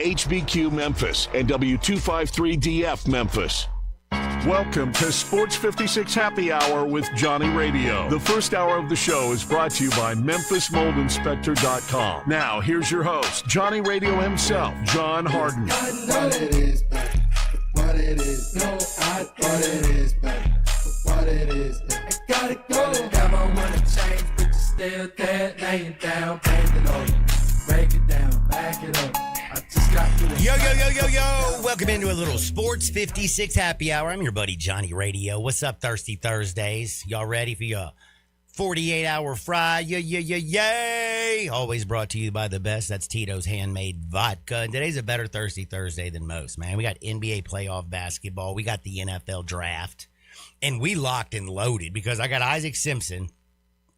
HBQ Memphis and W253DF Memphis. Welcome to Sports 56 Happy Hour with Johnny Radio. The first hour of the show is brought to you by MemphisMoldInspector.com. Now, here's your host, Johnny Radio himself, John Harden. What it is, baby. What it is. No, I thought it is, baby. What it is. I gotta go. Got my money change, but you still there. Laying down, paint it over. Break it down, back it up. I just got to Yo. Welcome into a little Sports 56 Happy Hour. I'm your buddy Johnny Radio. What's up, Thirsty Thursdays? Y'all ready for your 48-hour fry? Yay! Always brought to you by the best. That's Tito's Handmade Vodka. And today's a better Thirsty Thursday than most, man. We got NBA playoff basketball. We got the NFL draft. And we locked and loaded because I got Isaac Simpson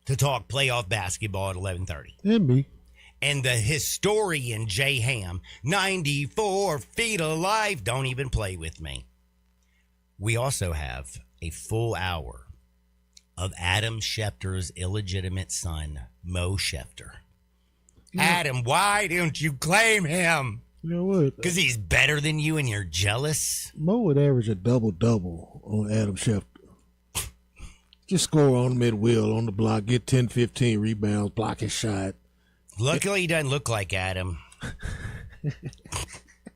to talk playoff basketball at 11:30. And me. And the historian Jay Ham, 94 feet of life, don't even play with me. We also have a full hour of Adam Schefter's illegitimate son, Mo Schefter. Yeah. Adam, why don't you claim him? You know what? Because he's better than you and you're jealous? Mo would average a double-double on Adam Schefter. Just score on the mid-wheel, on the block, get 10, 15 rebounds, block his shot. Luckily, he doesn't look like Adam.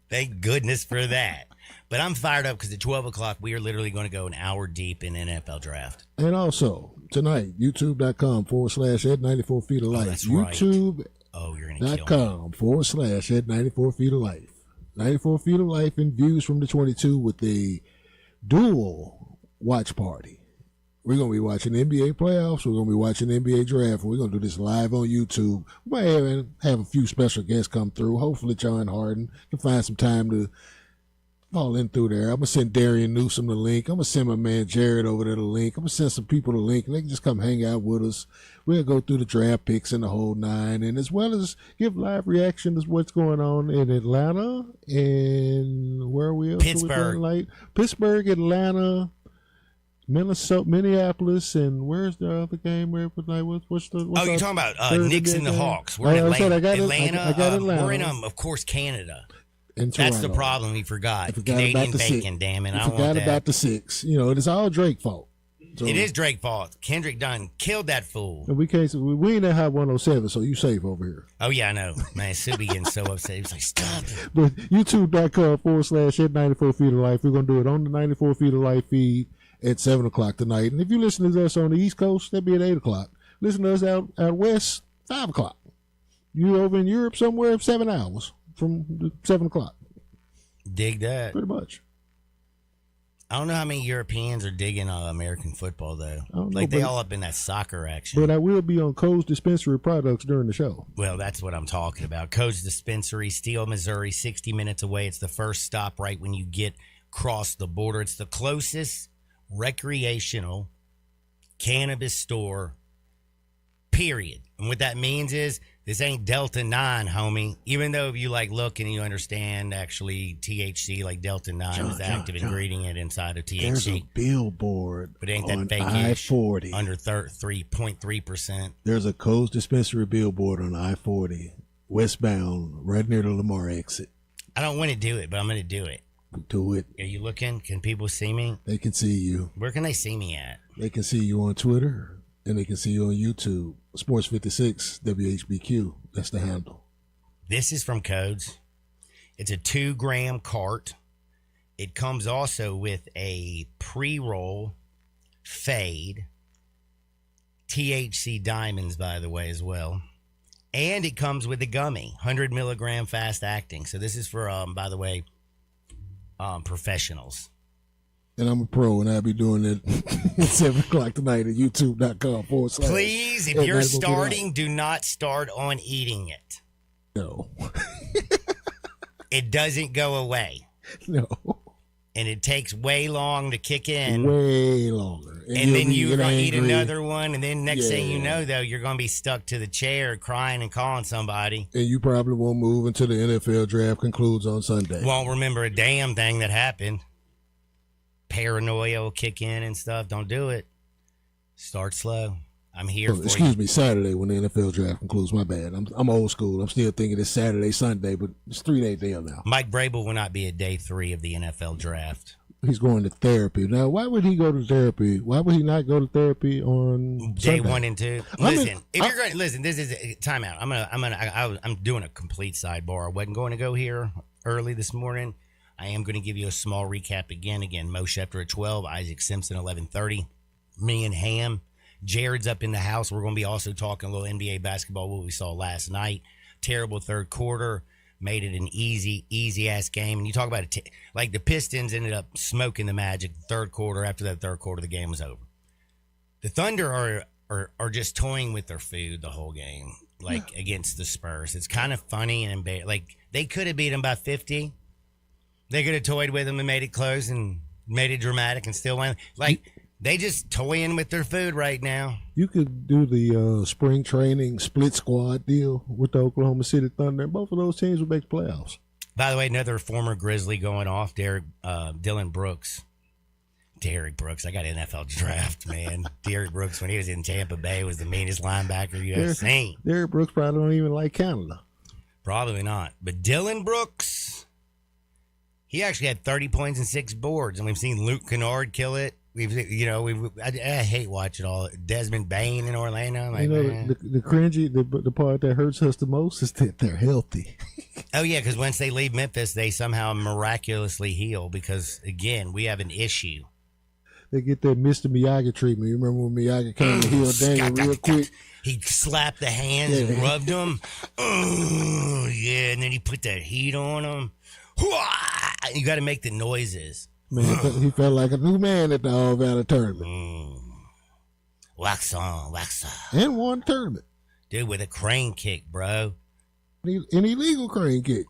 Thank goodness for that. But I'm fired up because at 12 o'clock, we are literally going to go an hour deep in NFL draft. And also, tonight, youtube.com/at 94 feet of life. That's YouTube.com/at 94 feet of life. 94 feet of life and views from the 22 with a dual watch party. We're going to be watching the NBA playoffs. We're going to be watching the NBA draft. We're going to do this live on YouTube. We might have a few special guests come through. Hopefully, John Harden can find some time to fall in through there. I'm going to send Darian Newsom the link. I'm going to send my man Jared over there the link. I'm going to send some people the link, and they can just come hang out with us. We'll go through the draft picks and the whole nine, and as well as give live reaction to what's going on in Atlanta and where are we else? Pittsburgh. Pittsburgh, Atlanta, Minnesota, Minneapolis, and where's the other game? What's you're talking about Knicks and the Hawks. We're in Atlanta. We're in, of course, Canada. That's the problem we forgot. Canadian bacon, damn it. I forgot about the six. You know, it's all Drake's fault. So, it is Drake's fault. Kendrick Dunn killed that fool. And we ain't at Hot 107, so you safe over here. Oh, yeah, I know. Man, Subi getting so upset. He was like, stop it. But youtube.com/at 94 feet of life. We're going to do it on the 94 feet of life feed at 7 o'clock tonight. And if you listen to us on the East Coast, that'll be at 8 o'clock. Listen to us out west, 5 o'clock. You over in Europe somewhere, 7 hours from 7 o'clock. Dig that. Pretty much. I don't know how many Europeans are digging American football, though. They all up in that soccer action. But I will be on Cole's Dispensary Products during the show. Well, that's what I'm talking about. Cole's Dispensary, Steele, Missouri, 60 minutes away. It's the first stop right when you get across the border. It's the closest recreational cannabis store, period. And what that means is this ain't Delta 9, homie. Even though if you look and you understand actually THC, like Delta 9 is the active ingredient inside of THC. There's a billboard but ain't that on fake-ish? I-40. Under 3.3%. There's a Cole's Dispensary billboard on I-40, westbound, right near the Lamar exit. I don't want to do it, but I'm going to do it. Do it. Are you looking? Can people see me? They can see you. Where can they see me at? They can see you on Twitter, and they can see you on YouTube. Sports 56 WHBQ. That's the handle. This is from Codes. It's a 2-gram cart. It comes also with a pre-roll fade. THC diamonds, by the way, as well. And it comes with a gummy, 100 milligram fast acting. So this is for, by the way, professionals. And I'm a pro, and I'll be doing it at 7 o'clock tonight at youtube.com/. Please, if you're starting, do not start on eating it. No. It doesn't go away. No. And it takes way long to kick in. Way longer. And then you're going to eat another one, and then next thing you know, though, you're going to be stuck to the chair crying and calling somebody. And you probably won't move until the NFL draft concludes on Sunday. Won't remember a damn thing that happened. Paranoia will kick in and stuff. Don't do it. Start slow. I'm here for Excuse you. me, Saturday when the NFL draft concludes. My bad. I'm old school. I'm still thinking it's Saturday, Sunday, but it's 3-day deal now. Mike Vrabel will not be at day 3 of the NFL draft. He's going to therapy. Now, why would he go to therapy? Why would he not go to therapy on Day Sunday? 1 and 2. Listen, if you're going, listen. This is a timeout. I'm doing a complete sidebar. I wasn't going to go here early this morning. I am going to give you a small recap again. Mo Schefter at 12, Isaac Simpson 11:30, me and Ham. Jared's up in the house. We're going to be also talking a little NBA basketball, what we saw last night. Terrible third quarter. Made it an easy ass game. And you talk about it, like the Pistons ended up smoking the Magic the third quarter. After that third quarter, the game was over. The Thunder are just toying with their food the whole game, like against the Spurs. It's kind of funny and like they could have beat them by 50. They could have toyed with them and made it close and made it dramatic and still won. Like they just toying with their food right now. You could do the spring training split squad deal with the Oklahoma City Thunder, and both of those teams would make playoffs. By the way, another former Grizzly going off, Dylan Brooks. Derrick Brooks. I got NFL draft, man. Derrick Brooks, when he was in Tampa Bay, was the meanest linebacker you ever seen. Derrick Brooks probably don't even like Canada. Probably not. But Dylan Brooks, he actually had 30 points and 6 boards, and we've seen Luke Kennard kill it. I hate watching all Desmond Bain in Orlando. I'm like, the cringy, the part that hurts us the most is that they're healthy. Oh yeah, because once they leave Memphis, they somehow miraculously heal. Because again, we have an issue. They get that Mr. Miyagi treatment. You remember when Miyagi came and healed Daniel real quick? He slapped the hands and rubbed them. Oh yeah, and then he put that heat on them. You got to make the noises. Man, he felt like a new man at the All Valley tournament. Wax on, wax off. And won the tournament. Dude, with a crane kick, bro. An illegal crane kick.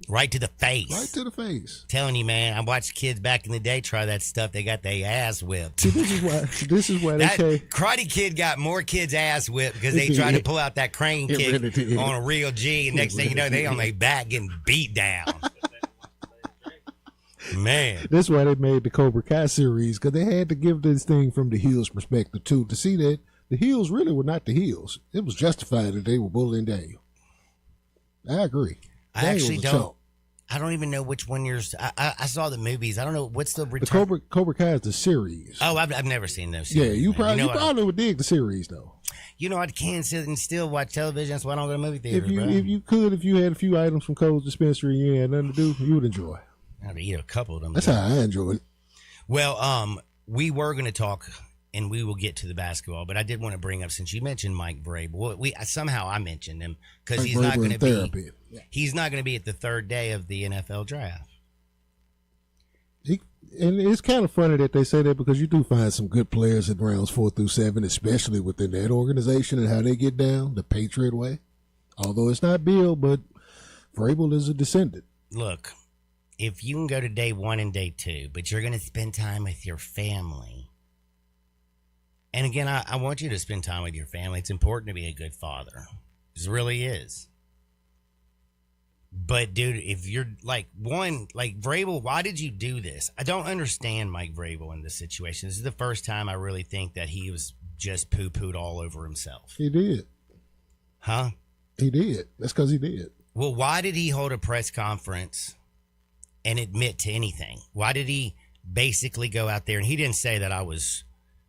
Right to the face. Right to the face. Telling you, man, I watched kids back in the day try that stuff. They got their ass whipped. See, this is why they say Karate Kid got more kids' ass whipped because they tried to pull out that crane kick really on a real G. And next thing you know, they on their back getting beat down. Man. That's why they made the Cobra Kai series, because they had to give this thing from the heels perspective, too, to see that the heels really were not the heels. It was justified that they were bullying Daniel. I agree. I actually don't. I don't even know which one yours. I saw the movies. I don't know what's the return. The Cobra Kai is the series. Oh, I've never seen those. Yeah, series, you probably would dig the series though. You know, I can't sit and still watch television. That's why I don't go to movie theater. If you had a few items from Cole's dispensary and you had nothing to do, you would enjoy. I'd eat a couple of them. That's how I enjoyed it. Well, we were going to talk, and we will get to the basketball, but I did want to bring up, since you mentioned Mike Vrabel, somehow I mentioned him because he's not going to be. He's not going to be at the third day of the NFL draft. And it's kind of funny that they say that, because you do find some good players in rounds 4 through 7, especially within that organization and how they get down the Patriot way. Although it's not Bill, but Vrabel is a descendant. Look, if you can go to day 1 and day 2, but you're going to spend time with your family. And again, I want you to spend time with your family. It's important to be a good father. It really is. But dude, if you're like Vrabel, why did you do this? I don't understand Mike Vrabel in this situation. This is the first time I really think that he was just poo-pooed all over himself. He did. Huh? He did. That's because he did. Well, why did he hold a press conference and admit to anything? Why did he basically go out there, and he didn't say that I was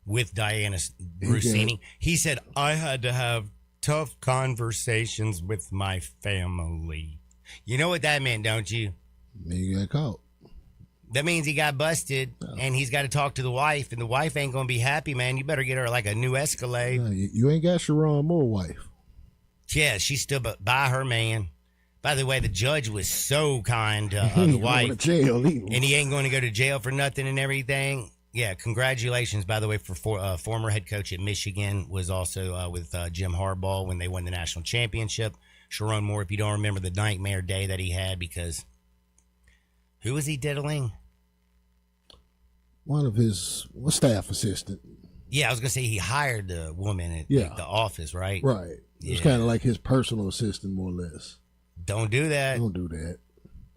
with Diana Rossini. He said, I had to have tough conversations with my family. You know what that meant, don't you? He got caught. That means he got busted, and he's got to talk to the wife, and the wife ain't going to be happy, man. You better get her like a new Escalade. No, you ain't got Sharon Moore wife. Yeah, she's still by her man. By the way, the judge was so kind to the wife. To jail, and he ain't going to go to jail for nothing and everything. Yeah, congratulations, by the way, for former head coach at Michigan, was also with Jim Harbaugh when they won the national championship. Sharon Moore, if you don't remember the nightmare day that he had, because who was he diddling? One of his staff assistant. Yeah, I was going to say he hired the woman at the office, right? Right. It was kind of like his personal assistant, more or less. Don't do that. Don't do that.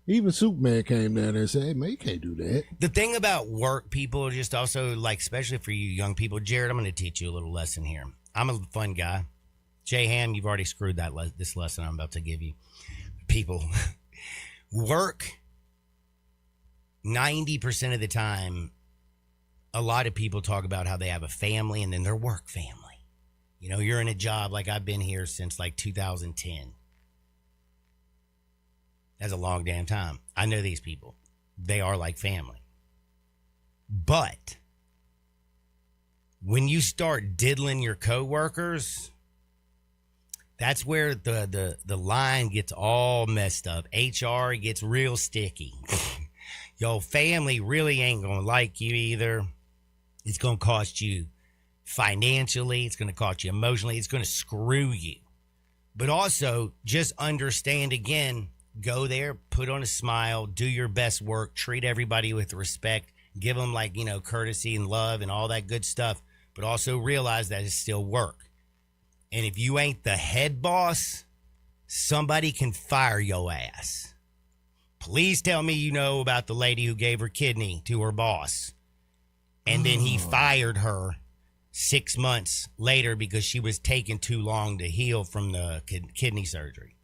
Even Superman came down there and said, hey, man, you can't do that. The thing about work, people, just also, like, especially for you young people, Jared, I'm going to teach you a little lesson here. I'm a fun guy. Jay Ham, you've already screwed this lesson I'm about to give you. People, work 90% of the time. A lot of people talk about how they have a family and then their work family. You know, you're in a job like I've been here since like 2010. That's a long damn time. I know these people. They are like family. But when you start diddling your coworkers, that's where the line gets all messed up. HR gets real sticky. Your family really ain't going to like you either. It's going to cost you financially. It's going to cost you emotionally. It's going to screw you. But also, just understand again, go there, put on a smile, do your best work, treat everybody with respect, give them like, you know, courtesy and love and all that good stuff. But also realize that it's still work. And if you ain't the head boss, somebody can fire your ass. Please tell me you know about the lady who gave her kidney to her boss. And then he fired her 6 months later because she was taking too long to heal from the kidney surgery.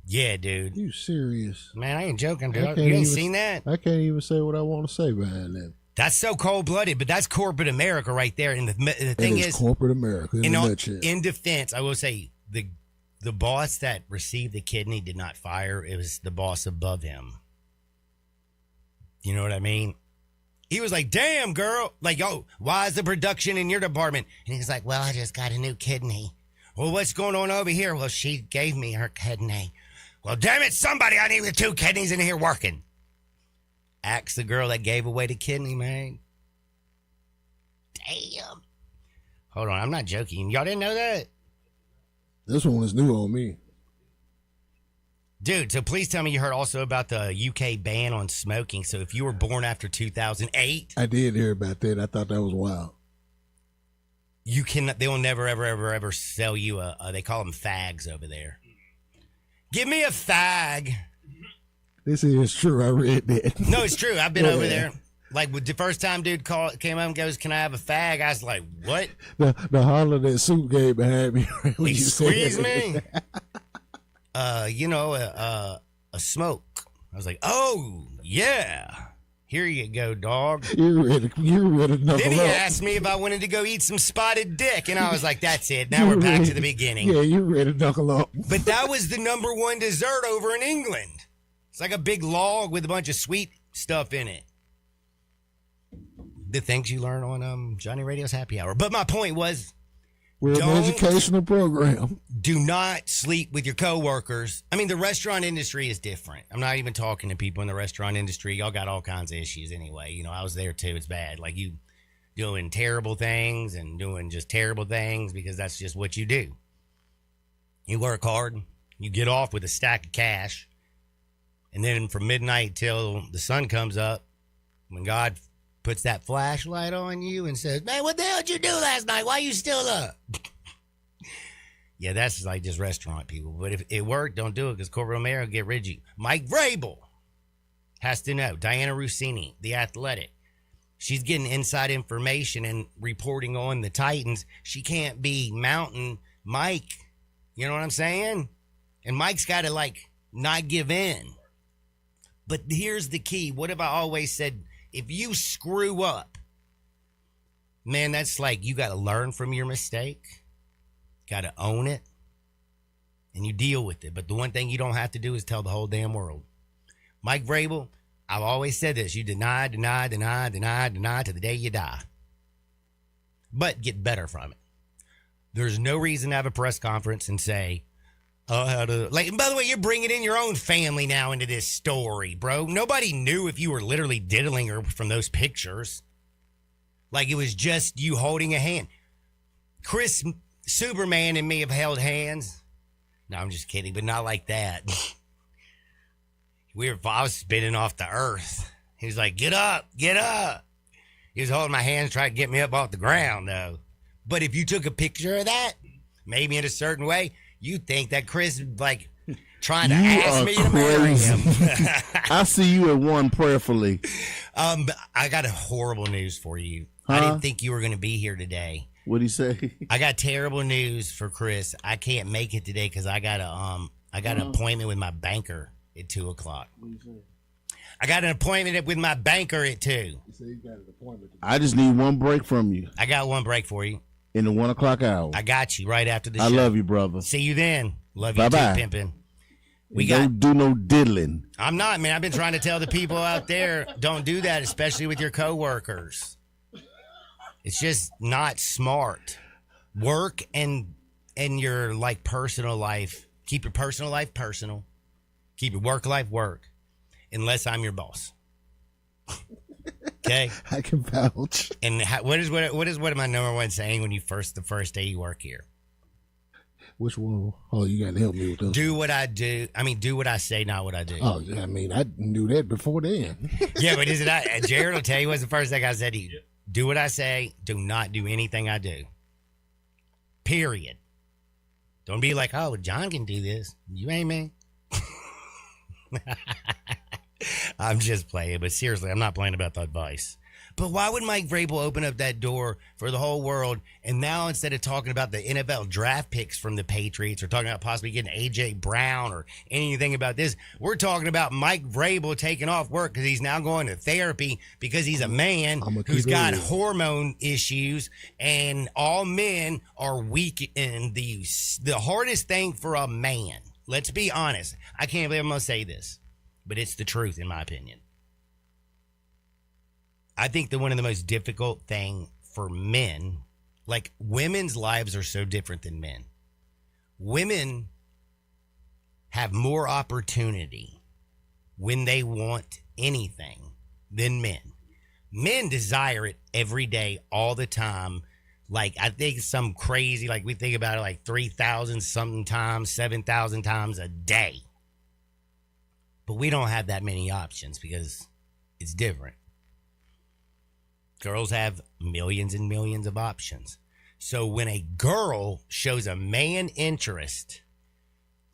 Yeah, dude. You serious? Man, I ain't joking, dude. You ain't seen that? I can't even say what I want to say behind that. That's so cold-blooded, but that's corporate America right there. And the thing is, corporate America in a nutshell. In defense, I will say the boss that received the kidney did not fire. It was the boss above him. You know what I mean? He was like, damn, girl. Like, yo, why is the production in your department? And he's like, well, I just got a new kidney. Well, what's going on over here? Well, she gave me her kidney. Well, damn it, somebody, I need the 2 kidneys in here working. Ask the girl that gave away the kidney, man. Damn. Hold on, I'm not joking. Y'all didn't know that? This one is new on me. Dude, so please tell me you heard also about the UK ban on smoking. So if you were born after 2008. I did hear about that. I thought that was wild. They will never, ever, ever, ever sell you they call them fags over there. Give me a fag. This is true. I read that. No, it's true. I've been over there. Like the first time dude came up and goes, can I have a fag? I was like, what? The holiday suit game behind me. He squeezed me. A smoke. I was like, oh, yeah. Here you go, dog. You ready to knuckle Then he up. asked me if I wanted to go eat some spotted dick, and I was like, that's it. Now we're back to the beginning. Yeah, you ready to knuckle up. But that was the number one dessert over in England. It's like a big log with a bunch of sweet stuff in it. The things you learn on Johnny Radio's Happy Hour. But my point was, we're an educational program. Do not sleep with your coworkers. I mean, the restaurant industry is different. I'm not even talking to people in the restaurant industry. Y'all got all kinds of issues anyway. You know, I was there too. It's bad. Like you doing terrible things and doing just terrible things because that's just what you do. You work hard. You get off with a stack of cash. And then from midnight till the sun comes up, when God puts that flashlight on you and says, man, what the hell did you do last night? Why are you still up? Yeah, that's like just restaurant people. But if it worked, don't do it because corporate America will get rid of you. Mike Vrabel has to know. Diana Rossini, The Athletic. She's getting inside information and reporting on the Titans. She can't be mounting Mike. You know what I'm saying? And Mike's got to like not give in. But here's the key. What have I always said? If you screw up, man, that's like you got to learn from your mistake. Got to own it. And you deal with it. But the one thing you don't have to do is tell the whole damn world. Mike Vrabel, I've always said this. You deny to the day you die. But get better from it. There's no reason to have a press conference and say, and by the way, you're bringing in your own family now into this story, bro. Nobody knew if you were literally diddling her from those pictures. Like it was just you holding a hand. Chris Superman and me have held hands. No, I'm just kidding, but not like that. I was spinning off the earth. He was like, get up, get up. He was holding my hands, trying to get me up off the ground, though. But if you took a picture of that, maybe in a certain way, you think that Chris is like trying to ask me to marry him. I see you at one prayerfully. I got a horrible news for you. I didn't think you were going to be here today. What'd he say? I got terrible news for Chris. I can't make it today because I got an appointment with my banker at 2:00. I got an appointment with my banker at 2. He said he got an appointment. I just need one break from you I got one break for you. in the 1 o'clock hour. I got you right after the show. I love you, brother. See you then. Love you Bye-bye. too, pimpin'. Don't do no diddling. I'm not, man. I've been trying to tell the people out there, don't do that, especially with your coworkers. It's just not smart. Work and your like personal life. Keep your personal life personal. Keep your work life work. Unless I'm your boss. Okay. I can vouch. And what is my number one saying when the first day you work here? Which one? Oh, you got to help me with this. Do what I do. I mean, do what I say, not what I do. Oh, yeah, I mean, I knew that before then. Yeah, but is it not? Jared will tell you what's the first thing I said to you. Do what I say. Do not do anything I do. Period. Don't be like, oh, John can do this. You ain't me. I'm just playing, but seriously, I'm not playing about the advice. But why would Mike Vrabel open up that door for the whole world? And now instead of talking about the NFL draft picks from the Patriots or talking about possibly getting A.J. Brown or anything about this, we're talking about Mike Vrabel taking off work because he's now going to therapy because he's a man who's got hormone issues, and all men are weak. And the hardest thing for a man, let's be honest, I can't believe I'm going to say this, but it's the truth in my opinion. I think that one of the most difficult thing for men, like women's lives are so different than men. Women have more opportunity when they want anything than men. Men desire it every day, all the time. Like I think some crazy, like we think about it like 3,000 something times, 7,000 times a day. But we don't have that many options because it's different. Girls have millions and millions of options. So when a girl shows a man interest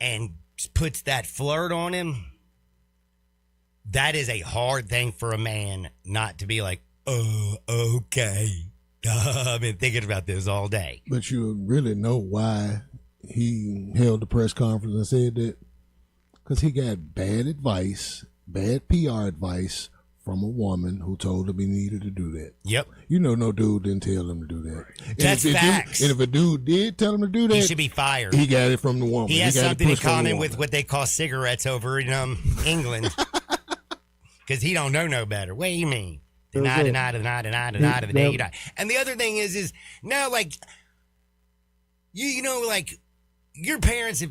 and puts that flirt on him, that is a hard thing for a man not to be like, oh, okay. I've been thinking about this all day. But you really know why he held the press conference and said that? Because he got bad advice, bad PR advice from a woman who told him he needed to do that. Yep. You know, no dude didn't tell him to do that. That's facts. And if a dude did tell him to do that, he should be fired. He got it from the woman. He has something in common with what they call cigarettes over in England. Because he don't know no better. What do you mean? Deny. And the other thing is now, like, you know, like, your parents,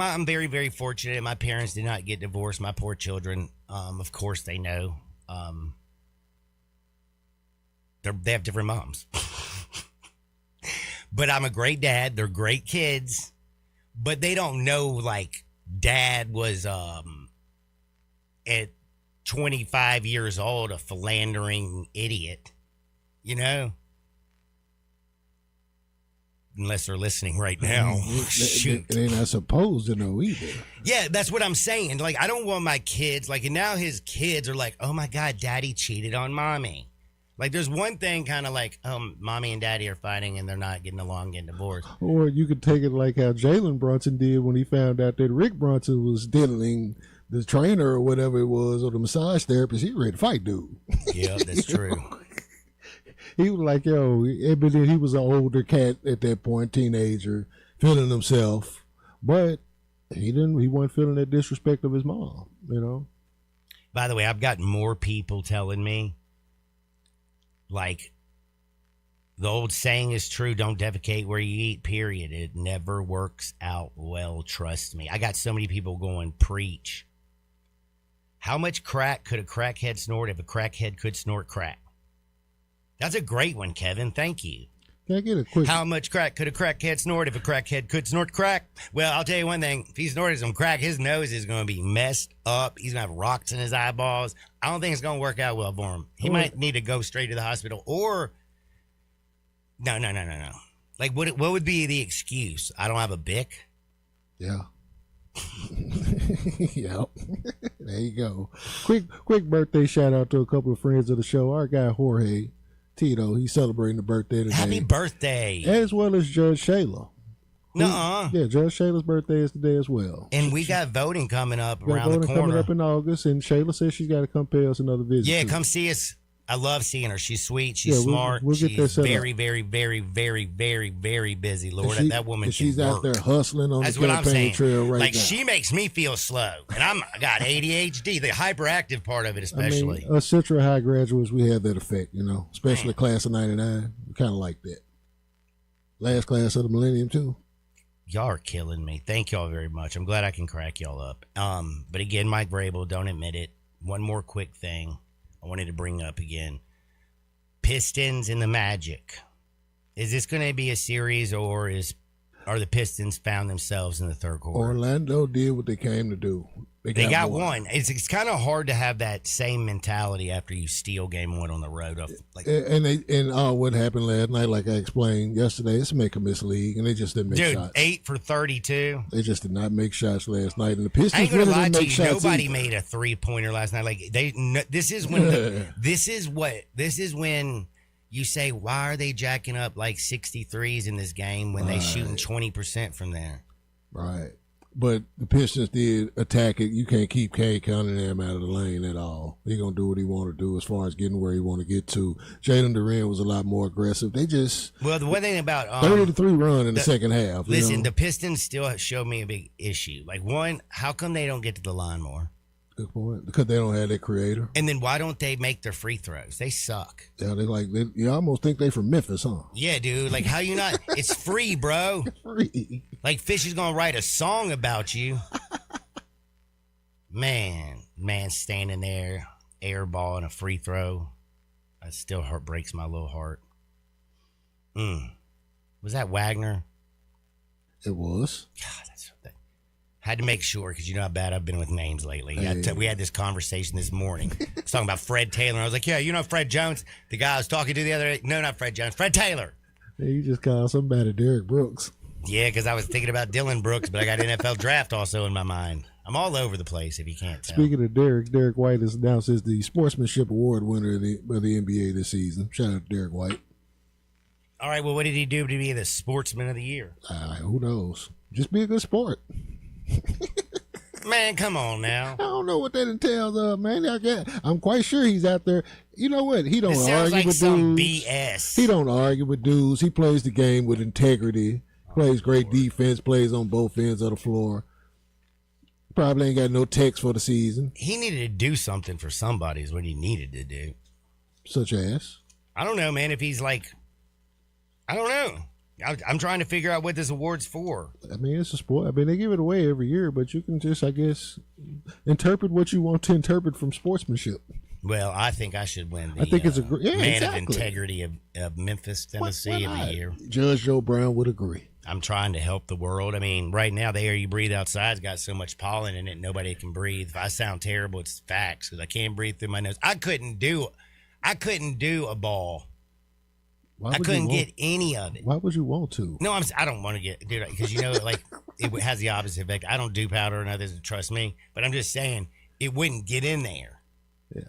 I'm very, very fortunate. My parents did not get divorced. My poor children, of course they know. They have different moms. But I'm a great dad. They're great kids. But they don't know, like, dad was at 25 years old a philandering idiot. You know? Unless they're listening right now. Shoot. They're not supposed to know either. Yeah, that's what I'm saying. Like, I don't want my kids, like, and now his kids are like, oh my God, daddy cheated on mommy. Like, there's one thing kind of like, mommy and daddy are fighting and they're not getting along, getting divorced. Or you could take it like how Jalen Brunson did when he found out that Rick Brunson was diddling the trainer or whatever it was, or the massage therapist. He ready to fight, dude. Yeah, that's true. He was like, yo, but then he was an older cat at that point, teenager, feeling himself. But he wasn't feeling that disrespect of his mom, you know? By the way, I've got more people telling me, like, the old saying is true, don't defecate where you eat, period. It never works out well, trust me. I got so many people going, preach. How much crack could a crackhead snort if a crackhead could snort crack? That's a great one, Kevin. Thank you. Can I get a quick? How much crack could a crackhead snort if a crackhead could snort crack? Well, I'll tell you one thing. If he snorted some crack, his nose is going to be messed up. He's going to have rocks in his eyeballs. I don't think it's going to work out well for him. He might need to go straight to the hospital or... No. Like, what would be the excuse? I don't have a Bic? Yeah. Yep. There you go. Quick birthday shout out to a couple of friends of the show. Our guy Jorge Tito. He's celebrating the birthday today. Happy birthday. As well as Judge Shayla. Nuh-uh. Yeah, Judge Shayla's birthday is today as well. And we got voting coming up We got around the voting corner. coming up in August, and Shayla says she's got to come pay us another visit. Yeah, too. come see us. I love seeing her. She's sweet. She's Yeah, smart. we'll get that She's set very, up. very, very, very, very, very busy. Lord, And that woman. and she's can out work. there hustling on That's the what I'm campaign saying. trail right like now. she makes me feel slow, and I got ADHD, the hyperactive part of it, especially. I mean, us Citra High graduates, we have that effect, especially class of '99. We kind of like that. Last class of the millennium too. Y'all are killing me. Thank y'all very much. I'm glad I can crack y'all up. But again, Mike Vrabel, don't admit it. One more quick thing I wanted to bring up again. Pistons and the Magic. Is this going to be a series, or are the Pistons found themselves in the third quarter? Orlando did what they came to do. They got one. It's kind of hard to have that same mentality after you steal game one on the road. What happened last night, like I explained yesterday, it's a make-a-miss league, and they just didn't make shots. 8 for 32. They just did not make shots last night, and the I Pistons ain't gonna really lie didn't to make you. shots Nobody either. made a 3-pointer last night. This is when you say, why are they jacking up like 63s in this game when they shooting 20% from there? Right. But the Pistons did attack it. You can't keep K counting them out of the lane at all. He's going to do what he want to do as far as getting where he want to get to. Jalen Duren was a lot more aggressive. They just... Well, the one thing about... 30-3 run in the second half. Listen, the Pistons still show me a big issue. Like, one, how come they don't get to the line more? Good point. Because they don't have that creator. And then why don't they make their free throws? They suck. Yeah, you almost think they from Memphis, huh? Yeah, dude. Like, how you not? It's free, bro. Free. Like, Fish is going to write a song about you. Man standing there, air ball and a free throw. That still breaks my little heart. Was that Wagner? It was. God, had to make sure, because you know how bad I've been with names lately. Hey. We had this conversation this morning. I was talking about Fred Taylor. I was like, yeah, you know Fred Jones? The guy I was talking to the other day. No, not Fred Jones. Fred Taylor. Hey, you just called somebody Derek Brooks. Yeah, because I was thinking about Dylan Brooks, but I got NFL draft also in my mind. I'm all over the place, if you can't tell. Speaking of Derek White is announced as the Sportsmanship Award winner of the NBA this season. Shout out to Derek White. All right, well, what did he do to be the Sportsman of the Year? Who knows? Just be a good sport. Man, come on now. I don't know what that entails, man. I'm quite sure he's out there. You know what? He don't This sounds argue like with some dudes. BS. He don't argue with dudes. He plays the game with integrity. Plays great defense. Plays on both ends of the floor. Probably ain't got no text for the season. He needed to do something for somebody is what he needed to do. Such as? I don't know, man. If he's like, I don't know. I'm trying to figure out what this award's for. I mean, it's a sport. I mean, they give it away every year, but you can just, I guess, interpret what you want to interpret from sportsmanship. Well, I think I should win the I think it's a Man of Integrity of Memphis, Tennessee of the year. Judge Joe Brown would agree. I'm trying to help the world. I mean, right now, the air you breathe outside's got so much pollen in it, nobody can breathe. If I sound terrible, it's facts, because I can't breathe through my nose. I couldn't do a ball. I couldn't get any of it. Why would you want to? No, I don't want to get, dude, because you know, like, it has the opposite effect. I don't do powder and others, trust me, but I'm just saying it wouldn't get in there. Yeah.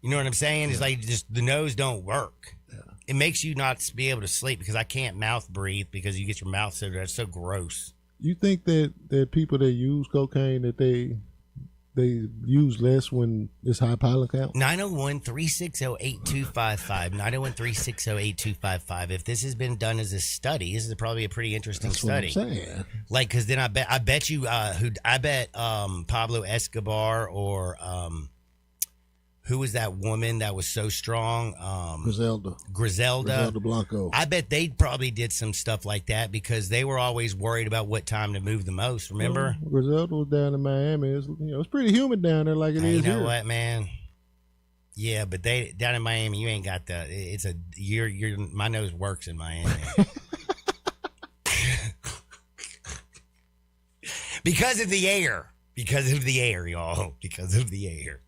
You know what I'm saying? Yeah. It's like just the nose don't work. Yeah. It makes you not be able to sleep because I can't mouth breathe because you get your mouth so that's so gross. You think that people that use cocaine that they use less when it's high pollen count? 901-360-8255. 901-360-8255. If this has been done as a study, this is probably a pretty interesting study. That's what I'm saying. Like, because then I bet you Pablo Escobar or who was that woman that was so strong? Griselda Blanco. I bet they probably did some stuff like that because they were always worried about what time to move the most. Remember? Griselda was down in Miami. It's pretty humid down there, like it is here. You know what, man? Yeah, but they down in Miami, you ain't got the. It's a my nose works in Miami because of the air. Because of the air, y'all. Because of the air.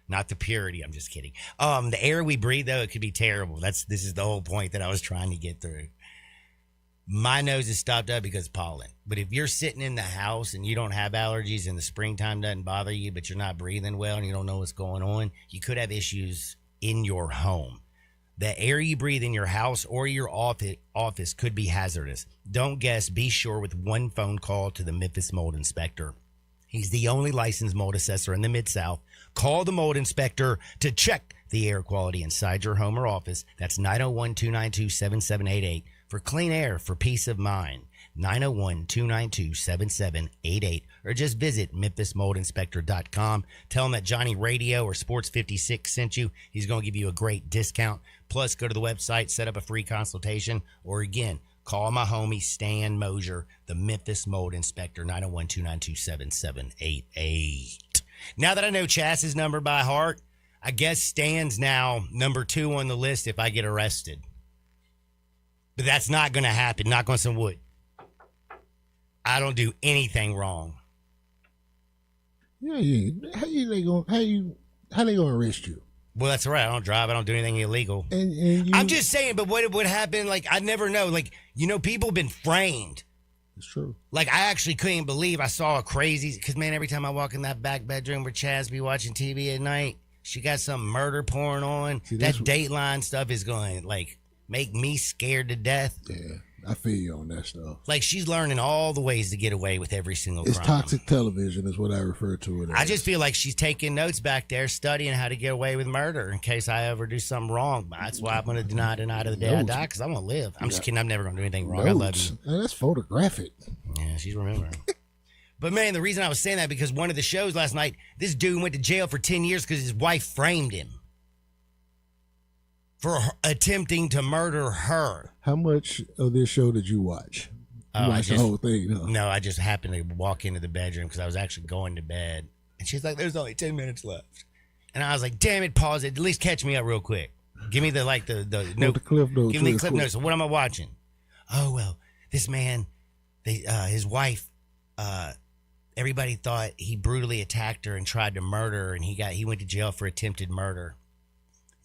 Not the purity. I'm just kidding. The air we breathe, though, it could be terrible. This is the whole point that I was trying to get through. My nose is stopped up because of pollen. But if you're sitting in the house and you don't have allergies and the springtime doesn't bother you, but you're not breathing well and you don't know what's going on, you could have issues in your home. The air you breathe in your house or your office could be hazardous. Don't guess. Be sure with one phone call to the Memphis Mold Inspector. He's the only licensed mold assessor in the Mid-South. Call the mold inspector to check the air quality inside your home or office. That's 901-292-7788 for clean air for peace of mind. 901-292-7788, or just visit memphismoldinspector.com. Tell him that Johnny Radio or Sports 56 sent you. He's going to give you a great discount. Plus, go to the website, set up a free consultation, or again, call my homie Stan Mosier, the Memphis Mold Inspector, 901-292-7788. Now that I know Chaz's number by heart, I guess Stan's now number 2 on the list if I get arrested. But that's not going to happen. Knock on some wood. I don't do anything wrong. Yeah. How they gonna arrest you? Well, that's right. I don't drive. I don't do anything illegal. And I'm just saying, but what would happen? Like, I never know. Like, people have been framed. It's true. Like, I actually couldn't believe I saw a crazy, because, man, every time I walk in that back bedroom where Chaz be watching TV at night, she got some murder porn on. See, that Dateline stuff is going, like, make me scared to death. Yeah, I feel you on that stuff. Like, she's learning all the ways to get away with every single crime. It's toxic television is what I refer to it as. I just feel like she's taking notes back there, studying how to get away with murder in case I ever do something wrong. That's why I'm going to deny to the day I die, because I want to live. I'm just kidding. I'm never going to do anything wrong. Notes. I love you. Man, that's photographic. Yeah, she's remembering. But, man, the reason I was saying that, because one of the shows last night, this dude went to jail for 10 years because his wife framed him for attempting to murder her. How much of this show did you watch? You watched the whole thing, huh? No, I just happened to walk into the bedroom because I was actually going to bed. And she's like, there's only 10 minutes left. And I was like, damn it, pause it. At least catch me up real quick. Give me the cliff notes. Give me the cliff notes. So what am I watching? Oh, well, this man, his wife, everybody thought he brutally attacked her and tried to murder her, and he went to jail for attempted murder.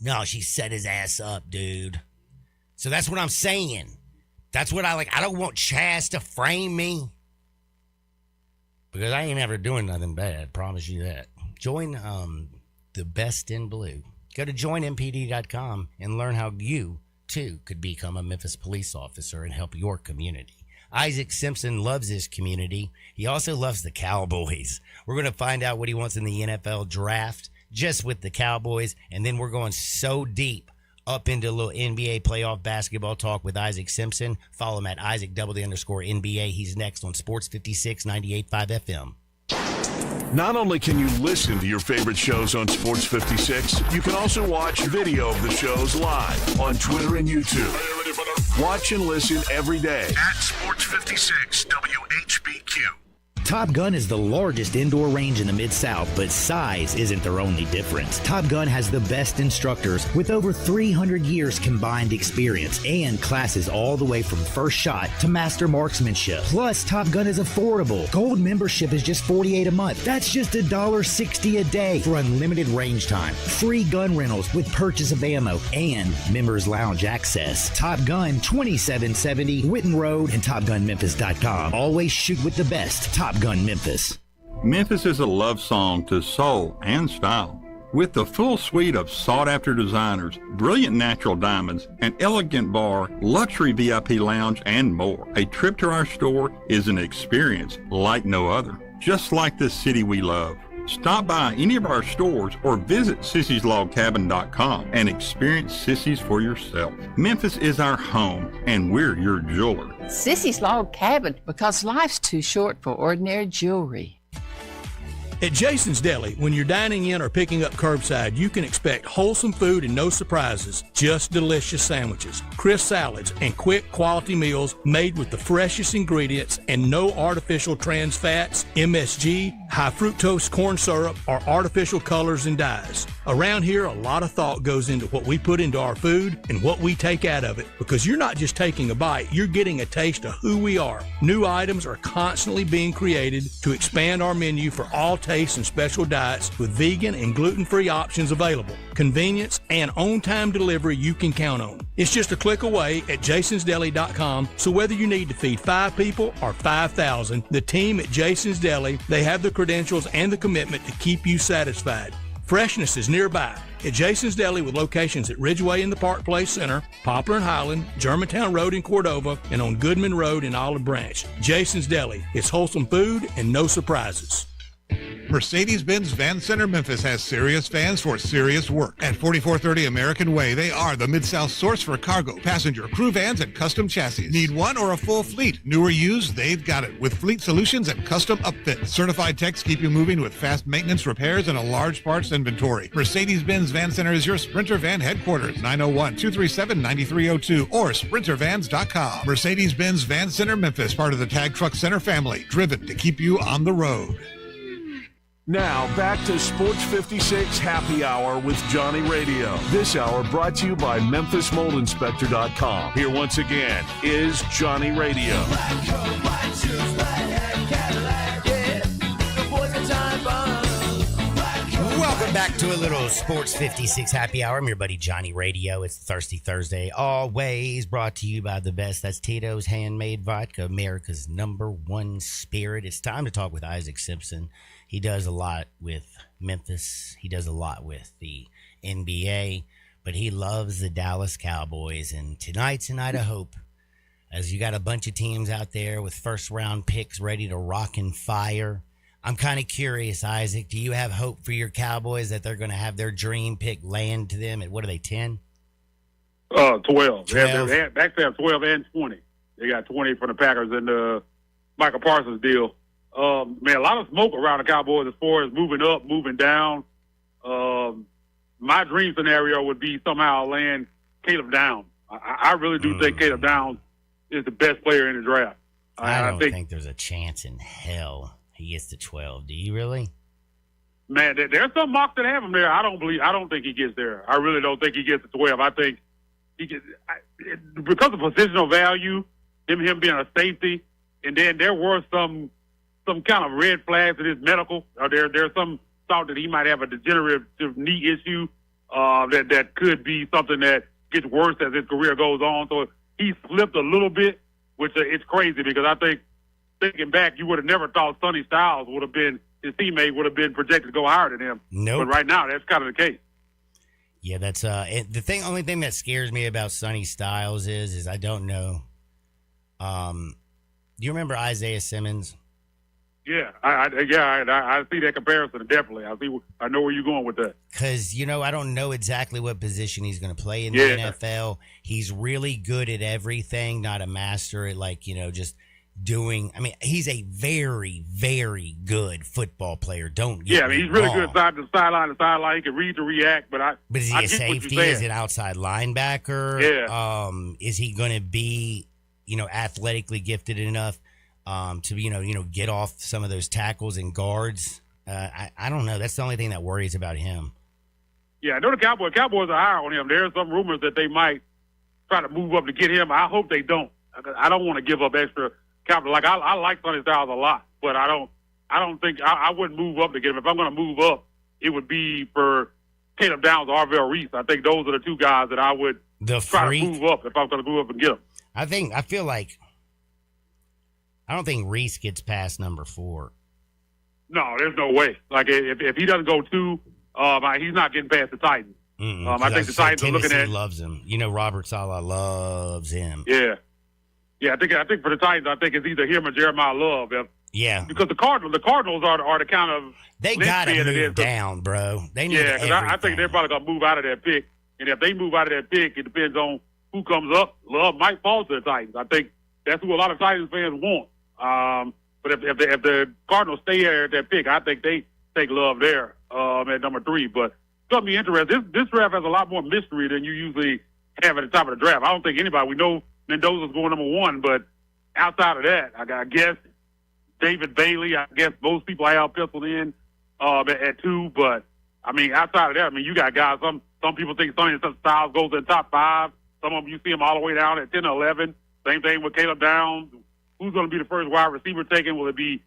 No, she set his ass up, dude. So that's what I'm saying. That's what I like. I don't want Chaz to frame me, because I ain't ever doing nothing bad. Promise you that. Join the Best in Blue. Go to joinmpd.com and learn how you, too, could become a Memphis police officer and help your community. Isaac Simpson loves his community. He also loves the Cowboys. We're going to find out what he wants in the NFL draft just with the Cowboys, and then we're going so deep up into a little NBA playoff basketball talk with Isaac Simpson. Follow him at Isaac_NBA. He's next on Sports 56 98.5 FM. Not only can you listen to your favorite shows on Sports 56, you can also watch video of the shows live on Twitter and YouTube. Watch and listen every day at Sports 56 WHBQ. Top Gun is the largest indoor range in the Mid-South, but size isn't their only difference. Top Gun has the best instructors with over 300 years combined experience and classes all the way from first shot to master marksmanship. Plus, Top Gun is affordable. Gold membership is just $48 a month. That's just $1.60 a day for unlimited range time, free gun rentals with purchase of ammo, and members lounge access. Top Gun, 2770 Witten Road and TopGunMemphis.com. Always shoot with the best. Top Gun Memphis. Memphis is a love song to soul and style. With the full suite of sought-after designers, brilliant natural diamonds, an elegant bar, luxury VIP lounge, and more, a trip to our store is an experience like no other. Just like the city we love. Stop by any of our stores or visit sissyslogcabin.com and experience Sissy's for yourself. Memphis is our home, and we're your jeweler. Sissy's Log Cabin, because life's too short for ordinary jewelry. At Jason's Deli, when you're dining in or picking up curbside, you can expect wholesome food and no surprises, just delicious sandwiches, crisp salads, and quick quality meals made with the freshest ingredients and no artificial trans fats, MSG, high fructose corn syrup, or artificial colors and dyes. Around here, a lot of thought goes into what we put into our food and what we take out of it, because you're not just taking a bite, you're getting a taste of who we are. New items are constantly being created to expand our menu for all tastes and special diets with vegan and gluten-free options available. Convenience and on-time delivery you can count on. It's just a click away at jasonsdeli.com, so whether you need to feed 5 people or 5,000, the team at Jason's Deli, they have the credentials and the commitment to keep you satisfied. Freshness is nearby at Jason's Deli with locations at Ridgeway in the Park Place Center, Poplar and Highland, Germantown Road in Cordova, and on Goodman Road in Olive Branch. Jason's Deli. It's wholesome food and no surprises. Mercedes-Benz Van Center Memphis has serious vans for serious work. At 4430 American Way, they are the Mid-South source for cargo, passenger, crew vans, and custom chassis. Need one or a full fleet? New or used, they've got it. With fleet solutions and custom upfit. Certified techs keep you moving with fast maintenance, repairs, and a large parts inventory. Mercedes-Benz Van Center is your Sprinter Van headquarters. 901-237-9302 or sprintervans.com. Mercedes-Benz Van Center Memphis, part of the Tag Truck Center family. Driven to keep you on the road. Now, back to Sports 56 Happy Hour with Johnny Radio. This hour brought to you by MemphisMoldInspector.com. Here once again is Johnny Radio. Welcome back to a little Sports 56 Happy Hour. I'm your buddy Johnny Radio. It's Thirsty Thursday, always brought to you by the best. That's Tito's Handmade Vodka, America's #1 spirit. It's time to talk with Isaac Simpson. He does a lot with Memphis. He does a lot with the NBA, but he loves the Dallas Cowboys. And tonight's a night of hope, as you got a bunch of teams out there with first-round picks ready to rock and fire. I'm kind of curious, Isaac, do you have hope for your Cowboys that they're going to have their dream pick land to them at, what are they, 10? 12. 12. They actually have 12 and 20. They got 20 from the Packers and the Michael Parsons deal. Man, a lot of smoke around the Cowboys as far as moving up, moving down. My dream scenario would be somehow land Caleb Downs. I really do think Caleb Downs is the best player in the draft. I don't think there's a chance in hell he gets to 12. Do you really? Man, there's some mocks that have him there. I don't think he gets there. I really don't think he gets to 12. I think he gets because of positional value, him being a safety, and then there were some kind of red flags in his medical. There's some thought that he might have a degenerative knee issue that could be something that gets worse as his career goes on. So he slipped a little bit, which it's crazy because I think thinking back, you would have never thought Sonny Styles would have been his teammate would have been projected to go higher than him. Nope. But right now, that's kind of the case. Yeah, that's only thing that scares me about Sonny Styles is I don't know. Do you remember Isaiah Simmons? Yeah, I see that comparison definitely. I know where you're going with that. Because I don't know exactly what position he's going to play in the NFL. He's really good at everything, not a master at just doing. I mean, he's a very, very good football player. He's really good side to sideline to sideline. He can read to react, but is he a safety? Is it outside linebacker? Yeah. Is he going to be athletically gifted enough? To get off some of those tackles and guards. I don't know. That's the only thing that worries about him. Yeah, I know the Cowboys are higher on him. There are some rumors that they might try to move up to get him. I hope they don't. I don't want to give up extra capital. Like I like Sonny Styles a lot, but I don't think I wouldn't move up to get him. If I'm going to move up, it would be for Caleb Downs or Arvell Reese. I think those are the two guys that I would try to move up if I'm going to move up and get them. I don't think Reese gets past number 4. No, there's no way. Like if he doesn't go 2, he's not getting past the Titans. I think the Titans are looking at. Loves him. Robert Saleh loves him. Yeah. I think for the Titans, I think it's either him or Jeremiah Love. Because the Cardinals are the kind of they got to move down, bro. They need because I think they're probably gonna move out of that pick, and if they move out of that pick, it depends on who comes up. Love might fall to the Titans. I think that's who a lot of Titans fans want. But if the Cardinals stay there at that pick, I think they take Love there at number 3. But it's going to be interesting. This draft has a lot more mystery than you usually have at the top of the draft. I don't think anybody, we know Mendoza's going number 1, but outside of that, I guess David Bailey, I guess most people have penciled in at 2. But, outside of that, you got guys, some people think Sonny Styles goes in the top 5. Some of them, you see them all the way down at 10 or 11. Same thing with Caleb Downs. Who's going to be the first wide receiver taken? Will it be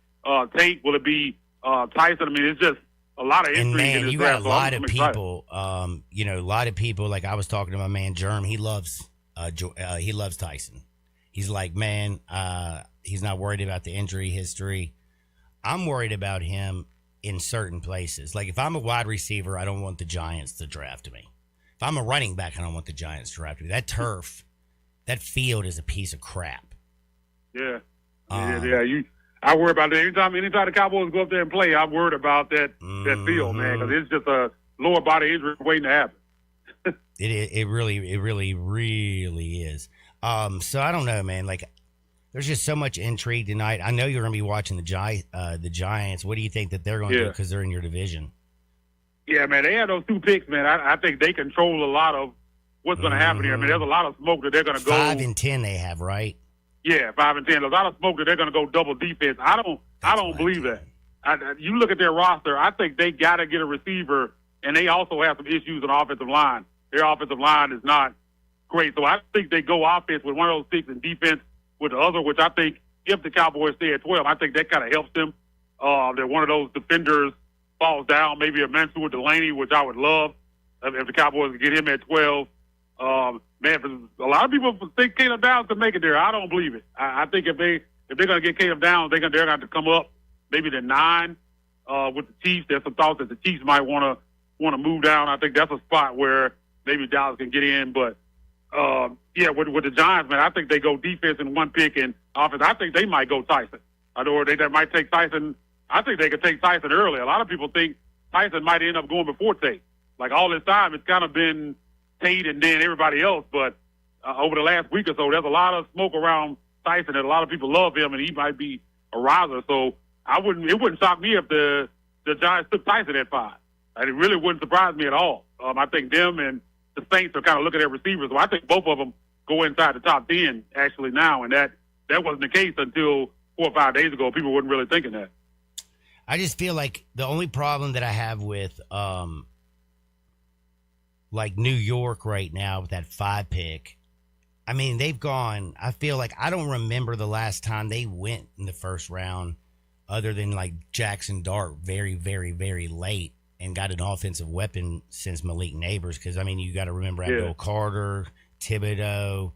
Tate? Will it be Tyson? It's just a lot of intrigue. And man, in this you draft, got a lot of people. A lot of people. Like I was talking to my man Germ. He loves Tyson. He's like, man, he's not worried about the injury history. I'm worried about him in certain places. Like if I'm a wide receiver, I don't want the Giants to draft me. If I'm a running back, I don't want the Giants to draft me. That turf, that field is a piece of crap. Yeah. I worry about that. Anytime the Cowboys go up there and play, I'm worried about that field, man, because it's just a lower body injury waiting to happen. It really is. So I don't know, man. Like, there's just so much intrigue tonight. I know you're going to be watching the Giants. What do you think that they're going to do because they're in your division? Yeah, man, they have those 2 picks, man. I think they control a lot of what's going to happen here. I mean, there's a lot of smoke that they're going to go 5-10. They have, right? Yeah, 5-10. There's a lot of smoke that they're going to go double defense. I don't believe that. You look at their roster. I think they got to get a receiver, and they also have some issues on the offensive line. Their offensive line is not great, so I think they go offense with one of those 6 and defense with the other. Which I think if the Cowboys stay at 12, I think that kind of helps them. They're one of those defenders falls down, maybe a Mansour Delaney, which I would love if the Cowboys could get him at 12. Man, a lot of people think Caleb Downs can make it there. I don't believe it. I think if they're going to get Caleb Downs, they're going to have to come up maybe to 9 with the Chiefs. There's some thoughts that the Chiefs might want to move down. I think that's a spot where maybe Dallas can get in. But with the Giants, man, I think they go defense in 1 pick and offense. I think they might go Tyson. Or they might take Tyson. I think they could take Tyson early. A lot of people think Tyson might end up going before Tate. Like all this time, it's kind of been Tate and then everybody else. But over the last week or so, there's a lot of smoke around Tyson, and a lot of people love him, and he might be a riser. So it wouldn't shock me if the Giants took Tyson at 5. And it really wouldn't surprise me at all. I think them and the Saints are kind of looking at receivers. So I think both of them go inside the top 10 actually now, and that wasn't the case until 4 or 5 days ago. People weren't really thinking that. I just feel like the only problem that I have with like New York right now with that 5 pick, I mean, they've gone, I feel like I don't remember the last time they went in the first round other than like Jackson Dart very, very, very late and got an offensive weapon since Malik Neighbors. Because, I mean, you got to remember Abdul Carter, Thibodeau.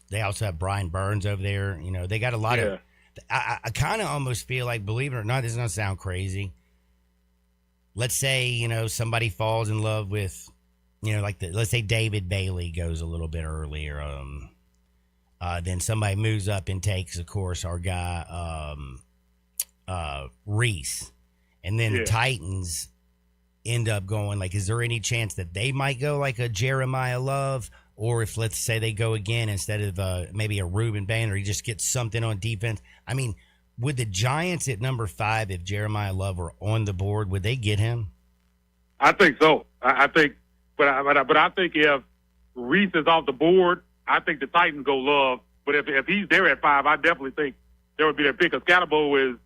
They also have Brian Burns over there. You know, they got a lot of – I kind of almost feel like, believe it or not, this is going to sound crazy. Let's say, you know, somebody falls in love with, you know, like let's say David Bailey goes a little bit earlier. Then somebody moves up and takes, of course, our guy Reese. And then the Titans end up going, like, is there any chance that they might go like a Jeremiah Love? Or if, let's say, they go again instead of maybe a Reuben Banner, he just gets something on defense. I mean, would the Giants at number 5, if Jeremiah Love were on the board, would they get him? I think so. I think, but I think if Reese is off the board, I think the Titans go Love. But if he's there at 5, I definitely think there would be a pick. Because Scatterbo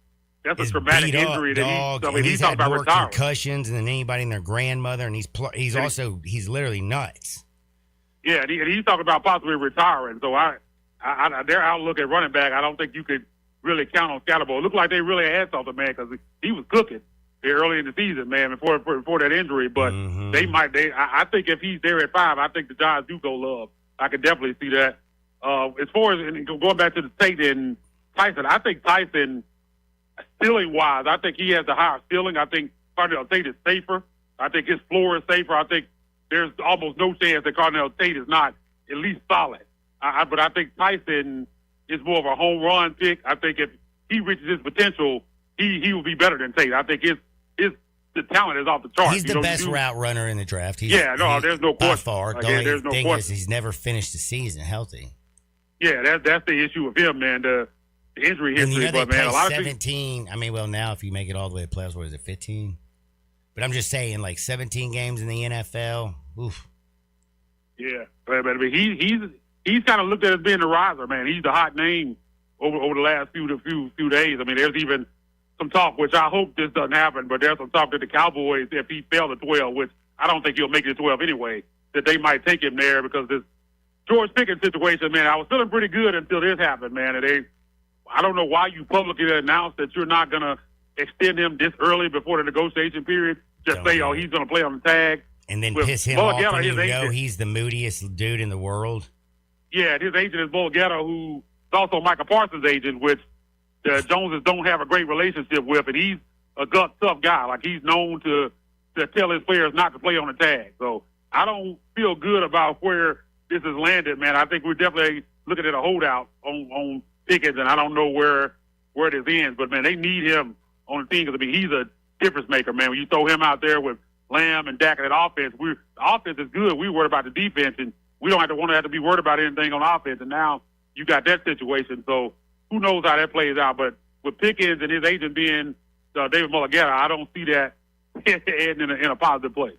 that's a traumatic injury that he's talking about retiring. Concussions than anybody and their grandmother, and he's literally nuts. Yeah, and he's talking about possibly retiring. So their outlook at running back, I don't think you could really count on Scatterbo. It looked like they really had something, man, because he was cooking early in the season, man, before that injury. But I think if he's there at 5, I think the Giants do go Love. I could definitely see that. As far as going back to the Tate and Tyson, I think Tyson, ceiling-wise, I think he has the higher ceiling. I think Cardinal Tate is safer. I think his floor is safer. I think there's almost no chance that Cardinal Tate is not at least solid. But I think Tyson is more of a home run pick. I think if he reaches his potential, he will be better than Tate. I think the talent is off the charts. He's the best route runner in the draft. There's no question. By far. There's no thing question. Is he's never finished the season healthy. Yeah, that's the issue with him, man. The injury history, and, but man, a lot 17. I mean, well, now if you make it all the way to playoffs, what is it, 15? But I'm just saying, like 17 games in the NFL. Oof. Yeah, but he's kind of looked at as being the riser, man. He's the hot name over the last few days. I mean, there's even some talk, which I hope this doesn't happen, but there's some talk that the Cowboys, if he fell to 12, which I don't think he'll make it to 12 anyway, that they might take him there because this George Pickens situation, man, I was feeling pretty good until this happened, man. And I don't know why you publicly announced that you're not going to extend him this early before the negotiation period. Just say, he's going to play on the tag. And then piss him off when you know he's the moodiest dude in the world. Yeah, his agent is Mulgetta, who is also Michael Parsons' agent, which the Joneses don't have a great relationship with, and he's a gut tough guy. Like, he's known to tell his players not to play on the tag. So I don't feel good about where this has landed, man. I think we're definitely looking at a holdout on Pickens, and I don't know where this ends. But, man, they need him on the team because, I mean, he's a difference maker, man. When you throw him out there with Lamb and Dak in that offense, the offense is good. We worried about the defense, and we don't have to be worried about anything on offense. And now you got that situation. So who knows how that plays out. But with Pickens and his agent being David Mulligata, I don't see that ending in a positive place.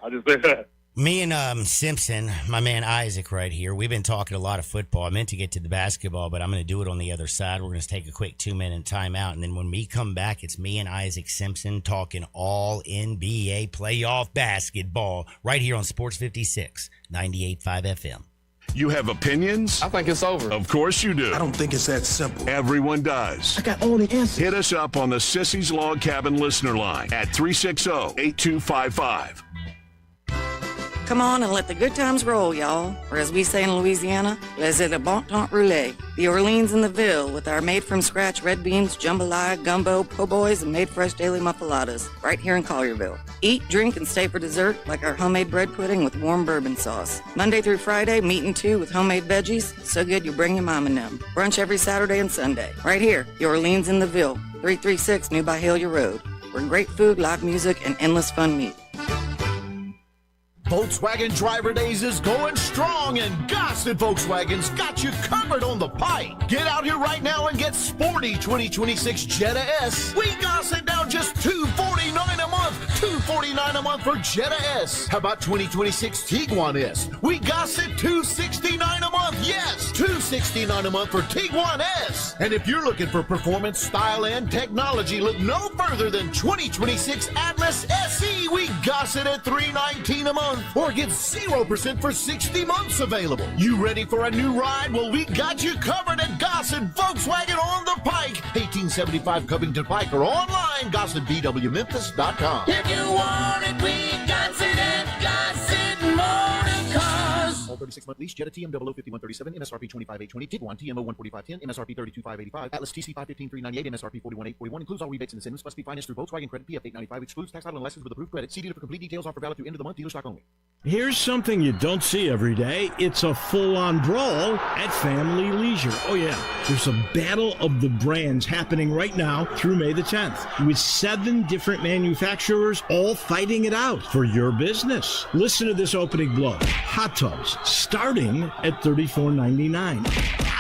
I just say that. Me and Simpson, my man Isaac right here, we've been talking a lot of football. I meant to get to the basketball, but I'm going to do it on the other side. We're going to take a quick 2-minute timeout, and then when we come back, it's me and Isaac Simpson talking all NBA playoff basketball right here on Sports 56, 98.5 FM. You have opinions? I think it's over. Of course you do. I don't think it's that simple. Everyone does. I got all the answers. Hit us up on the Sissy's Log Cabin listener line at 360-8255. Come on and let the good times roll, y'all. Or as we say in Louisiana, laissez le bon temps rouler. The Orleans in the Ville with our made-from-scratch red beans, jambalaya, gumbo, po' boys, and made-fresh daily muffaladas right here in Collierville. Eat, drink, and stay for dessert like our homemade bread pudding with warm bourbon sauce. Monday through Friday, meat and two with homemade veggies. So good you bring your mom and them. Brunch every Saturday and Sunday. Right here, the Orleans in the Ville, 336 New Byhalia Road. For great food, live music, and endless fun meat. Volkswagen Driver Days is going strong, and Gossett Volkswagen's got you covered on the pike. Get out here right now and get sporty 2026 Jetta S. We Gossett down just $249 a month. $249 a month for Jetta S. How about 2026 Tiguan S? We Gossett $269 a month. Yes, $269 a month for Tiguan S. And if you're looking for performance, style, and technology, look no further than 2026 Atlas SE. We Gossett at $319 a month. Or get 0% for 60 months available. You ready for a new ride? Well, we got you covered at Gossett Volkswagen on the Pike, 1875 Covington Pike, or online, GossettBWMemphis.com. If you want it, we got it at Gossett Motor Cars. All 36-month lease, Jetta TM 005137, MSRP 25820, Tiguan TMO 14510, MSRP 32585, Atlas TC 515,398, MSRP 41841, includes all rebates and incentives, must be financed through Volkswagen Credit PF 895, excludes tax title and license with approved credit. See dealer for complete details. Offer valid through end of the month, dealer stock only. Here's something you don't see every day. It's a full-on brawl at Family Leisure. Oh, yeah. There's a battle of the brands happening right now through May the 10th with 7 different manufacturers all fighting it out for your business. Listen to this opening blow. Hot tubs starting at $34.99.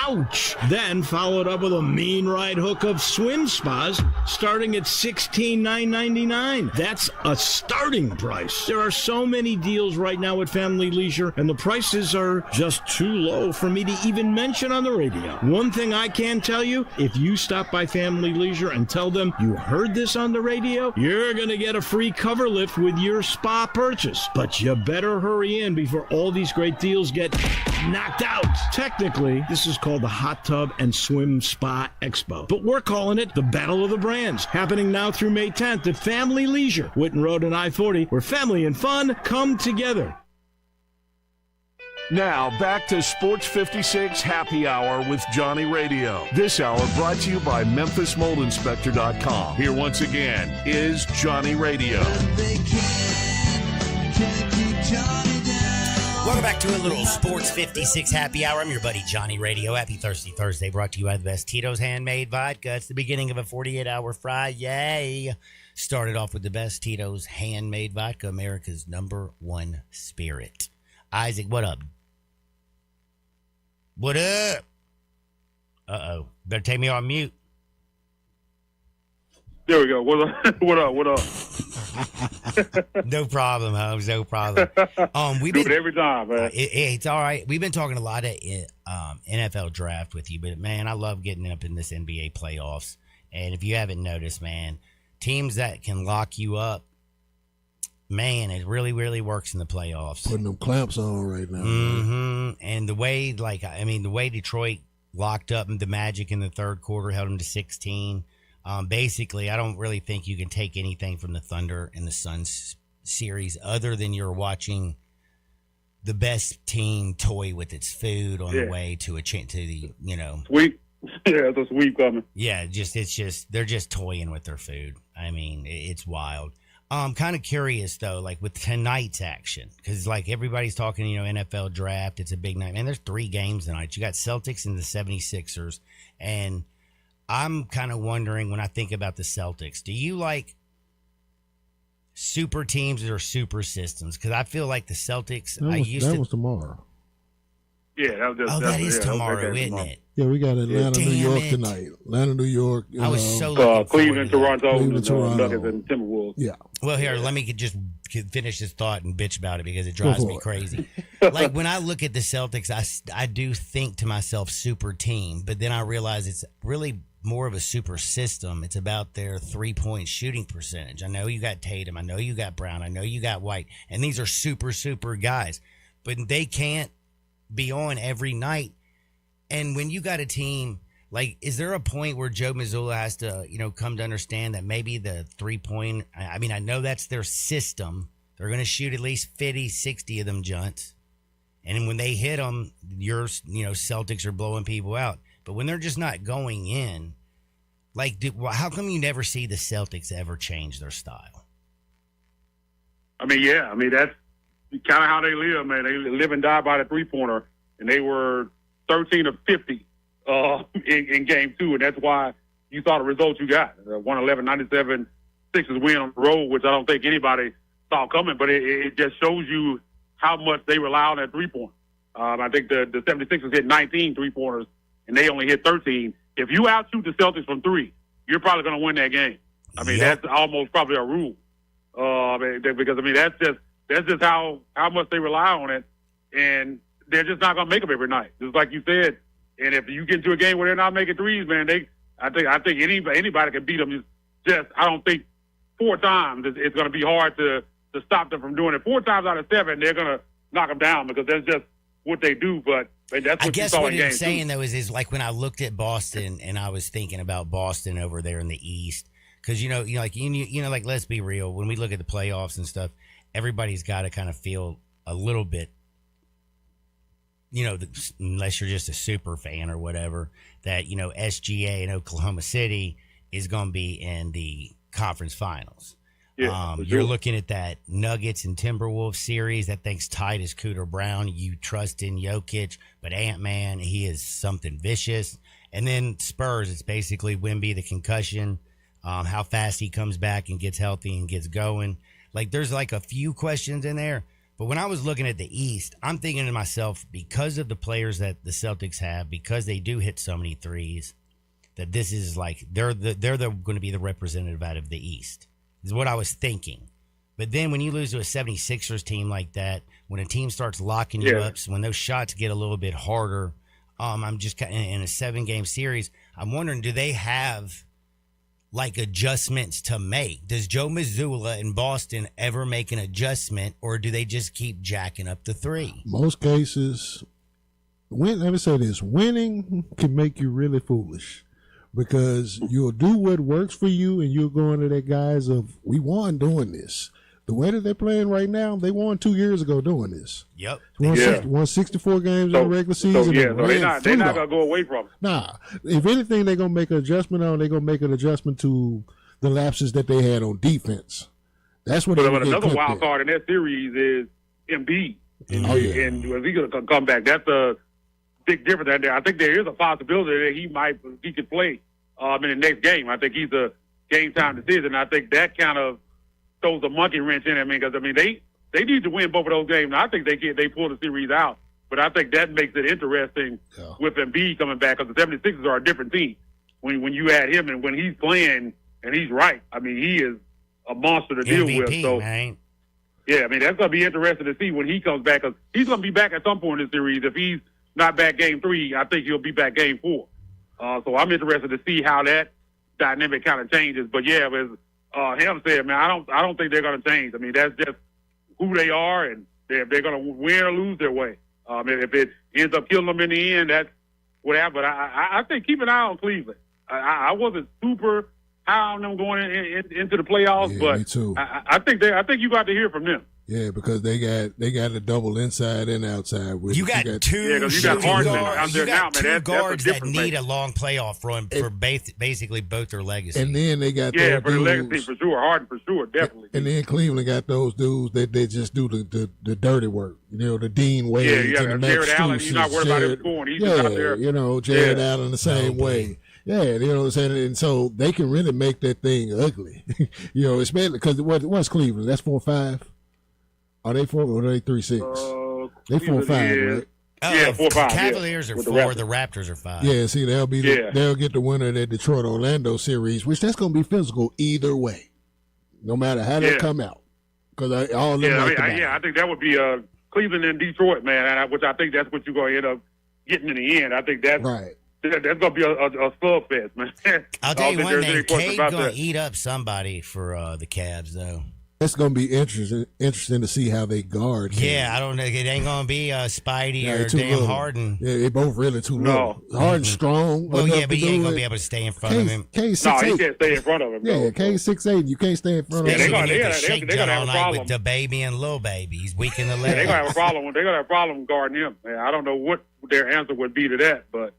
Ouch! Then followed up with a mean right hook of swim spas starting at $16,999. That's a starting price. There are so many deals right now at Family Leisure, and the prices are just too low for me to even mention on the radio. One thing I can tell you, if you stop by Family Leisure and tell them you heard this on the radio, you're going to get a free cover lift with your spa purchase. But you better hurry in before all these great deals get knocked out. Technically, this is called the Hot Tub and Swim Spa Expo, but we're calling it the Battle of the Brands, happening now through May 10th at Family Leisure, Whitten Road and I-40, where family and fun come together. Now, back to Sports 56 Happy Hour with Johnny Radio. This hour brought to you by MemphisMoldInspector.com. Here once again is Johnny Radio. Welcome back to a little Sports 56 Happy Hour. I'm your buddy Johnny Radio. Happy Thirsty Thursday, brought to you by the best Tito's Handmade Vodka. It's the beginning of a 48-hour Friday. Started off with the best Tito's Handmade Vodka, America's #1 spirit. Isaac, what up? What up? Uh-oh. Better take me on mute. There we go. What up? What up? No problem, Holmes. No problem. We've been do it every time, man. It's all right. We've been talking a lot of NFL draft with you, but man, I love getting up in this NBA playoffs. And if you haven't noticed, man, teams that can lock you up, man, it really, really works in the playoffs. Putting them clamps on right now. Mm-hmm. And the way, the way Detroit locked up the Magic in the third quarter, held them to 16. Basically, I don't really think you can take anything from the Thunder and the Suns series other than you're watching the best team toy with its food on the way to the. Sweep Yeah, it's a sweep coming. Yeah, they're just toying with their food. I mean, it's wild. Kind of curious though, like with tonight's action, because like everybody's talking, NFL draft. It's a big night, man. There's 3 games tonight. You got Celtics and the 76ers, and I'm kind of wondering when I think about the Celtics, do you like super teams or super systems? Because I feel like the Celtics. That was tomorrow. Yeah, that is tomorrow, isn't it? Yeah, we got Atlanta, New York it. tonight. Atlanta, New York. I was so looking Cleveland, forward to that. Toronto, Nuggets, and Timberwolves. Yeah. Well, here, let me just finish this thought and bitch about it because it drives me crazy. Like when I look at the Celtics, I do think to myself super team, but then I realize it's really more of a super system. It's about their 3-point shooting percentage. I know you got Tatum. I know you got Brown. I know you got White. And these are super, super guys. But they can't be on every night. And when you got a team, like, is there a point where Joe Mazzulla has to, come to understand that maybe the 3-point, I mean, I know that's their system. They're going to shoot at least 50, 60 of them junts. And when they hit them, Celtics are blowing people out. But when they're just not going in, like, how come you never see the Celtics ever change their style? I mean, that's kind of how they live, man. They live and die by the 3-pointer, and they were 13 of 50 in game 2, and that's why you saw the results you got. 111-97 Sixers win on the road, which I don't think anybody saw coming, but it just shows you how much they rely on that 3-pointer. I think the 76ers hit 19 3-pointers, and they only hit 13. If you outshoot the Celtics from 3, you're probably going to win that game. I mean, that's almost probably a rule. Because, I mean, that's just how much they rely on it, and they're just not going to make them every night. Just like you said, and if you get into a game where they're not making threes, man, I think anybody can beat them. Just I don't think 4 times it's going to be hard to stop them from doing it. 4 times out of 7, they're going to knock them down because that's just what they do. But that's what I guess you saw what in I'm game saying 2. though is like when I looked at Boston and I was thinking about Boston over there in the East, because like let's be real, when we look at the playoffs and stuff, everybody's got to kind of feel a little bit, unless you're just a super fan or whatever, that SGA in Oklahoma City is going to be in the conference finals. Yeah, you're looking at that Nuggets and Timberwolves series. That thing's tight as Cooter Brown. You trust in Jokic, but Ant-Man, he is something vicious. And then Spurs, it's basically Wemby, the concussion, how fast he comes back and gets healthy and gets going. Like, there's like a few questions in there. But when I was looking at the East, I'm thinking to myself, because of the players that the Celtics have, because they do hit so many threes, that this is like they're going to be the representative out of the East. Is what I was thinking. But then when you lose to a 76ers team like that, when a team starts locking you up, so when those shots get a little bit harder, I'm just in a 7-game series, I'm wondering, do they have like adjustments to make? Does Joe Mazzulla in Boston ever make an adjustment, or do they just keep jacking up the 3? Most cases, let me say this, winning can make you really foolish. Because you'll do what works for you, and you'll go into that guise of, we won doing this. The way that they're playing right now, they won 2 years ago doing this. Yep. Won 64 games in the regular season. So they're not going to go away from it. Nah. If anything, they're going to make an adjustment on. They're going to make an adjustment to the lapses that they had on defense. That's what. But another wild card in that series is Embiid. And when he's going to come back, that's a big difference out there. I think there is a possibility that he could play in the next game. I think he's a game time decision. I think that kind of throws a monkey wrench in it. Because they need to win both of those games. I think they pull the series out, but I think that makes it interesting with Embiid coming back, because the 76ers are a different team when you add him, and when he's playing and he's right. I mean, he is a monster to deal with. So man. Yeah, I mean, that's going to be interesting to see when he comes back, because he's going to be back at some point in the series. If he's not back game 3, I think he'll be back game 4. So I'm interested to see how that dynamic kind of changes. But yeah, as Ham said, man, I don't think they're going to change. I mean, that's just who they are, and they're going to win or lose their way. If it ends up killing them in the end, that's what happened. But I think keep an eye on Cleveland. I wasn't super high on them going into the playoffs, but me too. I think you got to hear from them. Yeah, because they got a double inside and outside. You got two guards that need a long playoff run for basically both their legacy. And then they got for the legacy for sure, Harden for sure, definitely. And then Cleveland got those dudes that they just do the dirty work. The Dean Wade and the Max Jared Allen. You're not worried about him scoring. He's just out there. Jared Allen the same way. Yeah, you know what I'm saying? And so they can really make that thing ugly. Especially because what's Cleveland? That's 4-5. Are they 4 or are they 3-6? They 4-5, right? Yeah, 4-5. Cavaliers are 4. The Raptors are 5. Yeah, see, they'll get the winner of that Detroit-Orlando series, which that's going to be physical either way, no matter how they come out. Because all of them I think that would be Cleveland and Detroit, man, which I think that's what you're going to end up getting in the end. I think that's right. That's going to be a slugfest, man. I'll tell you one thing, Cade's going to eat up somebody for the Cavs, though. It's going to be interesting to see how they guard. Yeah, I don't know. It ain't going to be Spidey or damn Harden. Yeah, they both really too low. Harden's strong. Well, yeah, but he ain't going to be able to stay in front of him. He can't stay in front of him. Yeah, K's 6'8". You can't stay in front of him. They're going to have a problem with the baby and Lil Baby. He's weak in the leg. They're going to have a problem. They're going to have a problem guarding him. Man, I don't know what their answer would be to that, but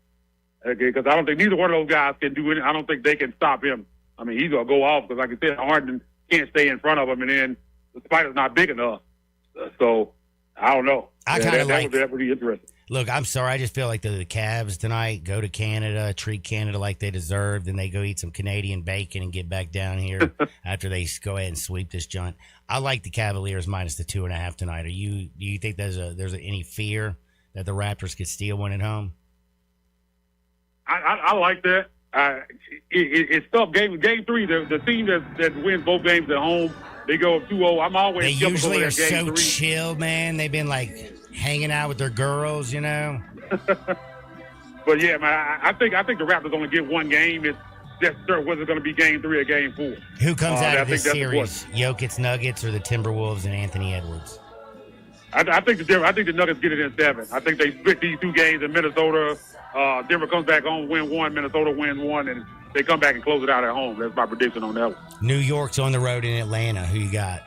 because I don't think neither one of those guys can do it. I don't think they can stop him. I mean, he's going to go off because, like I said, Harden can't stay in front of him, and then the Spider's not big enough. So, I don't know. That would be interesting. Look, I'm sorry. I just feel like the Cavs tonight go to Canada, treat Canada like they deserve, then they go eat some Canadian bacon and get back down here after they go ahead and sweep this joint. I like the Cavaliers minus the 2.5 tonight. Do you think there's any fear that the Raptors could steal one at home? I like that. It's tough. Game 3, the team that wins both games at home, they go 2-0. I'm always They usually are so 3. chill, man. They've been like hanging out with their girls, But yeah, man, I think the Raptors only get one game. It's just certain whether it's going to be game 3 or game 4. Who comes out of this series? Jokic Nuggets or the Timberwolves and Anthony Edwards? I think the Nuggets get it in 7. I think they split these 2 games in Minnesota. Denver comes back home, win 1. Minnesota wins 1, and they come back and close it out at home. That's my prediction on that one. New York's on the road in Atlanta. Who you got?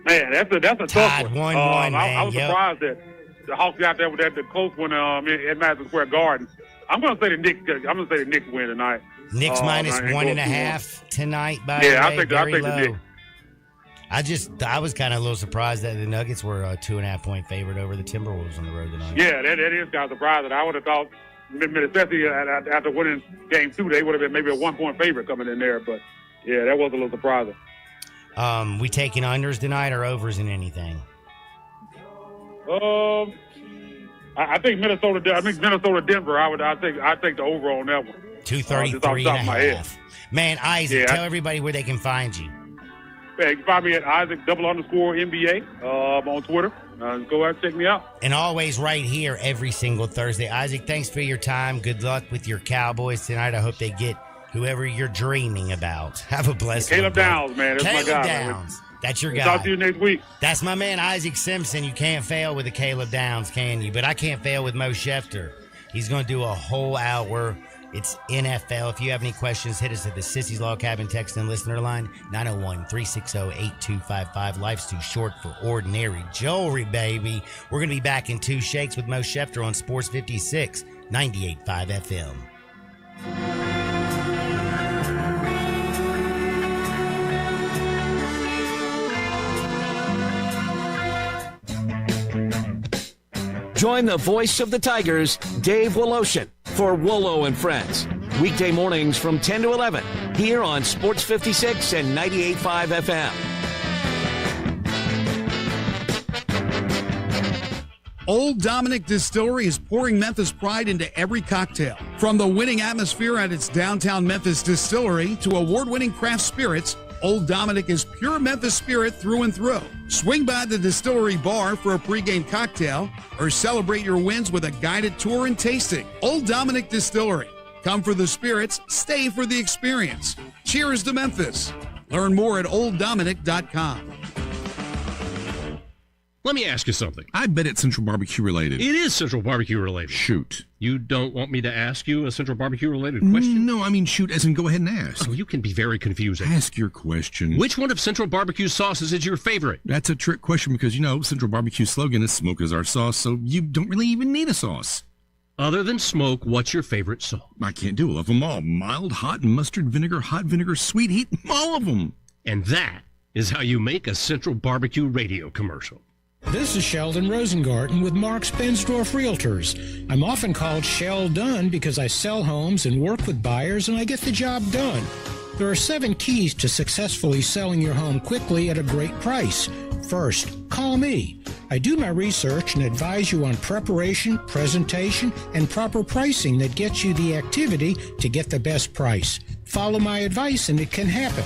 Man, that's a tough one. 1-1, man. I was surprised that the Hawks got there with that the close one at Madison Square Garden. I'm going to say the Knicks win tonight. Knicks minus 1.5 tonight. By the way, I think the Knicks. I was kind of a little surprised that the Nuggets were a 2.5 point favorite over the Timberwolves on the road tonight. Yeah, that is kind of surprising. I would have thought, especially after winning game 2, they would have been maybe a 1 point favorite coming in there. But yeah, that was a little surprising. We taking unders tonight or overs in anything? I think Minnesota. Denver. I take the over on that one. 233.5. Man, Isaac, tell everybody where they can find you. Yeah, you can find me at Isaac_NBA on Twitter. Go ahead and check me out. And always right here every single Thursday. Isaac, thanks for your time. Good luck with your Cowboys tonight. I hope they get whoever you're dreaming about. Have a blessed Caleb Downs, man. That's Caleb my guy. Downs. That's your guy. Talk to you next week. That's my man, Isaac Simpson. You can't fail with a Caleb Downs, can you? But I can't fail with Mo Schefter. He's going to do a whole hour. It's NFL. If you have any questions, hit us at the Sissy's Log Cabin text and listener line, 901-360-8255. Life's too short for ordinary jewelry, baby. We're going to be back in 2 shakes with Mo Schefter on Sports 56, 98.5 FM. Join the voice of the Tigers, Dave Woloshin, for Wolo and Friends. Weekday mornings from 10 to 11, here on Sports 56 and 98.5 FM. Old Dominick Distillery is pouring Memphis pride into every cocktail. From the winning atmosphere at its downtown Memphis distillery to award-winning craft spirits, Old Dominick is pure Memphis spirit through and through. Swing by the distillery bar for a pregame cocktail or celebrate your wins with a guided tour and tasting. Old Dominick Distillery. Come for the spirits, stay for the experience. Cheers to Memphis. Learn more at OldDominick.com. Let me ask you something. I bet it's Central Barbecue related. It is Central Barbecue related. Shoot. You don't want me to ask you a Central Barbecue related question? No, I mean shoot as in go ahead and ask. Oh, you can be very confusing. Ask your question. Which one of Central Barbecue's sauces is your favorite? That's a trick question because, Central Barbecue's slogan is smoke is our sauce, so you don't really even need a sauce. Other than smoke, what's your favorite sauce? I can't do all of them all. Mild, hot, mustard, vinegar, hot vinegar, sweet heat, all of them. And that is how you make a Central Barbecue radio commercial. This is Sheldon Rosengarten with Mark Spensdorf Realtors. I'm often called Shell Done because I sell homes and work with buyers and I get the job done. There are 7 keys to successfully selling your home quickly at a great price. First, call me. I do my research and advise you on preparation, presentation, and proper pricing that gets you the activity to get the best price. Follow my advice and it can happen.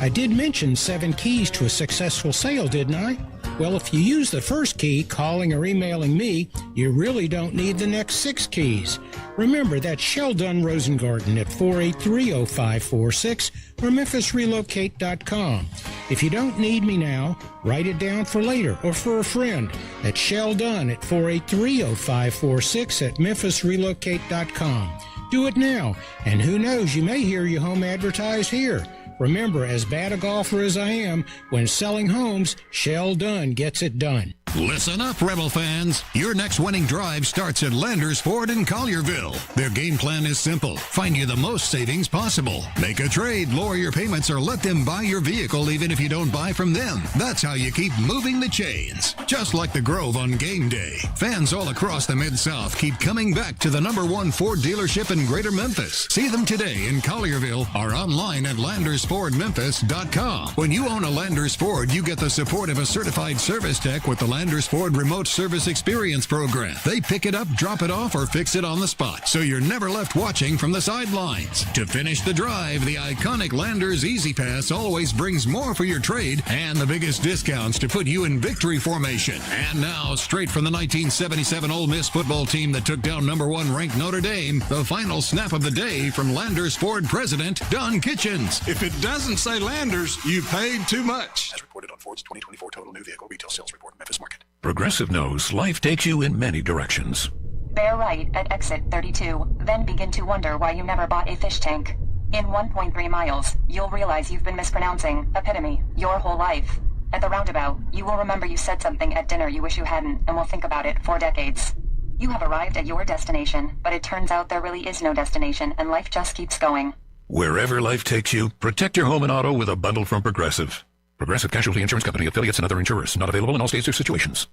I did mention 7 keys to a successful sale, didn't I? Well, if you use the first key, calling or emailing me, you really don't need the next 6 keys. Remember, that's Sheldon Rosengarten at 483-0546 or MemphisRelocate.com. If you don't need me now, write it down for later or for a friend. That's Sheldon at 483-0546 at MemphisRelocate.com. Do it now, and who knows, you may hear your home advertised here. Remember, as bad a golfer as I am, when selling homes, Shell Done gets it done. Listen up, Rebel fans. Your next winning drive starts at Landers Ford in Collierville. Their game plan is simple. Find you the most savings possible. Make a trade, lower your payments, or let them buy your vehicle even if you don't buy from them. That's how you keep moving the chains. Just like the Grove on game day. Fans all across the Mid-South keep coming back to the #1 Ford dealership in Greater Memphis. See them today in Collierville or online at LandersFordMemphis.com. When you own a Landers Ford, you get the support of a certified service tech with the Landers Ford Remote Service Experience Program. They pick it up, drop it off, or fix it on the spot, so you're never left watching from the sidelines. To finish the drive, the iconic Landers Easy Pass always brings more for your trade and the biggest discounts to put you in victory formation. And now, straight from the 1977 Ole Miss football team that took down #1 ranked Notre Dame, the final snap of the day from Landers Ford President Don Kitchens. If it doesn't say Landers, you paid too much. As reported on Ford's 2024 Total New Vehicle Retail Sales Report, Memphis Market. Progressive knows life takes you in many directions. Bear right at exit 32, then begin to wonder why you never bought a fish tank. In 1.3 miles, you'll realize you've been mispronouncing epitome your whole life. At the roundabout, you will remember you said something at dinner you wish you hadn't and will think about it for decades. You have arrived at your destination, but it turns out there really is no destination and life just keeps going. Wherever life takes you, protect your home and auto with a bundle from Progressive. Progressive Casualty Insurance Company, affiliates, and other insurers. Not available in all states or situations.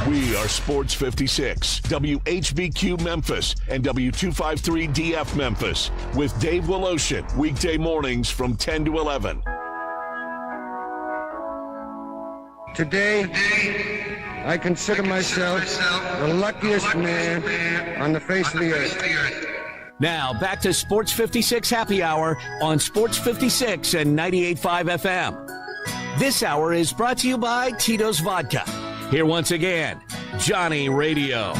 We are Sports 56, WHBQ Memphis, and W253DF Memphis, with Dave Woloshin, weekday mornings from 10 to 11. Today, I consider myself the luckiest man on the face of the earth. Now, back to Sports 56 Happy Hour on Sports 56 and 98.5 FM. This hour is brought to you by Tito's Vodka. Here once again, Johnny Radio.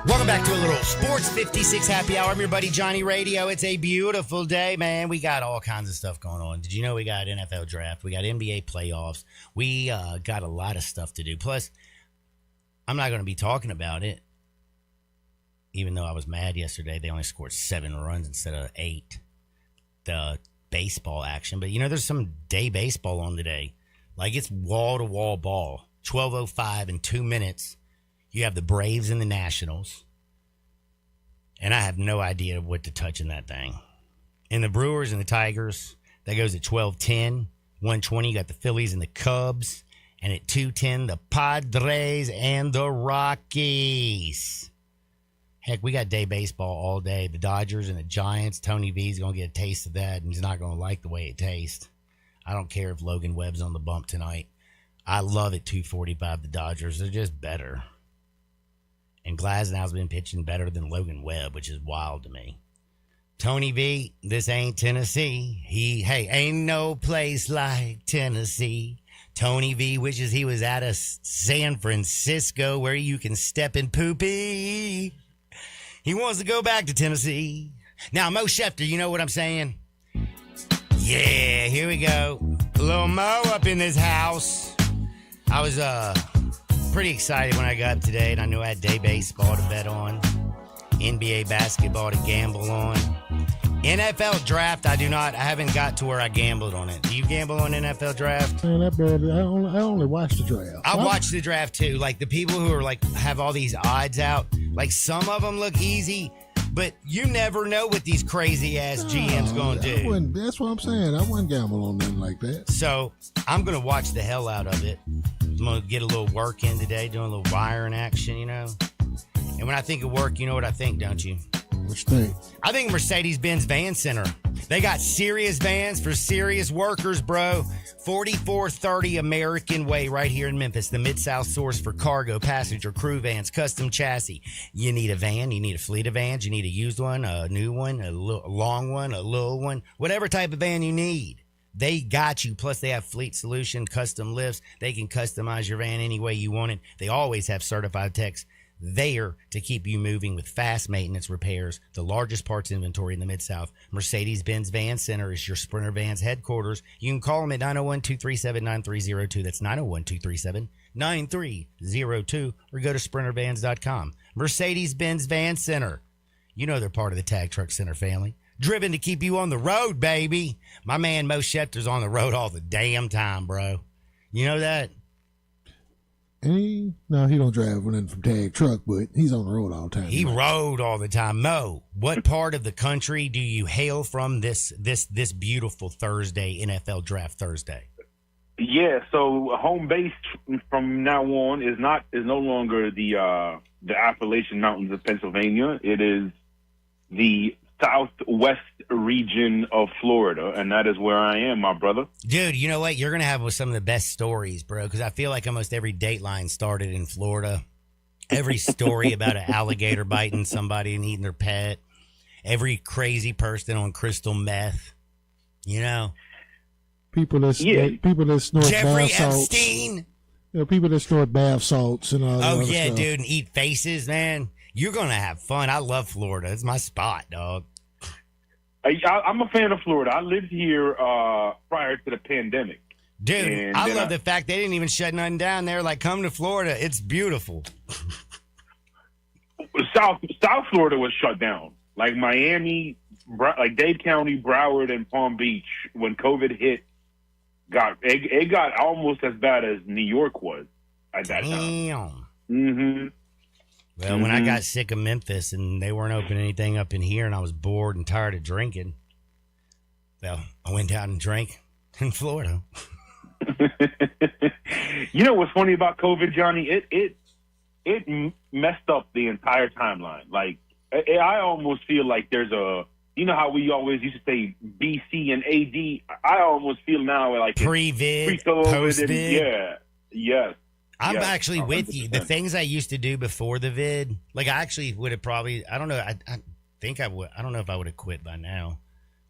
Welcome back to a little Sports 56 Happy Hour. I'm your buddy Johnny Radio. It's a beautiful day, man. We got all kinds of stuff going on. Did you know we got NFL draft? We got NBA playoffs. We got a lot of stuff to do. Plus, I'm not going to be talking about it. Even though I was mad yesterday, they only scored 7 runs instead of 8. The baseball action. But, there's some day baseball on today. Like, it's wall-to-wall ball. 12:05 in 2 minutes. You have the Braves and the Nationals. And I have no idea what to touch in that thing. And the Brewers and the Tigers, that goes at 12:10. 1:20, you got the Phillies and the Cubs. And at 2:10, the Padres and the Rockies. Heck, we got day baseball all day. The Dodgers and the Giants. Tony V's going to get a taste of that, and he's not going to like the way it tastes. I don't care if Logan Webb's on the bump tonight. I love it, 245, the Dodgers. They're just better. And Glasnow's been pitching better than Logan Webb, which is wild to me. Tony V, this ain't Tennessee. Ain't no place like Tennessee. Tony V wishes he was out of San Francisco where you can step in poopy. He wants to go back to Tennessee. Now, Mo Schefter, you know what I'm saying? Yeah, here we go. A little Mo up in this house. I was pretty excited when I got up today, and I knew I had day baseball to bet on, NBA basketball to gamble on. NFL draft, I haven't got to where I gambled on it. Do you gamble on NFL draft? Man, I only watched the draft. I watched the draft too. Like the people who are like have all these odds out, like some of them look easy, but you never know what these crazy ass GMs gonna do. That's what I'm saying. I wouldn't gamble on nothing like that. So I'm gonna watch the hell out of it. I'm gonna get a little work in today, doing a little wiring action, you know. And when I think of work, you know what I think, don't you? What you think? I think Mercedes-Benz Van Center. They got serious vans for serious workers, bro. 4430 American Way right here in Memphis, the Mid-South source for cargo, passenger, crew vans, custom chassis. You need a van, you need a fleet of vans, you need a used one, a new one, a long one, a little one, whatever type of van you need. They got you. Plus, they have fleet solution, custom lifts. They can customize your van any way you want it. They always have certified techs there to keep you moving with fast maintenance repairs, the largest parts inventory in the Mid-South. Mercedes-Benz Van Center is your Sprinter Vans headquarters. You can call them at 901-237-9302. That's 901-237-9302, or go to sprintervans.com. Mercedes-Benz Van Center. You know they're part of the Tag Truck Center family. Driven to keep you on the road, baby. My man Mo Schefter's on the road all the damn time, bro. You know that? He don't drive nothing from Tag Truck, but he's on the road all the time. He rode all the time. Mo, what part of the country do you hail from this beautiful Thursday, NFL Draft Thursday? Yeah, so home base from now on is no longer the Appalachian Mountains of Pennsylvania. It is the southwest region of Florida, and that is where I am, my brother. Dude, you know what? You're going to have some of the best stories, bro, because I feel like almost every Dateline started in Florida. Every story about an alligator biting somebody and eating their pet. Every crazy person on crystal meth, you know? People that snort Jeffrey bath salts. Epstein. People that snort bath salts and all that Oh, other yeah, stuff. dude, and eat faces, man. You're going to have fun. I love Florida. It's my spot, dog. I'm a fan of Florida. I lived here prior to the pandemic. Dude, And I then love the fact they didn't even shut nothing down there. Like, come to Florida. It's beautiful. South Florida was shut down. Like Miami, like Dade County, Broward, and Palm Beach, when COVID hit, it got almost as bad as New York was at that time. Mm-hmm. Well, when I got sick of Memphis and they weren't opening anything up in here and I was bored and tired of drinking, well, I went down and drank in Florida. You know what's funny about COVID, Johnny? It messed up the entire timeline. Like, I almost feel like there's you know how we always used to say BC and AD? I almost feel now like pre-vid, pre-COVID, post-vid. Yeah, yes. I'm yes, actually 100%. with you. The things I used to do before the vid, like I actually would have probably, I don't know, I think I would, I don't know if I would have quit by now.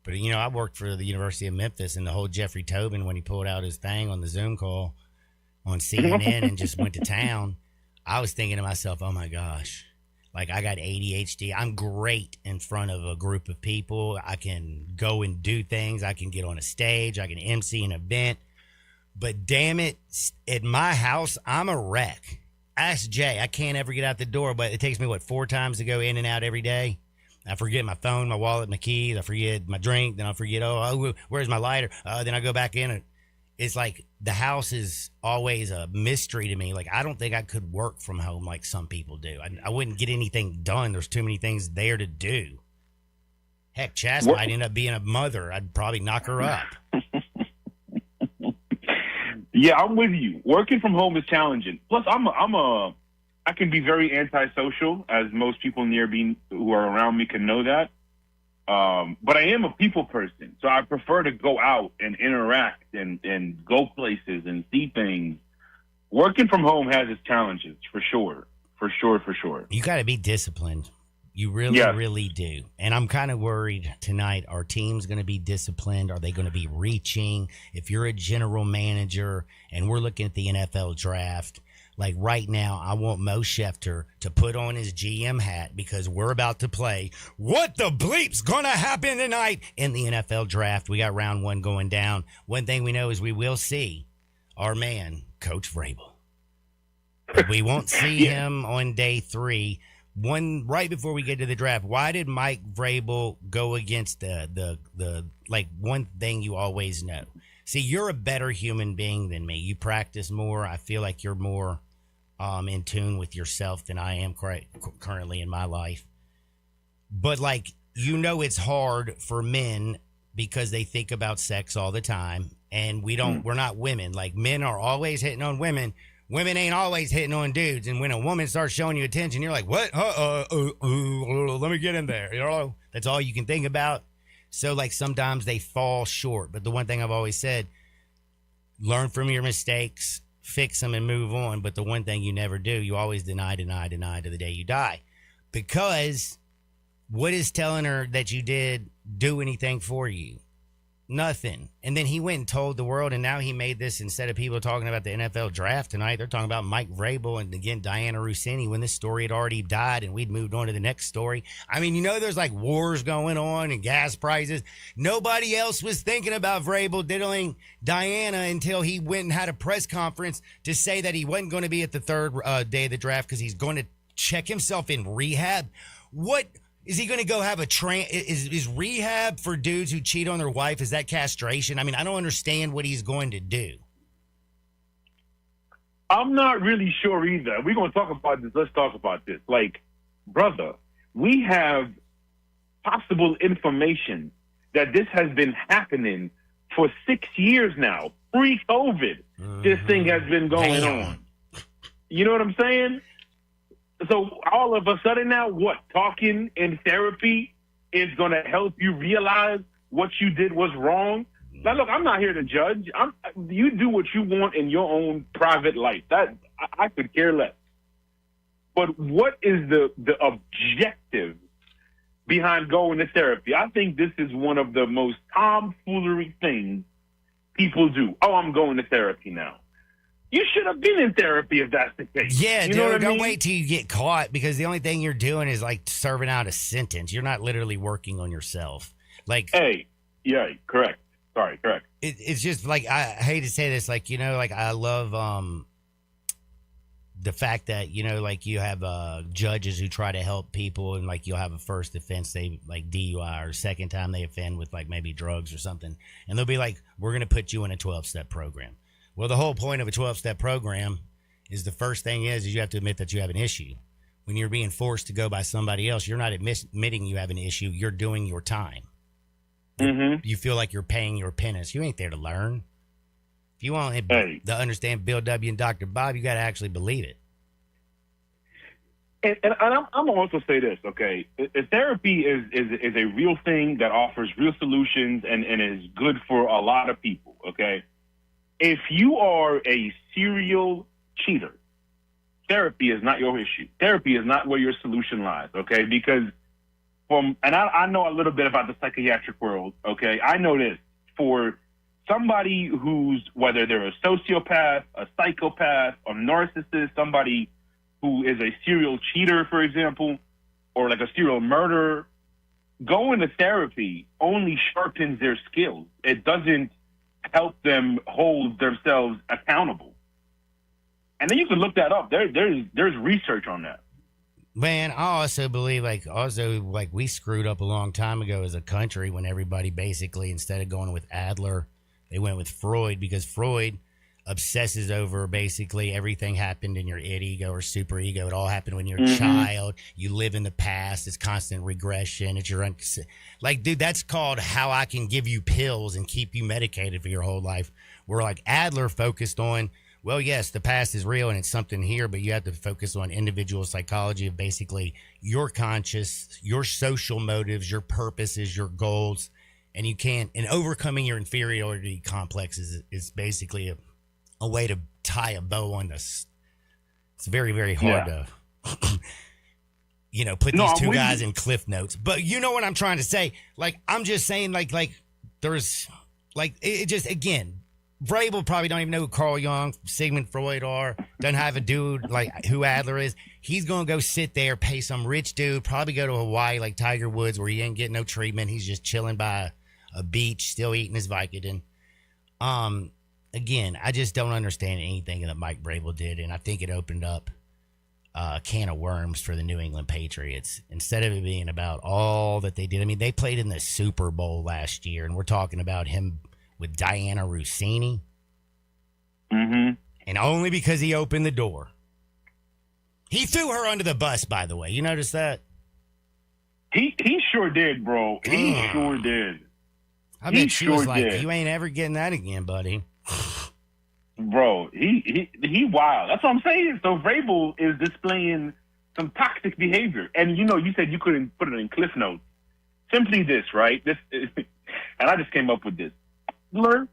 But, you know, I worked for the University of Memphis, and the whole Jeffrey Tobin, when he pulled out his thing on the Zoom call on CNN and just went to town, I was thinking to myself, oh my gosh, like I got ADHD. I'm great in front of a group of people. I can go and do things. I can get on a stage. I can MC an event. But damn it, at my house, I'm a wreck. Ask Jay. I can't ever get out the door, but it takes me, 4 times to go in and out every day? I forget my phone, my wallet, my keys. I forget my drink. Then I forget, where's my lighter? Then I go back in. And it's like the house is always a mystery to me. Like, I don't think I could work from home like some people do. I wouldn't get anything done. There's too many things there to do. Heck, Chas might end up being a mother. I'd probably knock her up. Yeah, I'm with you. Working from home is challenging. Plus, I can be very antisocial, as most people near me who are around me can know that. But I am a people person, so I prefer to go out and interact and go places and see things. Working from home has its challenges, for sure. For sure. You got to be disciplined. You really, really do. And I'm kind of worried tonight. Our team's going to be disciplined. Are they going to be reaching? If you're a general manager and we're looking at the NFL draft, Like right now, I want Mo Schefter to put on his GM hat because we're about to play What the Bleep's Gonna Happen Tonight in the NFL Draft. We got round 1 going down. One thing we know is we will see our man, Coach Vrabel. But we won't see him on day 3. Right before we get to the draft, why did Mike Vrabel go against the like one thing you always know? See, you're a better human being than me. You practice more. I feel like you're more in tune with yourself than I am currently in my life. But like, it's hard for men because they think about sex all the time, and we're not women. Like, men are always hitting on women. Women ain't always hitting on dudes, and when a woman starts showing you attention, you're like, what? Let me get in there. That's all you can think about. So, like, sometimes they fall short. But the one thing I've always said, learn from your mistakes, fix them, and move on. But the one thing you never do, you always deny to the day you die. Because what is telling her that you did do anything for you? Nothing. And then he went and told the world, and now he made this, instead of people talking about the NFL draft tonight, they're talking about Mike Vrabel and, again, Diana Rossini, when this story had already died and we'd moved on to the next story. I mean, there's like wars going on and gas prices. Nobody else was thinking about Vrabel diddling Diana until he went and had a press conference to say that he wasn't going to be at the third day of the draft because he's going to check himself in rehab. What? Is he going to go have is rehab for dudes who cheat on their wife? Is that castration? I mean, I don't understand what he's going to do. I'm not really sure either. We're going to talk about this. Let's talk about this. Like, brother, we have possible information that this has been happening for 6 years now. Pre-COVID, this thing has been going on. You know what I'm saying? So all of a sudden now, talking in therapy is going to help you realize what you did was wrong? Now, look, I'm not here to judge. You do what you want in your own private life. That I could care less. But what is the objective behind going to therapy? I think this is one of the most tomfoolery things people do. Oh, I'm going to therapy now. You should have been in therapy if that's the case. Yeah, dude, don't wait till you get caught, because the only thing you're doing is like serving out a sentence. You're not literally working on yourself. Like, correct. Sorry, correct. It's just like, I hate to say this, like, like I love the fact that, like you have judges who try to help people, and like you'll have a first offense, they like DUI, or second time they offend with like maybe drugs or something. And they'll be like, we're going to put you in a 12-step program. Well, the whole point of a 12-step program is the first thing is you have to admit that you have an issue. When you're being forced to go by somebody else, you're not admitting you have an issue. You're doing your time. Mm-hmm. You feel like you're paying your penance. You ain't there to learn. If you want to understand Bill W. and Dr. Bob, you got to actually believe it. And I'm going to also say this, okay? Therapy is a real thing that offers real solutions and is good for a lot of people, okay? If you are a serial cheater, therapy is not your issue. Therapy is not where your solution lies, okay? Because I know a little bit about the psychiatric world, okay? I know this. For somebody whether they're a sociopath, a psychopath, a narcissist, somebody who is a serial cheater, for example, or like a serial murderer, going to therapy only sharpens their skills. It doesn't help them hold themselves accountable. And then you can look that up. There's research on that. Man, I also believe we screwed up a long time ago as a country when everybody basically, instead of going with Adler, they went with Freud, because Freud obsesses over basically everything happened in your id ego or super ego. It all happened when you're a child. You live in the past. It's constant regression. It's your dude, that's called How I Can Give You Pills and Keep You Medicated for Your Whole Life. Where like Adler focused on, well, yes, the past is real and it's something here, but you have to focus on individual psychology of basically your conscious, your social motives, your purposes, your goals. And overcoming your inferiority complex is basically a way to tie a bow on this. It's very, very hard to, put these two guys in cliff notes. But you know what I'm trying to say? Like, I'm just saying, like there's, like, it just, again, Vrabel probably don't even know who Carl Jung, Sigmund Freud are. Doesn't have a dude like who Adler is. He's going to go sit there, pay some rich dude, probably go to Hawaii like Tiger Woods where he ain't getting no treatment. He's just chilling by a beach, still eating his Vicodin. Again, I just don't understand anything that Mike Vrabel did, and I think it opened up a can of worms for the New England Patriots. Instead of it being about all that they did, I mean, they played in the Super Bowl last year, and we're talking about him with Diana Rossini. Mm-hmm. And only because he opened the door. He threw her under the bus, by the way. You notice that? He sure did, bro. He sure did. I bet she was like, you ain't ever getting that again, buddy. Bro, he wild. That's what I'm saying. So Vrabel is displaying some toxic behavior. And, you said you couldn't put it in Cliff Notes. Simply this, right? This, and I just came up with this. Adler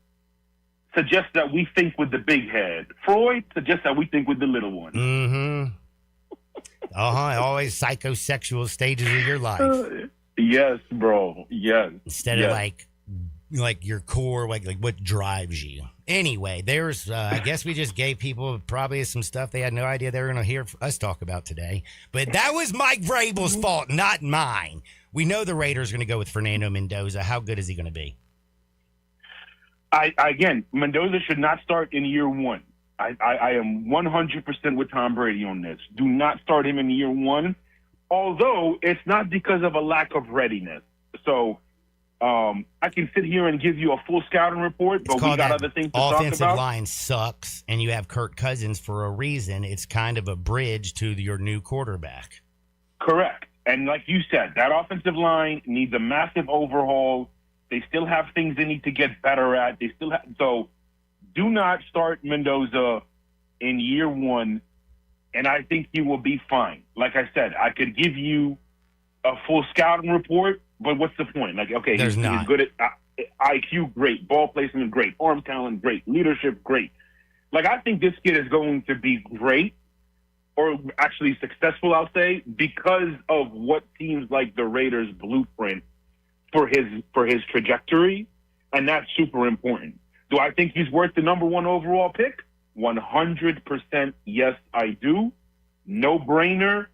suggests that we think with the big head. Freud suggests that we think with the little one. Mm-hmm. Always psychosexual stages of your life. Yes, bro. Yes. Instead of like your core, like what drives you. Anyway, there's, I guess we just gave people probably some stuff they had no idea they were going to hear us talk about today. But that was Mike Vrabel's fault, not mine. We know the Raiders are going to go with Fernando Mendoza. How good is he going to be? Again, Mendoza should not start in year one. I am 100% with Tom Brady on this. Do not start him in year one, although it's not because of a lack of readiness. So I can sit here and give you a full scouting report, but we got other things to talk about. Offensive line sucks, and you have Kirk Cousins for a reason. It's kind of a bridge to your new quarterback. Correct. And like you said, that offensive line needs a massive overhaul. They still have things they need to get better at. So do not start Mendoza in year one, and I think he will be fine. Like I said, I could give you a full scouting report, but what's the point? Like, okay, he's good at IQ, great. Ball placement, great. Arm talent, great. Leadership, great. Like, I think this kid is going to be great, or actually successful, I'll say, because of what seems like the Raiders' blueprint for his trajectory, and that's super important. Do I think he's worth the number one overall pick? 100% yes, I do. No brainer.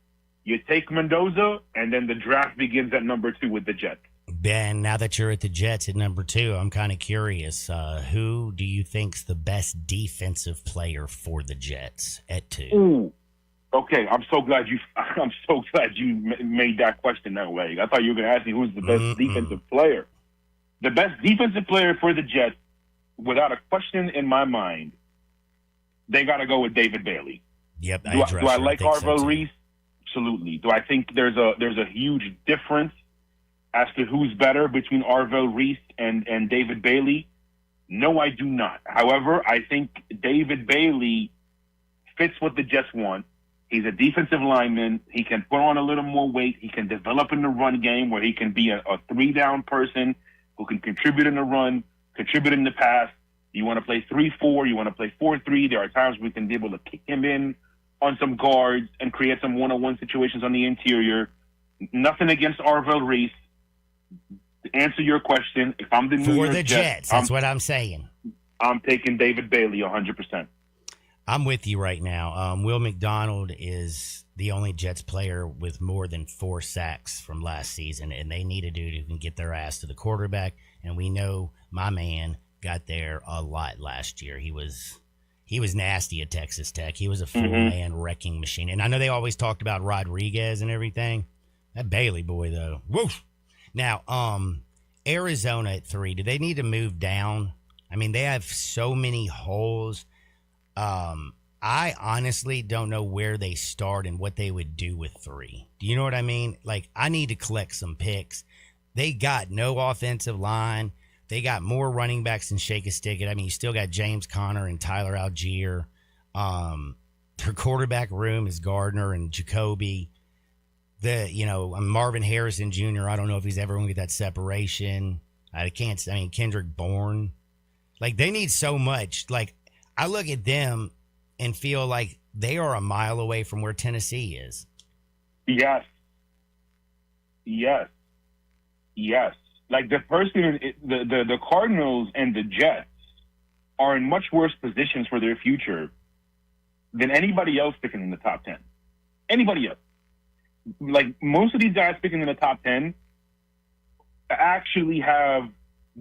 You take Mendoza, and then the draft begins at number 2 with the Jets. Ben, now that you're at the Jets at number 2, I'm kind of curious. Who do you think's the best defensive player for the Jets at 2? Ooh. Okay, I'm so glad you made that question that way. I thought you were going to ask me who's the best defensive player. The best defensive player for the Jets, without a question in my mind, they got to go with David Bailey. Yep. Do I like Arvell Reese? Absolutely. Do I think there's a huge difference as to who's better between Arvell Reese and David Bailey? No, I do not. However, I think David Bailey fits what the Jets want. He's a defensive lineman. He can put on a little more weight. He can develop in the run game where he can be a 3-down person who can contribute in the run, contribute in the pass. You want to play 3-4, you want to play 4-3. There are times we can be able to kick him in on some guards and create some one-on-one situations on the interior. Nothing against Arvell Reese. To answer your question, if I'm the New York Jets, that's what I'm saying. I'm taking David Bailey 100%. I'm with you right now. Will McDonald is the only Jets player with more than 4 sacks from last season, and they need a dude who can get their ass to the quarterback. And we know my man got there a lot last year. He was nasty at Texas Tech. He was a full-man wrecking machine. And I know they always talked about Rodriguez and everything. That Bailey boy, though. Woof! Now, Arizona at 3, do they need to move down? I mean, they have so many holes. I honestly don't know where they start and what they would do with 3. Do you know what I mean? Like, I need to collect some picks. They got no offensive line. They got more running backs than Shake a Stick. I mean, you still got James Conner and Tyler Algier. Their quarterback room is Gardner and Jacoby. Marvin Harrison Jr., I don't know if he's ever going to get that separation. Kendrick Bourne. Like, they need so much. Like, I look at them and feel like they are a mile away from where Tennessee is. Yes. Like the person, the Cardinals and the Jets are in much worse positions for their future than anybody else picking in the top 10. Anybody else. Like, most of these guys picking in the top 10 actually have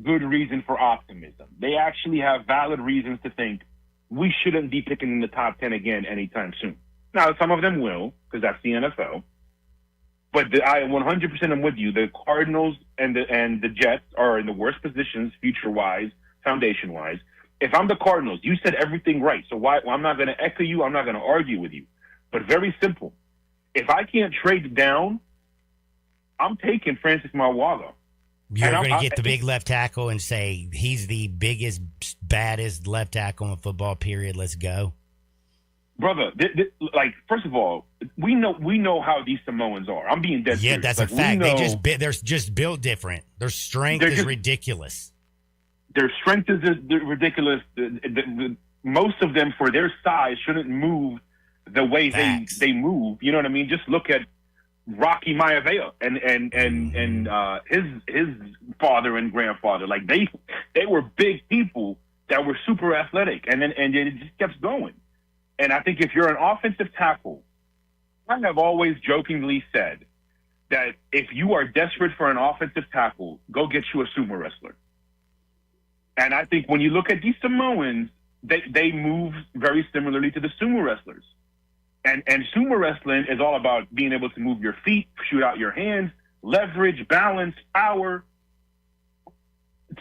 good reason for optimism. They actually have valid reasons to think we shouldn't be picking in the top 10 again anytime soon. Now, some of them will, because that's the NFL. But I 100% am with you. The Cardinals and the Jets are in the worst positions, future-wise, foundation-wise. If I'm the Cardinals, you said everything right. So I'm not going to echo you. I'm not going to argue with you. But very simple. If I can't trade down, I'm taking Francis Mawala. You're going to get the big left tackle and say he's the biggest, baddest left tackle in football, period. Let's go. Brother, like, first of all, we know how these Samoans are. I'm being dead serious. That's like, a fact. They're just built different. Their strength is ridiculous. Their strength is ridiculous. Most of them, for their size, shouldn't move the way they move. You know what I mean? Just look at Rocky Maivia and his father and grandfather. Like, they were big people that were super athletic, and it just kept going. And I think if you're an offensive tackle, I have always jokingly said that if you are desperate for an offensive tackle, go get you a sumo wrestler. And I think when you look at these Samoans, they move very similarly to the sumo wrestlers. And sumo wrestling is all about being able to move your feet, shoot out your hands, leverage, balance, power.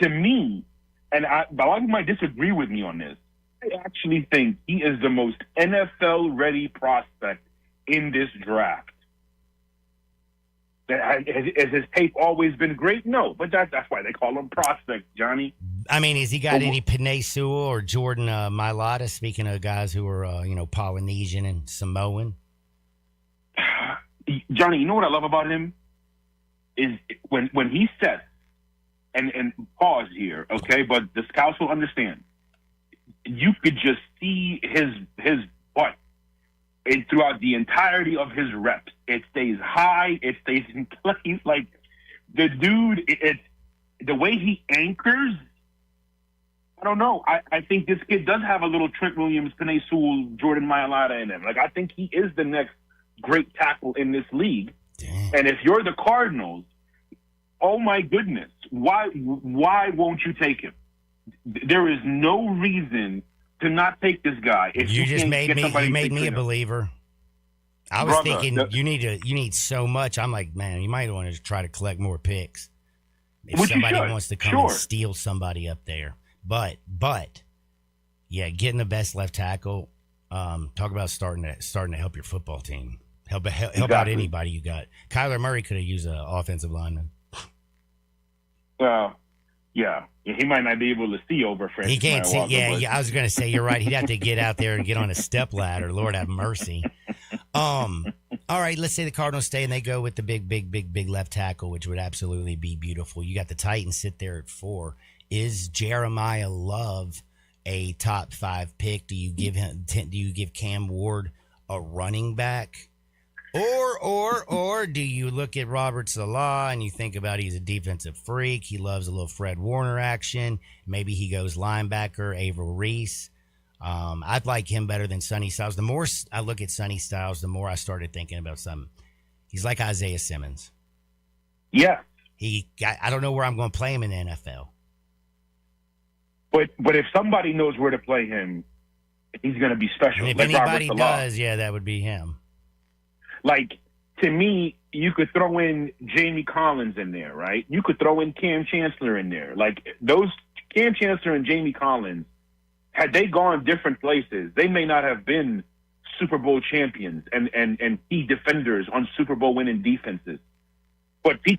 To me, and a lot of you might disagree with me on this, I actually think he is the most NFL-ready prospect in this draft. Has his tape always been great? No, but that's why they call him prospect, Johnny. I mean, has he got any Panay Sewell or Jordan Mailata, speaking of guys who are, Polynesian and Samoan? Johnny, you know what I love about him? Is when he sets, and pause here, okay? But the scouts will understand. You could just see his butt throughout the entirety of his reps. It stays high. It stays in place. Like, the dude, it's the way he anchors. I don't know. I think this kid does have a little Trent Williams, Panay Sewell, Jordan Mailata in him. Like, I think he is the next great tackle in this league. Damn. And if you're the Cardinals, oh my goodness, why won't you take him? There is no reason to not take this guy. If you just made me a believer. I was thinking you need so much. I'm like, man, you might want to try to collect more picks if somebody wants to come and steal somebody up there. But yeah, getting the best left tackle. Talk about starting to help your football team. Help out anybody you got. Kyler Murray could have used an offensive lineman. Yeah, he might not be able to see over Francis. He can't see. Yeah, I was going to say you're right. He'd have to get out there and get on a step ladder. Lord have mercy. All right, let's say the Cardinals stay and they go with the big left tackle, which would absolutely be beautiful. You got the Titans sit there at 4. Is Jeremiah Love a top 5 pick? Do you give Cam Ward a running back? Or do you look at Robert Salah and you think about he's a defensive freak. He loves a little Fred Warner action. Maybe he goes linebacker, Averill Reese. I'd like him better than Sonny Styles. The more I look at Sonny Styles, the more I started thinking about something. He's like Isaiah Simmons. Yeah. I don't know where I'm going to play him in the NFL. But if somebody knows where to play him, he's going to be special. And if anybody does, that would be him. Like, to me, you could throw in Jamie Collins in there, right? You could throw in Cam Chancellor in there. Like, those Cam Chancellor and Jamie Collins, had they gone different places, they may not have been Super Bowl champions and key defenders on Super Bowl winning defenses. But Gus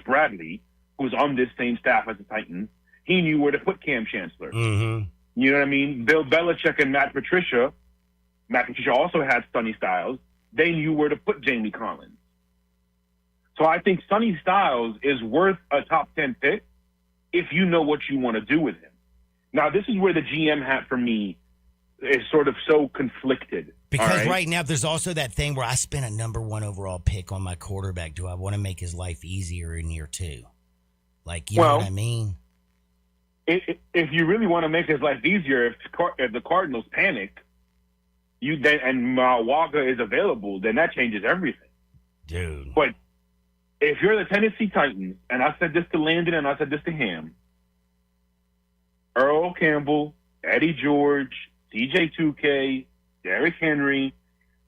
Bradley, who's on this same staff as the Titans, he knew where to put Cam Chancellor. Mm-hmm. You know what I mean? Bill Belichick and Matt Patricia also had Sonny Styles. They knew where to put Jamie Collins. So I think Sonny Styles is worth a top 10 pick if you know what you want to do with him. Now, this is where the GM hat for me is sort of so conflicted. Because right now there's also that thing where I spent a number 1 overall pick on my quarterback. Do I want to make his life easier in year 2? Like, you know what I mean? if you really want to make his life easier, if the Cardinals panic, and Wagga is available, then that changes everything. Dude. But if you're the Tennessee Titans, and I said this to Landon and I said this to Ham, Earl Campbell, Eddie George, DJ 2K, Derrick Henry,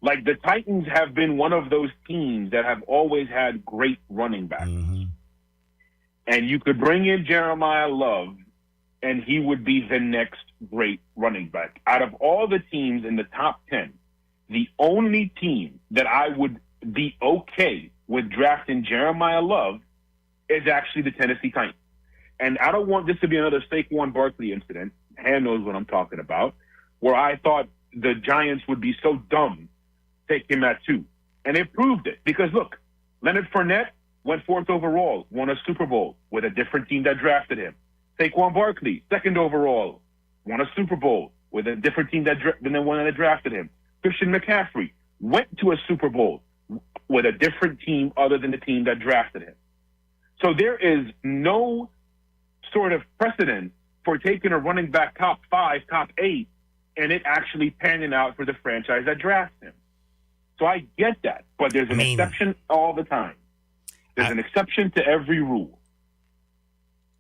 like the Titans have been one of those teams that have always had great running backs. Mm-hmm. And you could bring in Jeremiah Love, and he would be the next great running back. Out of all the teams in the top 10, the only team that I would be okay with drafting Jeremiah Love is actually the Tennessee Titans. And I don't want this to be another Saquon Barkley incident. Han knows what I'm talking about, where I thought the Giants would be so dumb to take him at 2. And they proved it. Because, look, Leonard Fournette went 4th overall, won a Super Bowl with a different team that drafted him. Saquon Barkley, 2nd overall, won a Super Bowl with a different team than the one that drafted him. Christian McCaffrey went to a Super Bowl with a different team other than the team that drafted him. So there is no sort of precedent for taking a running back top 5, top 8, and it actually panning out for the franchise that drafts him. So I get that, but there's an exception all the time. There's an exception to every rule.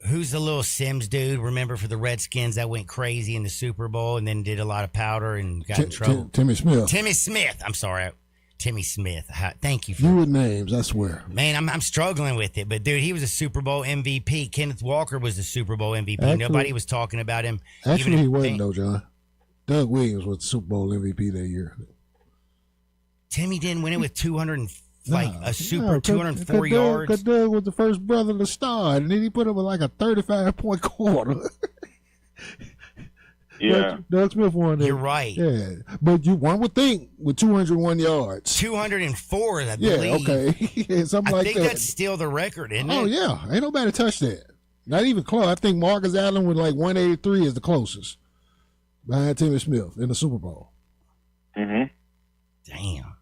Who's the little Sims dude? Remember for the Redskins that went crazy in the Super Bowl and then did a lot of powder and got in trouble? Timmy Smith. Timmy Smith. I'm sorry. Timmy Smith. Thank you. You with names, I swear. Man, I'm struggling with it. But, dude, he was a Super Bowl MVP. Kenneth Walker was the Super Bowl MVP. Actually, nobody was talking about him. Actually, he wasn't, though, John. Doug Williams was the Super Bowl MVP that year. Timmy didn't win it with 204 yards. Because Doug was the first brother to start, and then he put up with like a 35-point quarter. Yeah. Doug Smith won that. You're right. Yeah. But one would think with 201 yards. 204, I believe. Yeah, okay. Yeah, something like that. I think that's still the record, isn't it? Oh, yeah. Ain't nobody touched that. Not even close. I think Marcus Allen with like 183 is the closest behind Timmy Smith in the Super Bowl. Mm-hmm. Damn.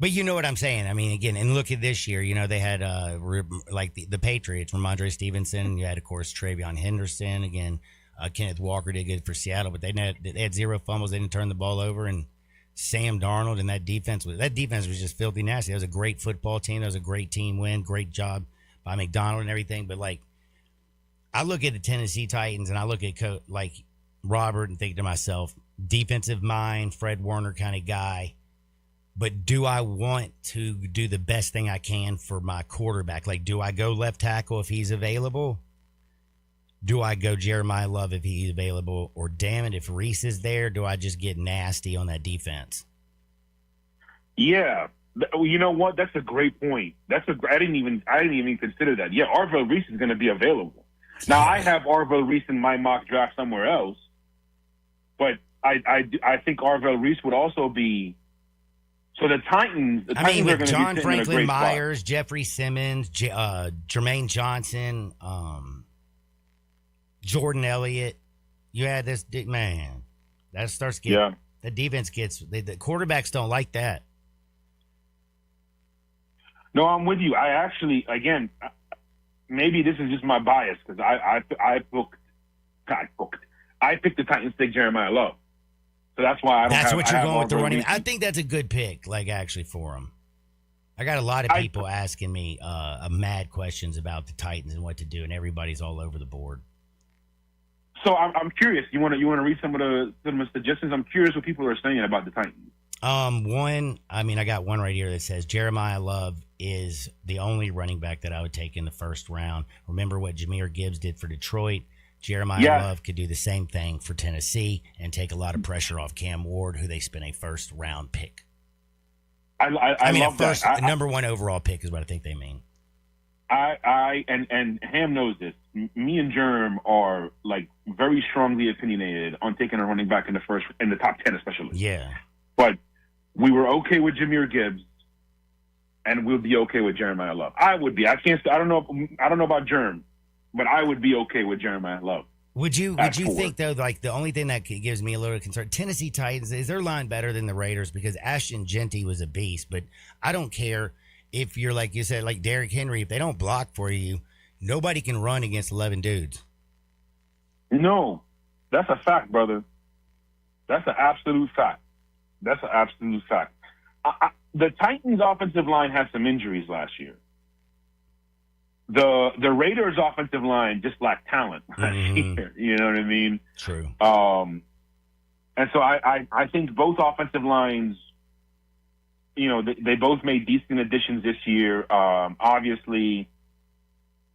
But you know what I'm saying. I mean, again, and look at this year. You know, they had like the Patriots, Ramondre Stevenson. You had, of course, Travion Henderson. Again, Kenneth Walker did good for Seattle, but they had 0 fumbles. They didn't turn the ball over. And Sam Darnold and that defense was just filthy nasty. That was a great football team. That was a great team win. Great job by McDonald and everything. But like, I look at the Tennessee Titans and I look at like Robert and think to myself, defensive mind, Fred Warner kind of guy. But do I want to do the best thing I can for my quarterback? Like, do I go left tackle if he's available? Do I go Jeremiah Love if he's available? Or damn it, if Reese is there, do I just get nasty on that defense? Yeah. You know what? That's a great point. I didn't even consider that. Yeah, Arvell Reese is going to be available. Now, I have Arvell Reese in my mock draft somewhere else, but I think Arvell Reese would also be. So the Titans are going to be John sitting Franklin in a great Myers, spot. Jeffrey Simmons, Jermaine Johnson, Jordan Elliott. You had this man. That starts getting. Yeah. The defense gets. The quarterbacks don't like that. No, I'm with you. I actually, again, maybe this is just my bias because I picked the Titans to take Jeremiah Love. So that's why I don't That's have, what you're going with the running. Reese. I think that's a good pick, like actually for him. I got a lot of people asking me mad questions about the Titans and what to do, and everybody's all over the board. So I'm curious. You want to read some of the suggestions? I'm curious what people are saying about the Titans. I got one right here that says Jeremiah Love is the only running back that I would take in the first round. Remember what Jahmyr Gibbs did for Detroit? Jeremiah Love could do the same thing for Tennessee and take a lot of pressure off Cam Ward, who they spent a first round pick. I love that. Number one overall pick is what I think they mean. And Ham knows this. Me and Germ are like very strongly opinionated on taking a running back in the top 10 especially. Yeah. But we were okay with Jahmyr Gibbs, and we'll be okay with Jeremiah Love. I would be. I don't know about Germ, but I would be okay with Jeremiah Love. Would you think though, like the only thing that gives me a little concern, Tennessee Titans, is their line better than the Raiders? Because Ashton Genty was a beast, but I don't care if you're like you said, like Derrick Henry. If they don't block for you, nobody can run against 11 dudes. No, that's a fact, brother. That's an absolute fact. That's an absolute fact. The Titans' offensive line had some injuries last year. The Raiders' offensive line just lacked talent last year. You know what I mean? True. And so I think both offensive lines, you know, they both made decent additions this year. Obviously,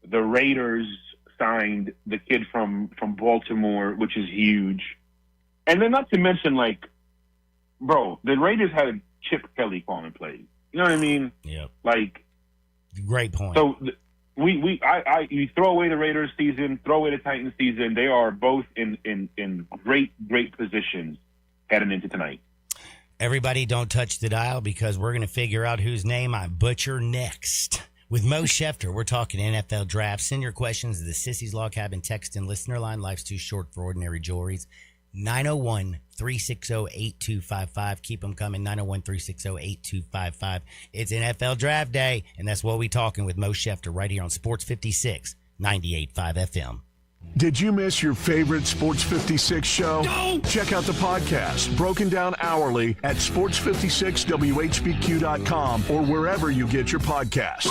the Raiders signed the kid from Baltimore, which is huge. And then not to mention, like, bro, the Raiders had Chip Kelly calling plays. You know what I mean? Yep. Like, great point. So you throw away the Raiders season, throw away the Titans season. They are both in great positions heading into tonight. Everybody don't touch the dial because we're going to figure out whose name I butcher next. With Mo Schefter, we're talking NFL draft. Send your questions to the Sissy's Log Cabin text and listener line. Life's too short for ordinary jewelries. 901-360-8255. Keep them coming. 901-360-8255. It's NFL Draft Day, and that's what we talking with Mo Schefter right here on Sports 56, 98.5 FM. Did you miss your favorite Sports 56 show? No! Check out the podcast, broken down hourly at sports56whbq.com or wherever you get your podcasts.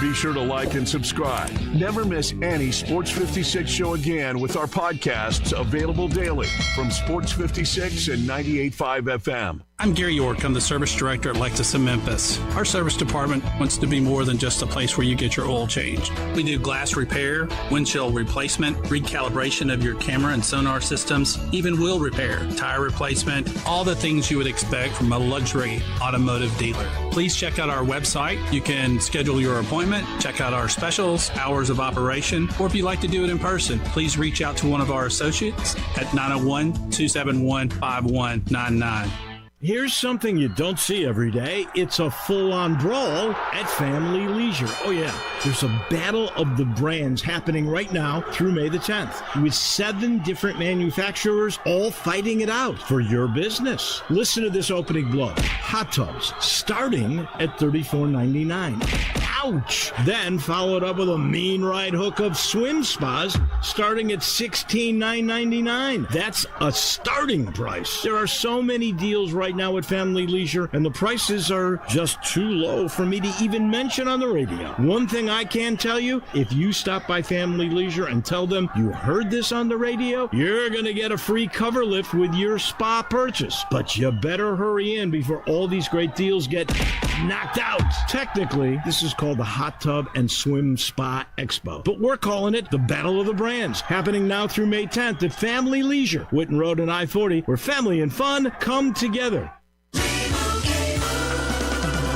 Be sure to like and subscribe. Never miss any Sports 56 show again with our podcasts available daily from Sports 56 and 98.5 FM. I'm Gary York. I'm the service director at Lexus in Memphis. Our service department wants to be more than just a place where you get your oil changed. We do glass repair, windshield replacement, recalibration of your camera and sonar systems, even wheel repair, tire replacement, all the things you would expect from a luxury automotive dealer. Please check out our website. You can schedule your appointment, check out our specials, hours of operation, or if you'd like to do it in person, please reach out to one of our associates at 901-271-5199. Here's something you don't see every day. It's a full-on brawl at Family Leisure. Oh, yeah. There's a battle of the brands happening right now through May the 10th with 7 different manufacturers all fighting it out for your business. Listen to this opening blow. Hot tubs starting at $34.99. Ouch! Then followed up with a mean right hook of swim spas starting at $16,999. That's a starting price. There are so many deals right now at Family Leisure, and the prices are just too low for me to even mention on the radio. One thing I can tell you, if you stop by Family Leisure and tell them you heard this on the radio, you're going to get a free cover lift with your spa purchase. But you better hurry in before all these great deals get knocked out. Technically, this is called the Hot Tub and Swim Spa Expo, but we're calling it the Battle of the Brands, happening now through May 10th at Family Leisure, Whitten Road and I-40, where family and fun come together.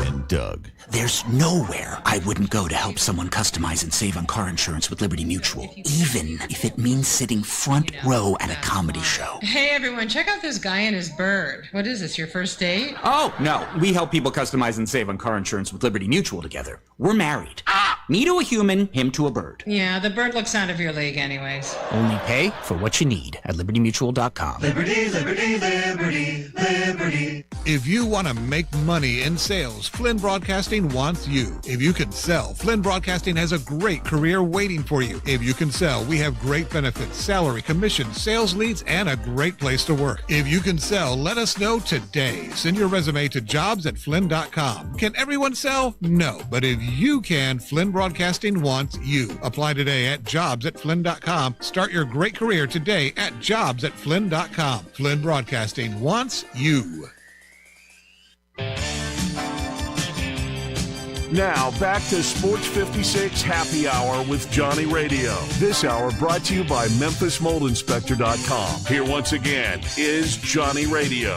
And Doug. There's nowhere I wouldn't go to help someone customize and save on car insurance with Liberty Mutual, even if it means sitting front row at a comedy show. Hey everyone, check out this guy and his bird. What is this, your first date? Oh, no. We help people customize and save on car insurance with Liberty Mutual together. We're married. Me to a human, him to a bird. Yeah, the bird looks out of your league anyways. Only pay for what you need at libertymutual.com. Liberty, liberty, liberty, liberty. If you want to make money in sales, Flynn Broadcasting wants you. If you can sell, Flynn Broadcasting has a great career waiting for you. If you can sell, we have great benefits, salary, commission, sales leads, and a great place to work. If you can sell, let us know today. Send your resume to jobs@flynn.com. Can everyone sell? No. But if you can, Flynn Broadcasting wants you. Apply today at jobs@flynn.com. Start your great career today at jobs@flynn.com. Flynn Broadcasting wants you. Now, back to Sports 56 Happy Hour with Johnny Radio. This hour brought to you by MemphisMoldInspector.com. Here once again is Johnny Radio.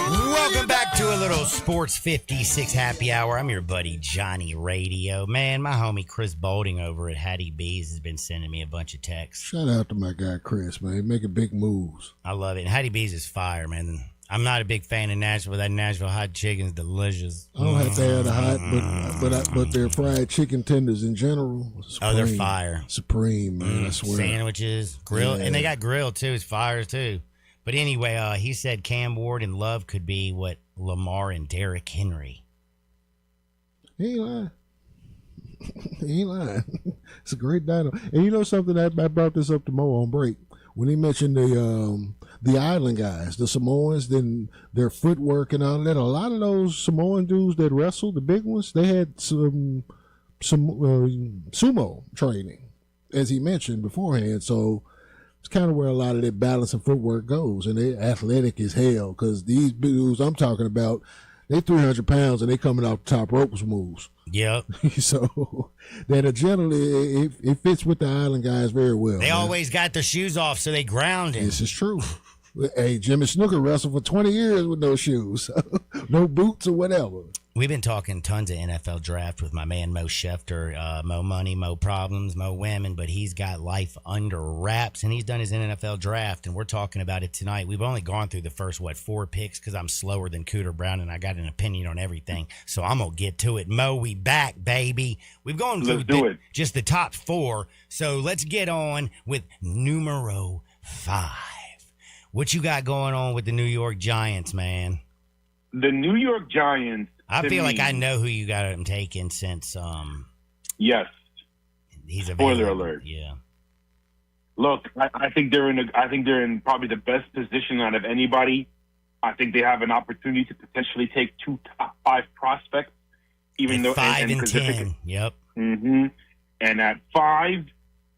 Welcome back to a little Sports 56 Happy Hour. I'm your buddy Johnny Radio. Man, my homie Chris Bolding over at Hattie B's has been sending me a bunch of texts. Shout out to my guy Chris, man. Making big moves. I love it. And Hattie B's is fire, man. I'm not a big fan of Nashville, but that Nashville hot chicken's delicious. I don't have to add the hot, but their fried chicken tenders in general. Supreme, they're fire. Supreme, man. I swear. Sandwiches, grill, Yeah. and they got grill too. It's fire too. But anyway, he said Cam Ward and Love could be what Lamar and Derrick Henry. He ain't lying. He ain't lying. It's a great dino. And you know something, I brought this up to Mo on break. When he mentioned the island guys, the Samoans, then their footwork and all that, a lot of those Samoan dudes that wrestled, the big ones, they had some sumo training, as he mentioned beforehand. So it's kind of where a lot of their balance and footwork goes. And they're athletic as hell, because these dudes I'm talking about, they 300 pounds and they coming off the top rope with moves. Yep. So that generally it fits with the island guys very well. They always got their shoes off, so they grounded. This is true. Hey, Jimmy Snooker wrestled for 20 years with no shoes, no boots or whatever. We've been talking tons of NFL draft with my man Mo Schefter. Mo money, Mo problems, Mo women, but he's got life under wraps, and he's done his NFL draft, and we're talking about it tonight. We've only gone through the first, 4 picks, because I'm slower than Cooter Brown, and I got an opinion on everything, so I'm going to get to it. Mo, we back, baby. We've gone through just the top 4, so let's get on with numero 5. What you got going on with the New York Giants, man? The New York Giants. I feel like I know who you got him taking since. Yes. He's a spoiler alert. Yeah. Look, I think they're in probably the best position out of anybody. I think they have an opportunity to potentially take 2 top 5 prospects, even though 5 and 10. Yep. Mm-hmm. And at 5,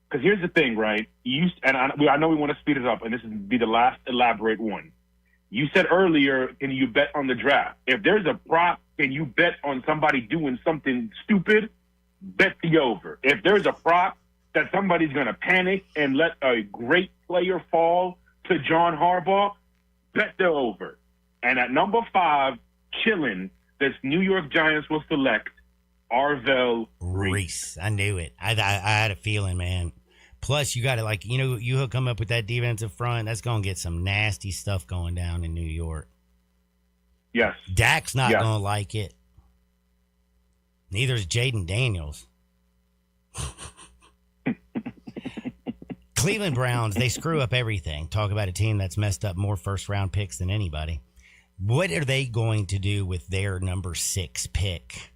because here's the thing, right? I know we want to speed it up, and this will be the last elaborate one. You said earlier, can you bet on the draft? If there's a prop, can you bet on somebody doing something stupid? Bet the over. If there's a prop that somebody's going to panic and let a great player fall to John Harbaugh, bet the over. And at number 5, chilling, this New York Giants will select Arvell Reese. I knew it. I had a feeling, man. Plus, you got to, you hook them up with that defensive front, that's going to get some nasty stuff going down in New York. Yes. Dak's not going to like it. Neither is Jaden Daniels. Cleveland Browns, they screw up everything. Talk about a team that's messed up more first-round picks than anybody. What are they going to do with their number 6 pick?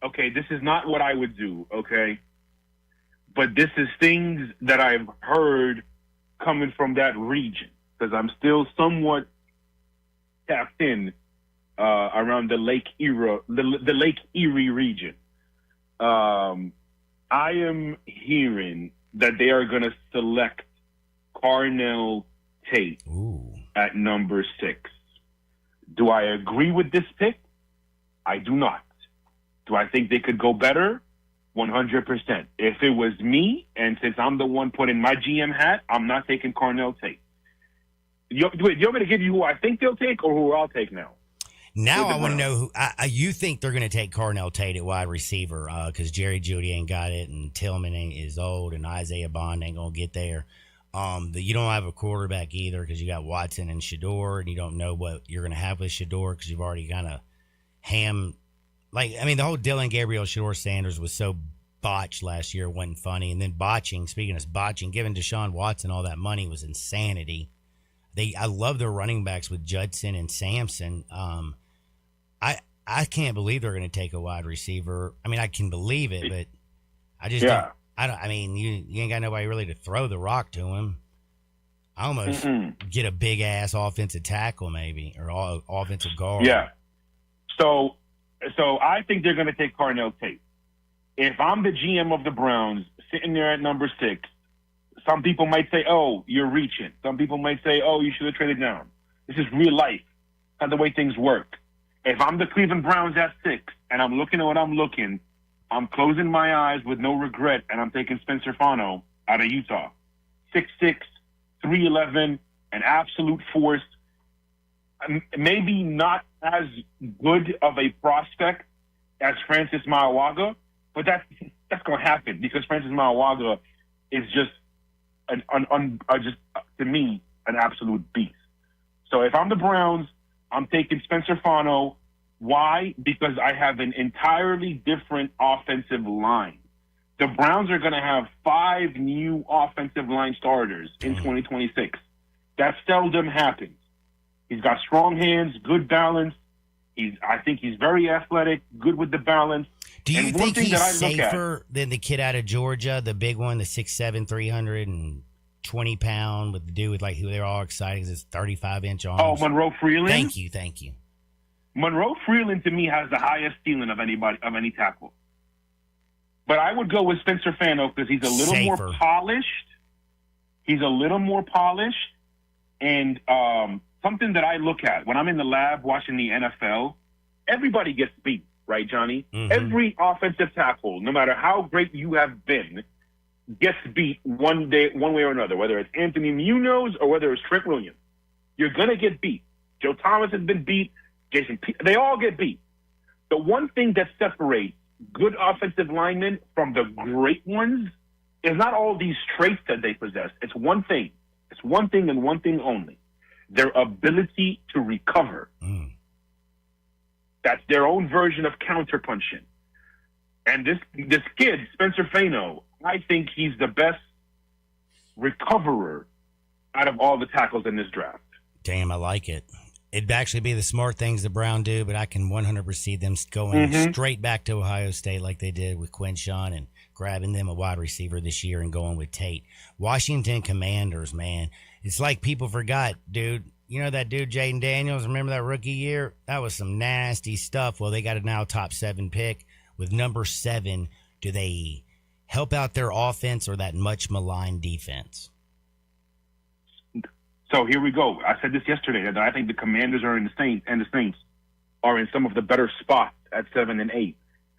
Okay, this is not what I would do, okay? But this is things that I've heard coming from that region, because I'm still somewhat tapped in around the Lake Erie region. I am hearing that they are going to select Carnell Tate at number 6. Do I agree with this pick? I do not. Do I think they could go better? 100%. If it was me, and since I'm the one putting my GM hat, I'm not taking Carnell Tate. You want me to give you who I think they'll take or who I'll take now? Now I want to know who you think they're going to take. Carnell Tate at wide receiver, because Jerry Jeudy ain't got it, and Tillman is old, and Isaiah Bond ain't going to get there. You don't have a quarterback either, because you got Watson and Shador, and you don't know what you're going to have with Shador, because you've already kind of the whole Dylan Gabriel Shador Sanders was so botched last year, it wasn't funny. And then speaking of botching, giving Deshaun Watson all that money was insanity. I love their running backs with Judson and Sampson. I can't believe they're going to take a wide receiver. I mean, I can believe it, but I just don't. I mean, you ain't got nobody really to throw the rock to him. I almost get a big ass offensive tackle, maybe, or offensive guard. Yeah. So I think they're going to take Carnell Tate. If I'm the GM of the Browns, sitting there at number 6, some people might say, "Oh, you're reaching." Some people might say, "Oh, you should have traded down." This is real life, not the way things work. If I'm the Cleveland Browns at 6, and I'm looking at what I'm looking, I'm closing my eyes with no regret, and I'm taking Spencer Fano out of Utah. 6'6", 311, an absolute force. Maybe not as good of a prospect as Francis Mauaga, but that's going to happen because Francis Mauaga is just to me an absolute beast. So if I'm the Browns, I'm taking Spencer Fano. Why? Because I have an entirely different offensive line. The Browns are going to have 5 new offensive line starters in 2026. That seldom happens. He's got strong hands, good balance. I think he's very athletic, good with the balance. Do you and one think thing he's that I look at, safer than the kid out of Georgia, the big one, the 6'7", 320-pound, with the dude with who they're all excited because it's 35-inch arms? Oh, Monroe Freeland? Thank you. Monroe Freeland, to me, has the highest ceiling of any tackle. But I would go with Spencer Fano because he's a little more polished. He's a little more polished. And something that I look at when I'm in the lab watching the NFL, everybody gets beat, right, Johnny? Mm-hmm. Every offensive tackle, no matter how great you have been, gets beat one way or another, whether it's Anthony Munoz or whether it's Trent Williams. You're going to get beat. Joe Thomas has been beat. They all get beat. The one thing that separates good offensive linemen from the great ones is not all these traits that they possess. It's one thing. It's one thing and one thing only. Their ability to recover. That's their own version of counterpunching. And this kid, Spencer Fano, I think he's the best recoverer out of all the tackles in this draft. Damn, I like it. It'd actually be the smart things the Brown do, but I can 100% see them going straight back to Ohio State like they did with Quinshawn and grabbing them a wide receiver this year and going with Tate. Washington Commanders, man. It's like people forgot, dude. You know that dude, Jaden Daniels? Remember that rookie year? That was some nasty stuff. Well, they got a now top 7 pick with number 7. Do they help out their offense or that much maligned defense? So here we go. I said this yesterday that I think the Commanders are in the Saints, and the Saints are in some of the better spots at 7 and 8,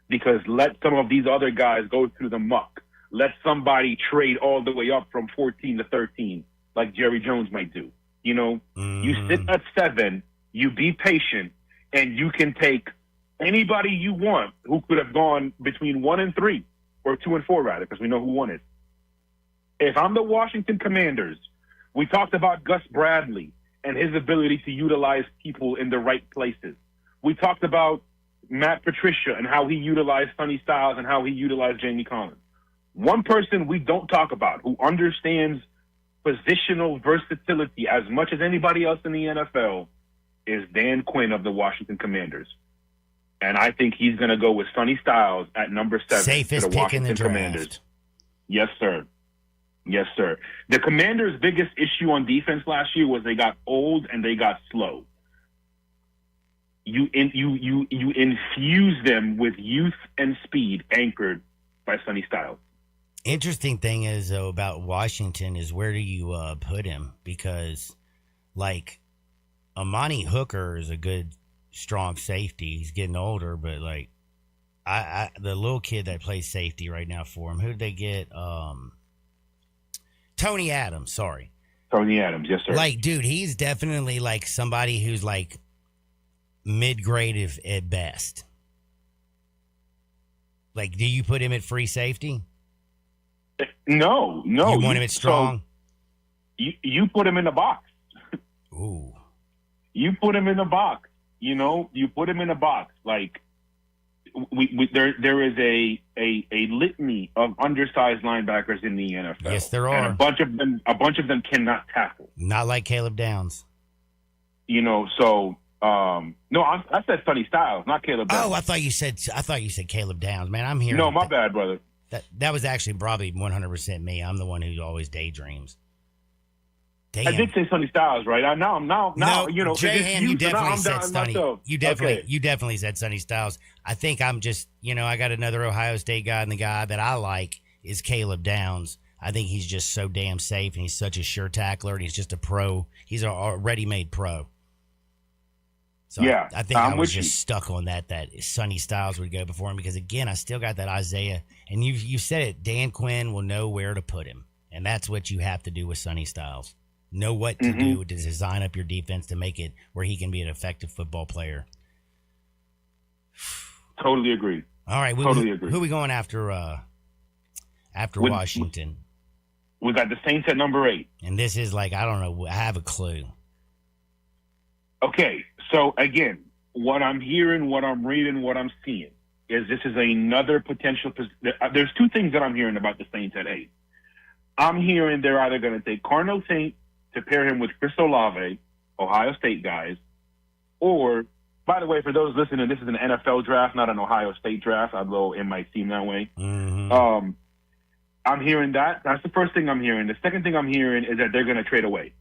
because let some of these other guys go through the muck. Let somebody trade all the way up from 14 to 13, like Jerry Jones might do. You know, you sit at 7, you be patient, and you can take anybody you want who could have gone between 1 and 3, or 2 and 4 rather, because we know who won it. If I'm the Washington Commanders, we talked about Gus Bradley and his ability to utilize people in the right places. We talked about Matt Patricia and how he utilized Sonny Styles and how he utilized Jamie Collins. One person we don't talk about who understands positional versatility as much as anybody else in the NFL is Dan Quinn of the Washington Commanders. And I think he's going to go with Sonny Styles at number 7 Safest to the pick in the Washington draft. Commanders. Yes, sir. Yes, sir. The Commanders' biggest issue on defense last year was they got old and they got slow. You infuse them with youth and speed anchored by Sonny Styles. Interesting thing is, though, about Washington is where do you put him? Because, Amani Hooker is a good, strong safety. He's getting older, but, the little kid that plays safety right now for him, who did they get? Tony Adams, sorry. Tony Adams, yes, sir. Dude, he's definitely, somebody who's, mid-grade at best. Do you put him at free safety? No. You want him at strong? So you put him in the box. Ooh. You put him in the box. You put him in a box. There is a litany of undersized linebackers in the NFL. Yes, there are. And a bunch of them cannot tackle. Not like Caleb Downs. No, I said Sonny Styles, not Caleb Downs. Oh, I thought you said Caleb Downs. Man, I'm hearing. No, my bad, brother. That was actually probably 100% me. I'm the one who always daydreams. Damn. I did say Sonny Styles, right? No, J-Ham, you definitely said Sonny. Sonny. You definitely said Sonny Styles. I think I'm just, I got another Ohio State guy, and the guy that I like is Caleb Downs. I think he's just so damn safe, and he's such a sure tackler, and he's just a pro. He's a ready-made pro. So yeah, I think I was just stuck on that Sonny Styles would go before him because, again, I still got that Isaiah. And you said it, Dan Quinn will know where to put him. And that's what you have to do with Sonny Styles. Know what to do to design up your defense to make it where he can be an effective football player. Totally agree. All right. Totally agree. Who are we going after Washington? We got the Saints at number 8. And this is I don't know. I have a clue. Okay. So, again, what I'm hearing, what I'm reading, what I'm seeing is this is another potential. There's 2 things that I'm hearing about the Saints at 8. I'm hearing they're either going to take Carnell Tate to pair him with Chris Olave, Ohio State guys, or By the way, for those listening, this is an NFL draft, not an Ohio State draft, although it might seem that way. Mm-hmm. I'm hearing that. That's the first thing I'm hearing. The second thing I'm hearing is that they're going to trade away,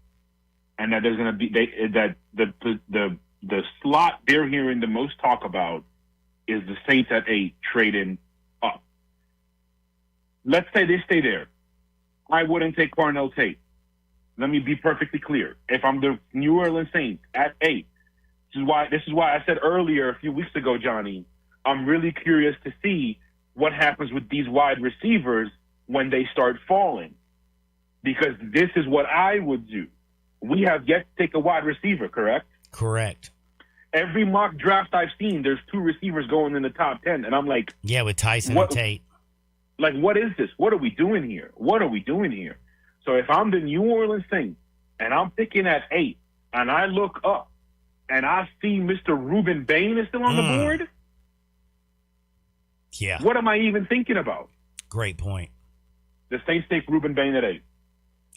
and that there's going to be that the slot they're hearing the most talk about is the Saints at 8 trading up. Let's say they stay there. I wouldn't take Cornell Tate. Let me be perfectly clear. If I'm the New Orleans Saints at 8, this is why I said earlier a few weeks ago, Johnny, I'm really curious to see what happens with these wide receivers when they start falling. Because this is what I would do. We have yet to take a wide receiver, correct? Correct. Every mock draft I've seen, there's 2 receivers going in the top 10. And I'm like... Yeah, with Tyson and Tate. Like, what is this? What are we doing here? What are we doing here? So if I'm the New Orleans Saints and I'm picking at 8 and I look up and I see Mr. Ruben Bain is still on the board, yeah, what am I even thinking about? Great point. The Saints take Ruben Bain at 8.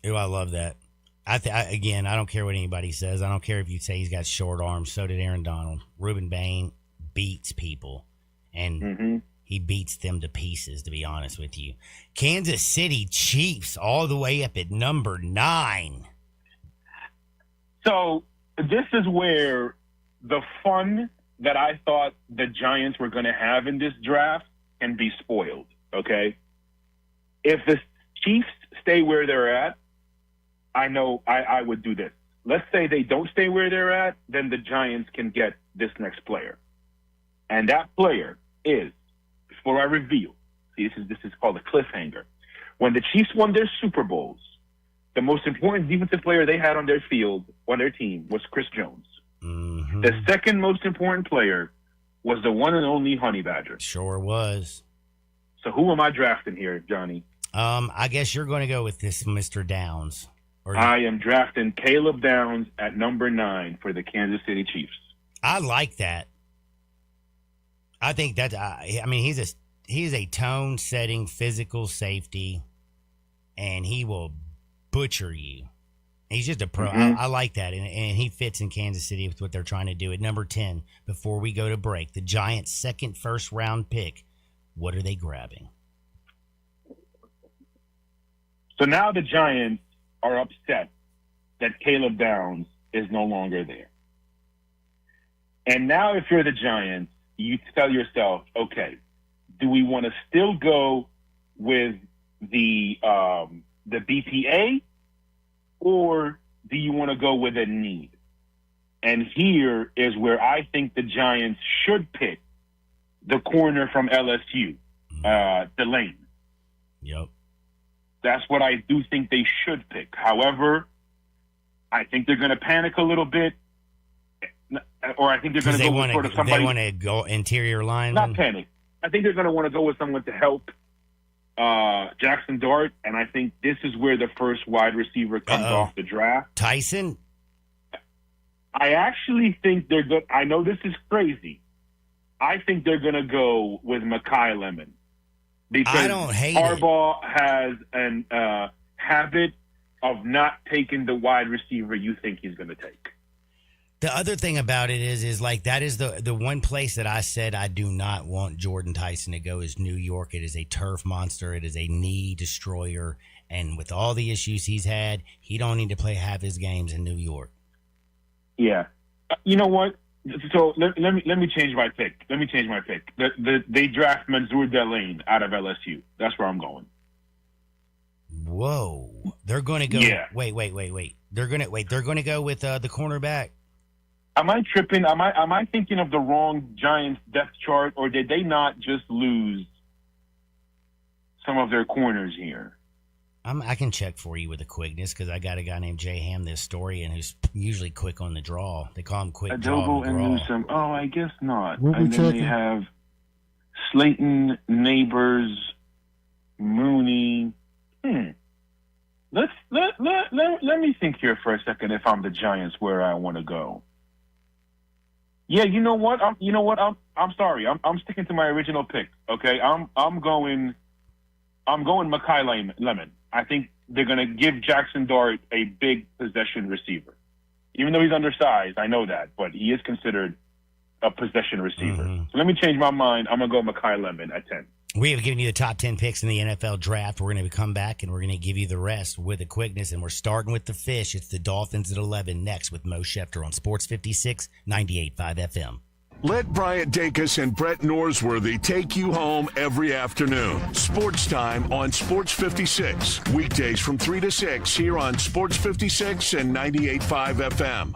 Oh, I love that. Again, I don't care what anybody says. I don't care if you say he's got short arms. So did Aaron Donald. Ruben Bain beats people, and he beats them to pieces, to be honest with you. Kansas City Chiefs all the way up at number 9. So this is where the fun that I thought the Giants were going to have in this draft can be spoiled, okay? If the Chiefs stay where they're at, I know I would do this. Let's say they don't stay where they're at, then the Giants can get this next player. And that player is, before I reveal, see, this is called a cliffhanger. When the Chiefs won their Super Bowls, the most important defensive player they had on their field, on their team, was Chris Jones. Mm-hmm. The second most important player was the one and only Honey Badger. Sure was. So who am I drafting here, Johnny? I guess you're going to go with this Mr. Downs. I am drafting Caleb Downs at number 9 for the Kansas City Chiefs. I like that. I think that he's a tone-setting physical safety, and he will butcher you. He's just a pro. Mm-hmm. I like that, and he fits in Kansas City with what they're trying to do. At number 10, before we go to break, the Giants' second first-round pick. What are they grabbing? So now the Giants are upset that Caleb Downs is no longer there. And now if you're the Giants, you tell yourself, okay, do we want to still go with the BPA, or do you want to go with a need? And here is where I think the Giants should pick the corner from LSU, Delane. Yep. That's what I do think they should pick. However, I think they're going to panic a little bit, or I think they're going to go with sort of somebody. They want to go interior lineman. Not panic. I think they're going to want to go with someone to help Jackson Dart, and I think this is where the first wide receiver comes off the draft. Tyson? I actually think they're good. I know this is crazy. I think they're going to go with Mekhi Lemon. Because I don't hate Harbaugh has an habit of not taking the wide receiver you think he's going to take. The other thing about it is like that is the one place that I said I do not want Jordan Tyson to go is New York. It is a turf monster. It is a knee destroyer. And with all the issues he's had, he don't need to play half his games in New York. Yeah. You know what? So let me change my pick. They draft Mansour Delane out of LSU. That's where I'm going. Whoa. They're going to go. Yeah. Wait. They're going to go with the cornerback. Am I tripping? Am I thinking of the wrong Giants depth chart, or did they not just lose some of their corners here? I can check for you with a quickness because I got a guy named Jay Ham, this historian, who's usually quick on the draw. They call him quick Adobo draw. and Newsome. Oh, I guess not. What we and then checking? they have Slayton, Neighbors, Mooney. Let me think here for a second. If I'm the Giants, where I want to go. Yeah, you know what? I'm sorry. I'm sticking to my original pick. Okay, I'm going Mekhi Lemon. I think they're going to give Jackson Dart a big possession receiver. Even though he's undersized, I know that, but he is considered a possession receiver. So let me change my mind. I'm going to go Mekhi Lemon at 10. We have given you the top 10 picks in the NFL draft. We're going to come back and we're going to give you the rest with the quickness. And we're starting with the fish. It's the Dolphins at 11 next with Mo Schefter on Sports 56, 98.5 FM. Let Bryant Dacus and Brett Norsworthy take you home every afternoon. Sports Time on Sports 56. Weekdays from 3 to 6 here on Sports 56 and 98.5 FM.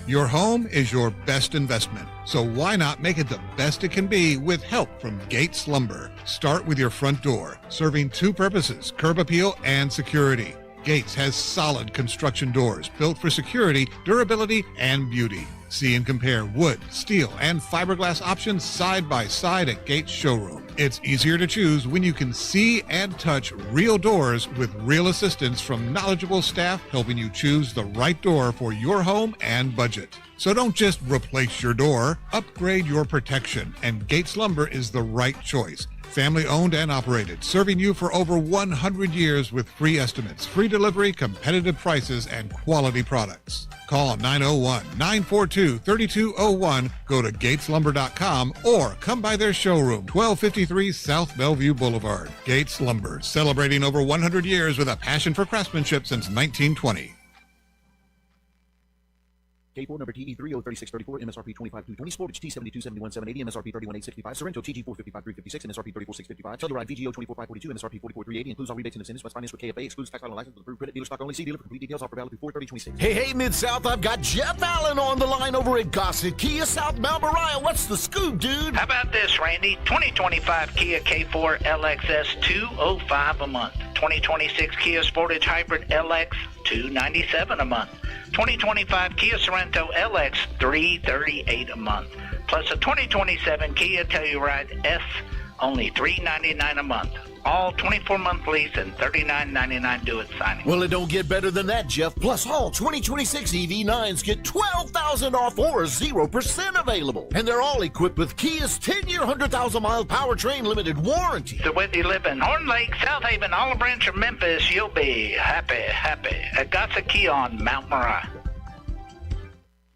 Your home is your best investment, so why not make it the best it can be with help from Gates Lumber? Start with your front door, serving two purposes, curb appeal and security. Gates has solid construction doors built for security, durability, and beauty. See and compare wood, steel, and fiberglass options side by side at Gates Showroom. It's easier to choose when you can see and touch real doors with real assistance from knowledgeable staff helping you choose the right door for your home and budget. So don't just replace your door, upgrade your protection, and Gates Lumber is the right choice. Family owned and operated, serving you for over 100 years with free estimates, free delivery, competitive prices, and quality products. Call 901-942-3201, go to gateslumber.com, or come by their showroom, 1253 South Bellevue Boulevard. Gates Lumber, celebrating over 100 years with a passion for craftsmanship since 1920. K4 number TE303634, MSRP 25220, Sportage T7271780, MSRP 31865, Sorrento TG455356, MSRP 34655, Telluride VGO 24542, MSRP 44380, includes all rebates and incentives, plus finance with KFA, excludes tax title license with approved credit, dealer stock only, see dealer for complete details, offer valid through 4/30/26. Hey, Mid-South, I've got Jeff Allen on the line over at Gossett Kia, South Mount Moriah. What's the scoop, dude? How about this, Randy? 2025 Kia K4 LXS, $205 a month. 2026 Kia Sportage Hybrid LX, $297 a month. 2025 Kia Sorrento LX, $338 a month. Plus a 2027 Kia Telluride S, only $399 a month. All 24-month lease and $39.99 due at signing. Well, it don't get better than that, Jeff. Plus, all 2026 EV9s get $12,000 off or 0% available. And they're all equipped with Kia's 10-year, 100,000-mile powertrain limited warranty. So whether you live in Horn Lake, South Haven, Olive Branch, or Memphis, you'll be happy at Gossett Kia on Mount Moriah.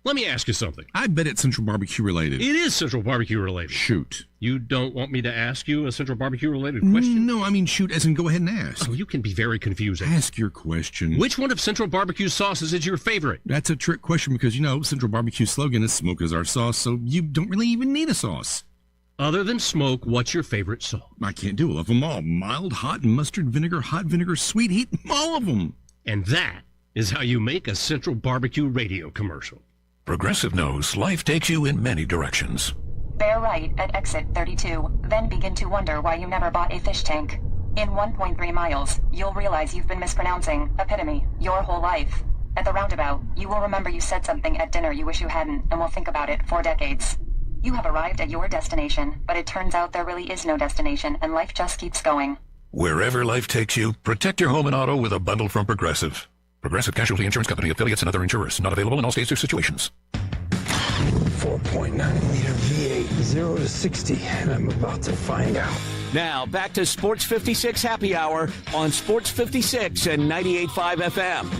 Let me ask you something. I bet it's Central Barbecue related. It is Central Barbecue related. Shoot. You don't want me to ask you a Central Barbecue related question? No, I mean shoot as in go ahead and ask. Oh, you can be very confusing. Ask your question. Which one of Central Barbecue's sauces is your favorite? That's a trick question because, Central Barbecue's slogan is smoke is our sauce, so you don't really even need a sauce. Other than smoke, what's your favorite sauce? I can't do all of them all. Mild, hot, mustard, vinegar, hot vinegar, sweet heat, all of them. And that is how you make a Central Barbecue radio commercial. Progressive knows life takes you in many directions. Bear right at exit 32, then begin to wonder why you never bought a fish tank. In 1.3 miles, you'll realize you've been mispronouncing epitome your whole life. At the roundabout, you will remember you said something at dinner you wish you hadn't and will think about it for decades. You have arrived at your destination, but it turns out there really is no destination and life just keeps going. Wherever life takes you, protect your home and auto with a bundle from Progressive. Progressive Casualty Insurance Company, affiliates, and other insurers. Not available in all states or situations. 4.9-liter V8, 0 to 60, and I'm about to find out. Now, back to Sports 56 Happy Hour on Sports 56 and 98.5 FM.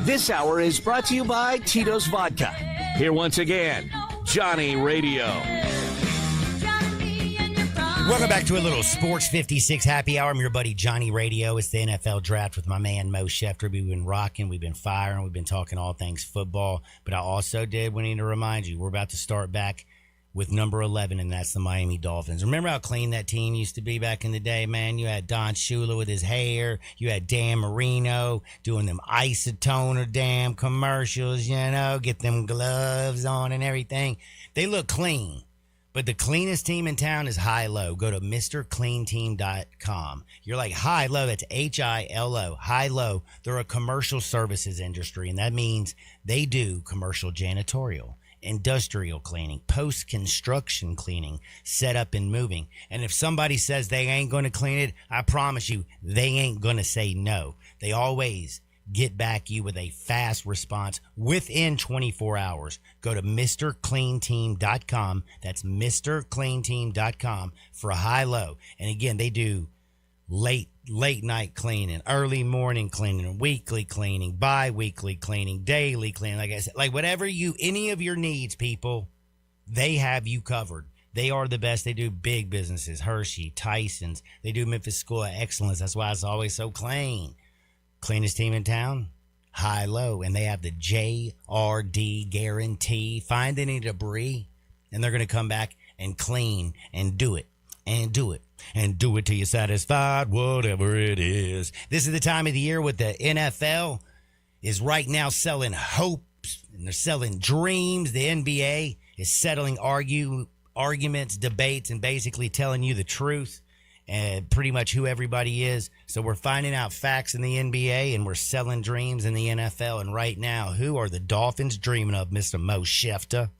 This hour is brought to you by Tito's Vodka. Here once again, Johnny Radio. Welcome back to a little Sports 56 Happy Hour. I'm your buddy Johnny Radio. It's the NFL Draft with my man Mo Schefter. We've been rocking, we've been firing, we've been talking all things football. But I also did need to remind you, we're about to start back with number 11, and that's the Miami Dolphins. Remember how clean that team used to be back in the day, man? You had Don Shula with his hair. You had Dan Marino doing them isotoner damn commercials, get them gloves on and everything. They look clean. But the cleanest team in town is High-Low. Go to MrCleanTeam.com. You're like, High-Low, that's H-I-L-O. High-Low, they're a commercial services industry, and that means they do commercial janitorial, industrial cleaning, post-construction cleaning, setup and moving. And if somebody says they ain't going to clean it, I promise you, they ain't going to say no. They always get back you with a fast response within 24 hours. Go to MrCleanTeam.com. That's MrCleanTeam.com for a High-Low. And again, they do late night cleaning, early morning cleaning, weekly cleaning, bi-weekly cleaning, daily cleaning. Like I said, like whatever any of your needs, people, They have you covered. They are the best. They do big businesses, Hershey, Tyson's. They do Memphis School of Excellence. That's why it's always so clean. Cleanest team in town, high, low. And they have the JRD guarantee. Find any debris, and they're going to come back and clean and do it and do it and do it till you're satisfied, whatever it is. This is the time of the year with the NFL is right now selling hopes and they're selling dreams. The NBA is settling arguments, debates, and basically telling you the truth and pretty much who everybody is. So we're finding out facts in the NBA and we're selling dreams in the NFL. And right now, who are the Dolphins dreaming of, Mr. Mo Schefter?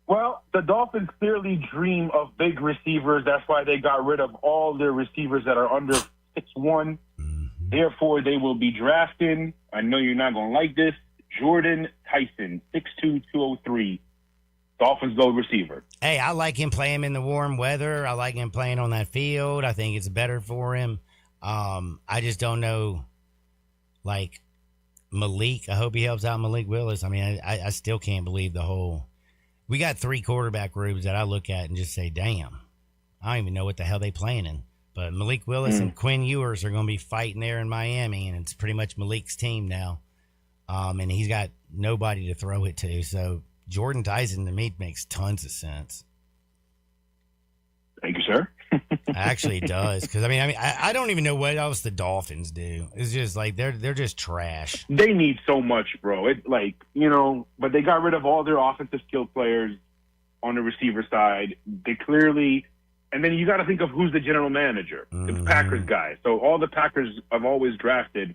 Well, the Dolphins clearly dream of big receivers. That's why they got rid of all their receivers that are under 6'1". Therefore, they will be drafting, I know you're not going to like this, Jordan Tyson, 6'2", 203. Dolphins gold receiver. Hey, I like him playing in the warm weather. I like him playing on that field. I think it's better for him. I just don't know, like, Malik. I hope he helps out Malik Willis. I mean, I still can't believe the whole... We got 3 quarterback rooms that I look at and just say, damn, I don't even know what the hell they playing in. But Malik Willis and Quinn Ewers are going to be fighting there in Miami, and it's pretty much Malik's team now. And he's got nobody to throw it to. So Jordan Tyson, to me, makes tons of sense. Thank you, sir. Actually, it does. Because, I don't even know what else the Dolphins do. It's just like they're just trash. They need so much, bro. But they got rid of all their offensive skill players on the receiver side. They clearly, and then you got to think of who's the general manager, the Packers guy. So all the Packers have always drafted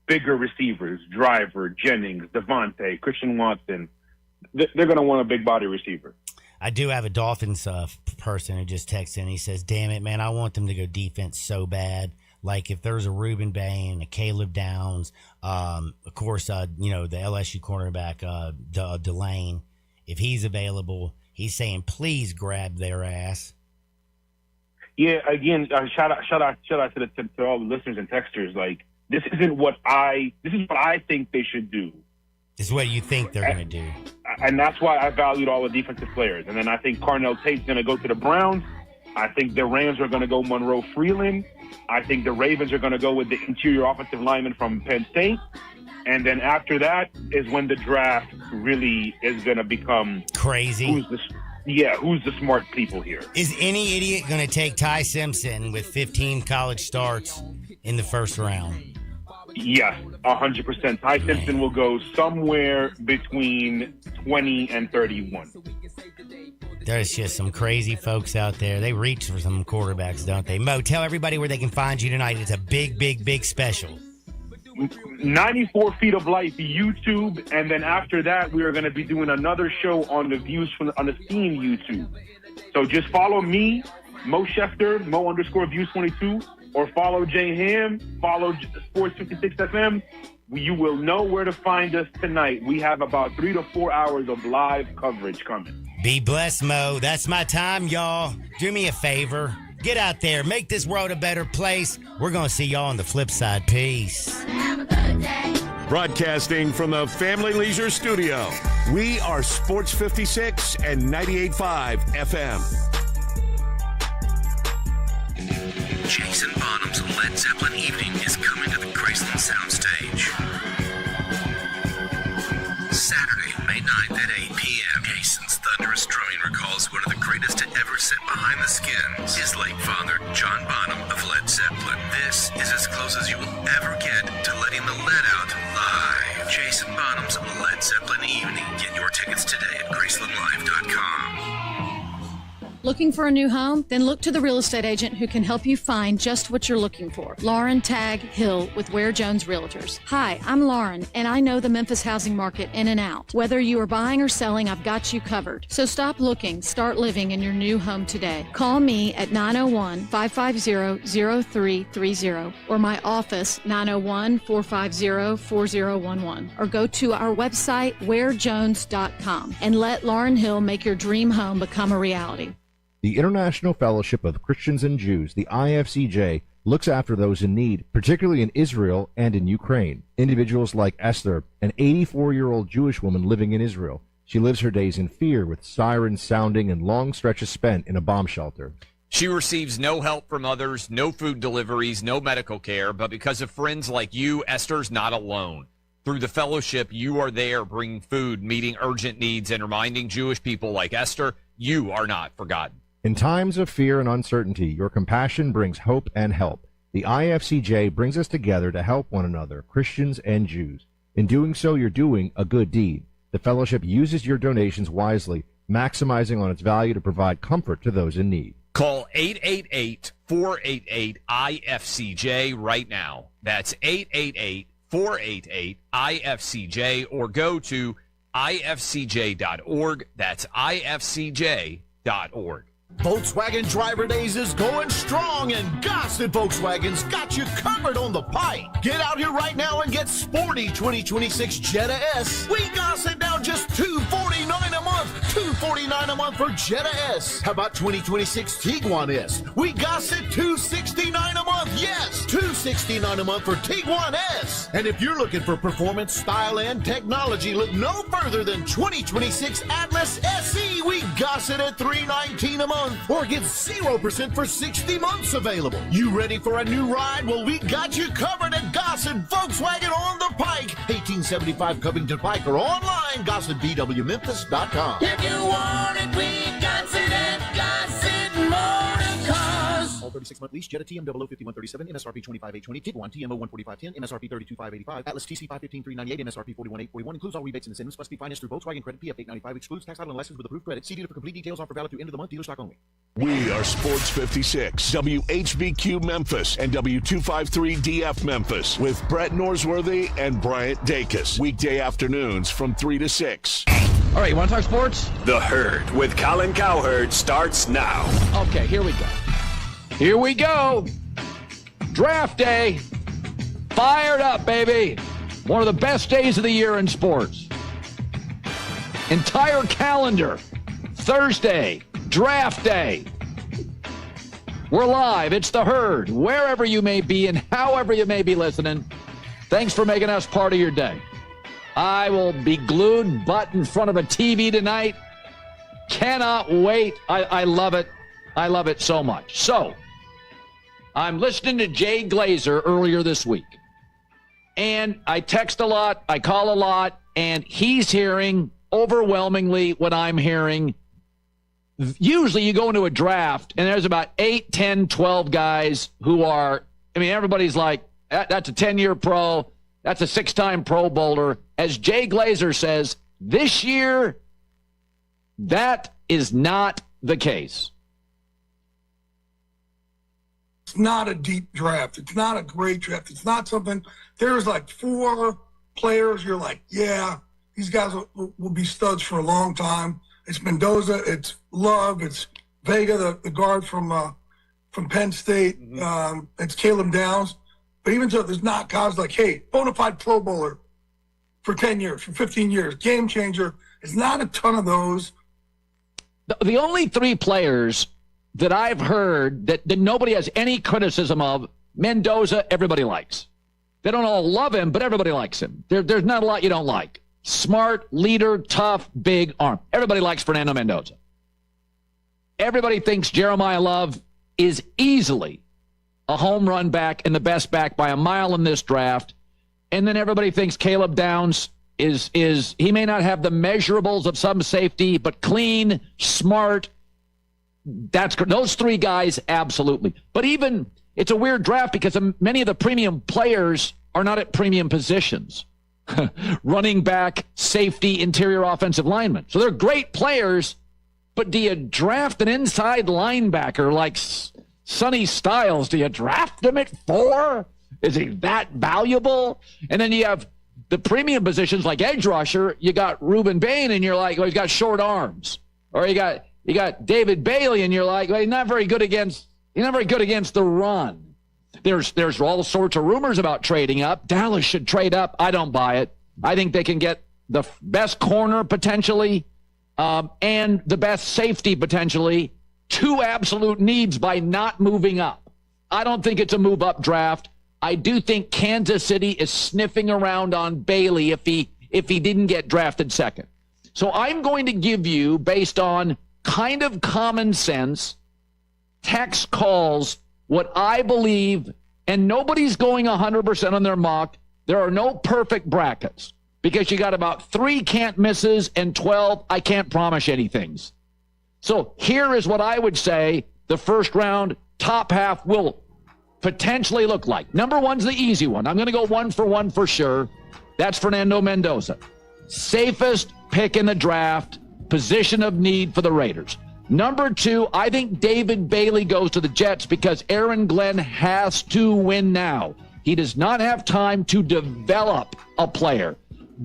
bigger receivers: Driver, Jennings, Devontae, Christian Watson. They're going to want a big body receiver. I do have a Dolphins person who just texted in. He says, damn it, man, I want them to go defense so bad. Like if there's a Reuben Bain, a Caleb Downs, of course, the LSU cornerback, Delane, if he's available, he's saying, please grab their ass. Yeah, again, shout out to all the listeners and texters. Like, this is what I think they should do. This is what you think they're going to do. And that's why I valued all the defensive players. And then I think Carnell Tate's going to go to the Browns. I think the Rams are going to go Monroe Freeland. I think the Ravens are going to go with the interior offensive lineman from Penn State. And then after that is when the draft really is going to become crazy. Who's the smart people here? Is any idiot going to take Ty Simpson with 15 college starts in the first round? Yes, 100%. Ty Simpson will go somewhere between 20 and 31. There's just some crazy folks out there. They reach for some quarterbacks, don't they? Mo, tell everybody where they can find you tonight. It's a big, big, big special. 94 Feet of Light, YouTube, and then after that, we are going to be doing another show on the on the Steam YouTube. So just follow me, Mo Schefter, Mo_Views22, or follow Jay Ham, follow Sports 56 FM. You will know where to find us tonight. We have about 3 to 4 hours of live coverage coming. Be blessed, Mo. That's my time, y'all. Do me a favor. Get out there. Make this world a better place. We're going to see y'all on the flip side. Peace. Broadcasting from the Family Leisure Studio, we are Sports 56 and 98.5 FM. Jason Bonham's Led Zeppelin Evening is coming to the Graceland Soundstage. Saturday, May 9th at 8 p.m. Jason's thunderous drumming recalls one of the greatest to ever sit behind the skins, his late father, John Bonham of Led Zeppelin. This is as close as you will ever get to letting the lead out live. Jason Bonham's Led Zeppelin Evening. Get your tickets today at GracelandLive.com. Looking for a new home? Then look to the real estate agent who can help you find just what you're looking for. Lauren Tagg Hill with Ware Jones Realtors. Hi, I'm Lauren, and I know the Memphis housing market in and out. Whether you are buying or selling, I've got you covered. So stop looking. Start living in your new home today. Call me at 901-550-0330 or my office, 901-450-4011. Or go to our website, warejones.com, and let Lauren Hill make your dream home become a reality. The International Fellowship of Christians and Jews, the IFCJ, looks after those in need, particularly in Israel and in Ukraine. Individuals like Esther, an 84-year-old Jewish woman living in Israel. She lives her days in fear with sirens sounding and long stretches spent in a bomb shelter. She receives no help from others, no food deliveries, no medical care, but because of friends like you, Esther's not alone. Through the fellowship, you are there bringing food, meeting urgent needs, and reminding Jewish people like Esther, you are not forgotten. In times of fear and uncertainty, your compassion brings hope and help. The IFCJ brings us together to help one another, Christians and Jews. In doing so, you're doing a good deed. The fellowship uses your donations wisely, maximizing on its value to provide comfort to those in need. Call 888-488-IFCJ right now. That's 888-488-IFCJ, or go to ifcj.org. That's ifcj.org. Volkswagen Driver Days is going strong, and Gossett Volkswagen's got you covered on the pike. Get out here right now and get sporty 2026 Jetta S. We Gossett down just $249 a month. $249 a month for Jetta S. How about 2026 Tiguan S? We Gossett $269 a month. Yes, $269 a month for Tiguan S. And if you're looking for performance, style, and technology, look no further than 2026 Atlas SE. We Gossett at $319 a month. Or get 0% for 60 months available. You ready for a new ride? Well, we got you covered at Gossett Volkswagen on the Pike. 1875 Covington Pike, or online, GossettBWMemphis.com. If you want it, we got it at Gossett Motor Cars. All 36-month lease, Jetta TM 005137, MSRP 25820, Tiguan TMO 14510, MSRP 32585, Atlas TC 515398, MSRP 41841, includes all rebates and incentives, must be financed through Volkswagen Credit PF 895, excludes tax title and license with approved credit. See dealer for complete details. Offer valid through end of the month, dealer stock only. We are Sports 56, WHBQ Memphis, and W253DF Memphis, with Brett Norsworthy and Bryant Dacus. Weekday afternoons from 3 to 6. All right, you want to talk sports? The Herd with Colin Cowherd starts now. Okay, here we go. Here we go. Draft day. Fired up, baby. One of the best days of the year in sports. Entire calendar. Thursday. Draft day. We're live. It's The Herd. Wherever you may be and however you may be listening, thanks for making us part of your day. I will be glued butt in front of a TV tonight. Cannot wait. I love it. I love it so much. So, I'm listening to Jay Glazer earlier this week. And I text a lot, I call a lot, and he's hearing overwhelmingly what I'm hearing. Usually you go into a draft, and there's about 8, 10, 12 guys who are, everybody's like, that's a 10-year pro, that's a 6-time Pro Bowler. As Jay Glazer says, this year, that is not the case. It's not a deep draft. It's not a great draft. It's not something, there's like 4 players you're like, yeah, these guys will be studs for a long time. It's Mendoza, it's Love, it's Vega, the guard from Penn State. It's Caleb Downs. But even so, there's not guys like, hey, bona fide Pro Bowler for 10 years, for 15 years, game changer. It's not a ton of those. The only 3 players that I've heard that nobody has any criticism of, Mendoza, everybody likes. They don't all love him, but everybody likes him. There's not a lot you don't like. Smart, leader, tough, big arm. Everybody likes Fernando Mendoza. Everybody thinks Jeremiah Love is easily a home run back and the best back by a mile in this draft. And then everybody thinks Caleb Downs is he may not have the measurables of some safety, but clean, smart. That's those 3 guys, absolutely. But even it's a weird draft because many of the premium players are not at premium positions. Running back, safety, interior offensive lineman. So they're great players, but do you draft an inside linebacker like Sonny Styles? Do you draft him at 4? Is he that valuable? And then you have the premium positions like edge rusher. You got Reuben Bain, and you're like, well, he's got short arms. Or you got David Bailey, and you're like, well, he's not very good against the run. There's all sorts of rumors about trading up. Dallas should trade up. I don't buy it. I think they can get the best corner potentially and the best safety potentially. 2 absolute needs by not moving up. I don't think it's a move-up draft. I do think Kansas City is sniffing around on Bailey if he didn't get drafted second. So I'm going to give you, based on kind of common sense, text calls, what I believe, and nobody's going 100% on their mock. There are no perfect brackets because you got about 3 can't misses and 12 I can't promise anything. So here is what I would say the first round top half will potentially look like. Number 1's the easy one. I'm going to go 1 for 1 for sure. That's Fernando Mendoza. Safest pick in the draft, position of need for the Raiders. Number 2, I think David Bailey goes to the Jets because Aaron Glenn has to win now. He does not have time to develop a player.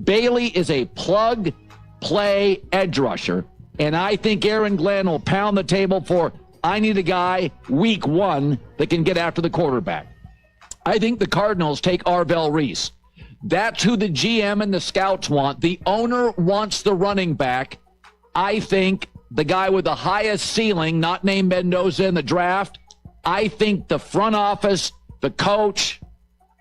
Bailey is a plug-play edge rusher, and I think Aaron Glenn will pound the table for, I need a guy week 1 that can get after the quarterback. I think the Cardinals take Arvell Reese. That's who the GM and the scouts want. The owner wants the running back. I think the guy with the highest ceiling, not named Mendoza in the draft, I think the front office, the coach,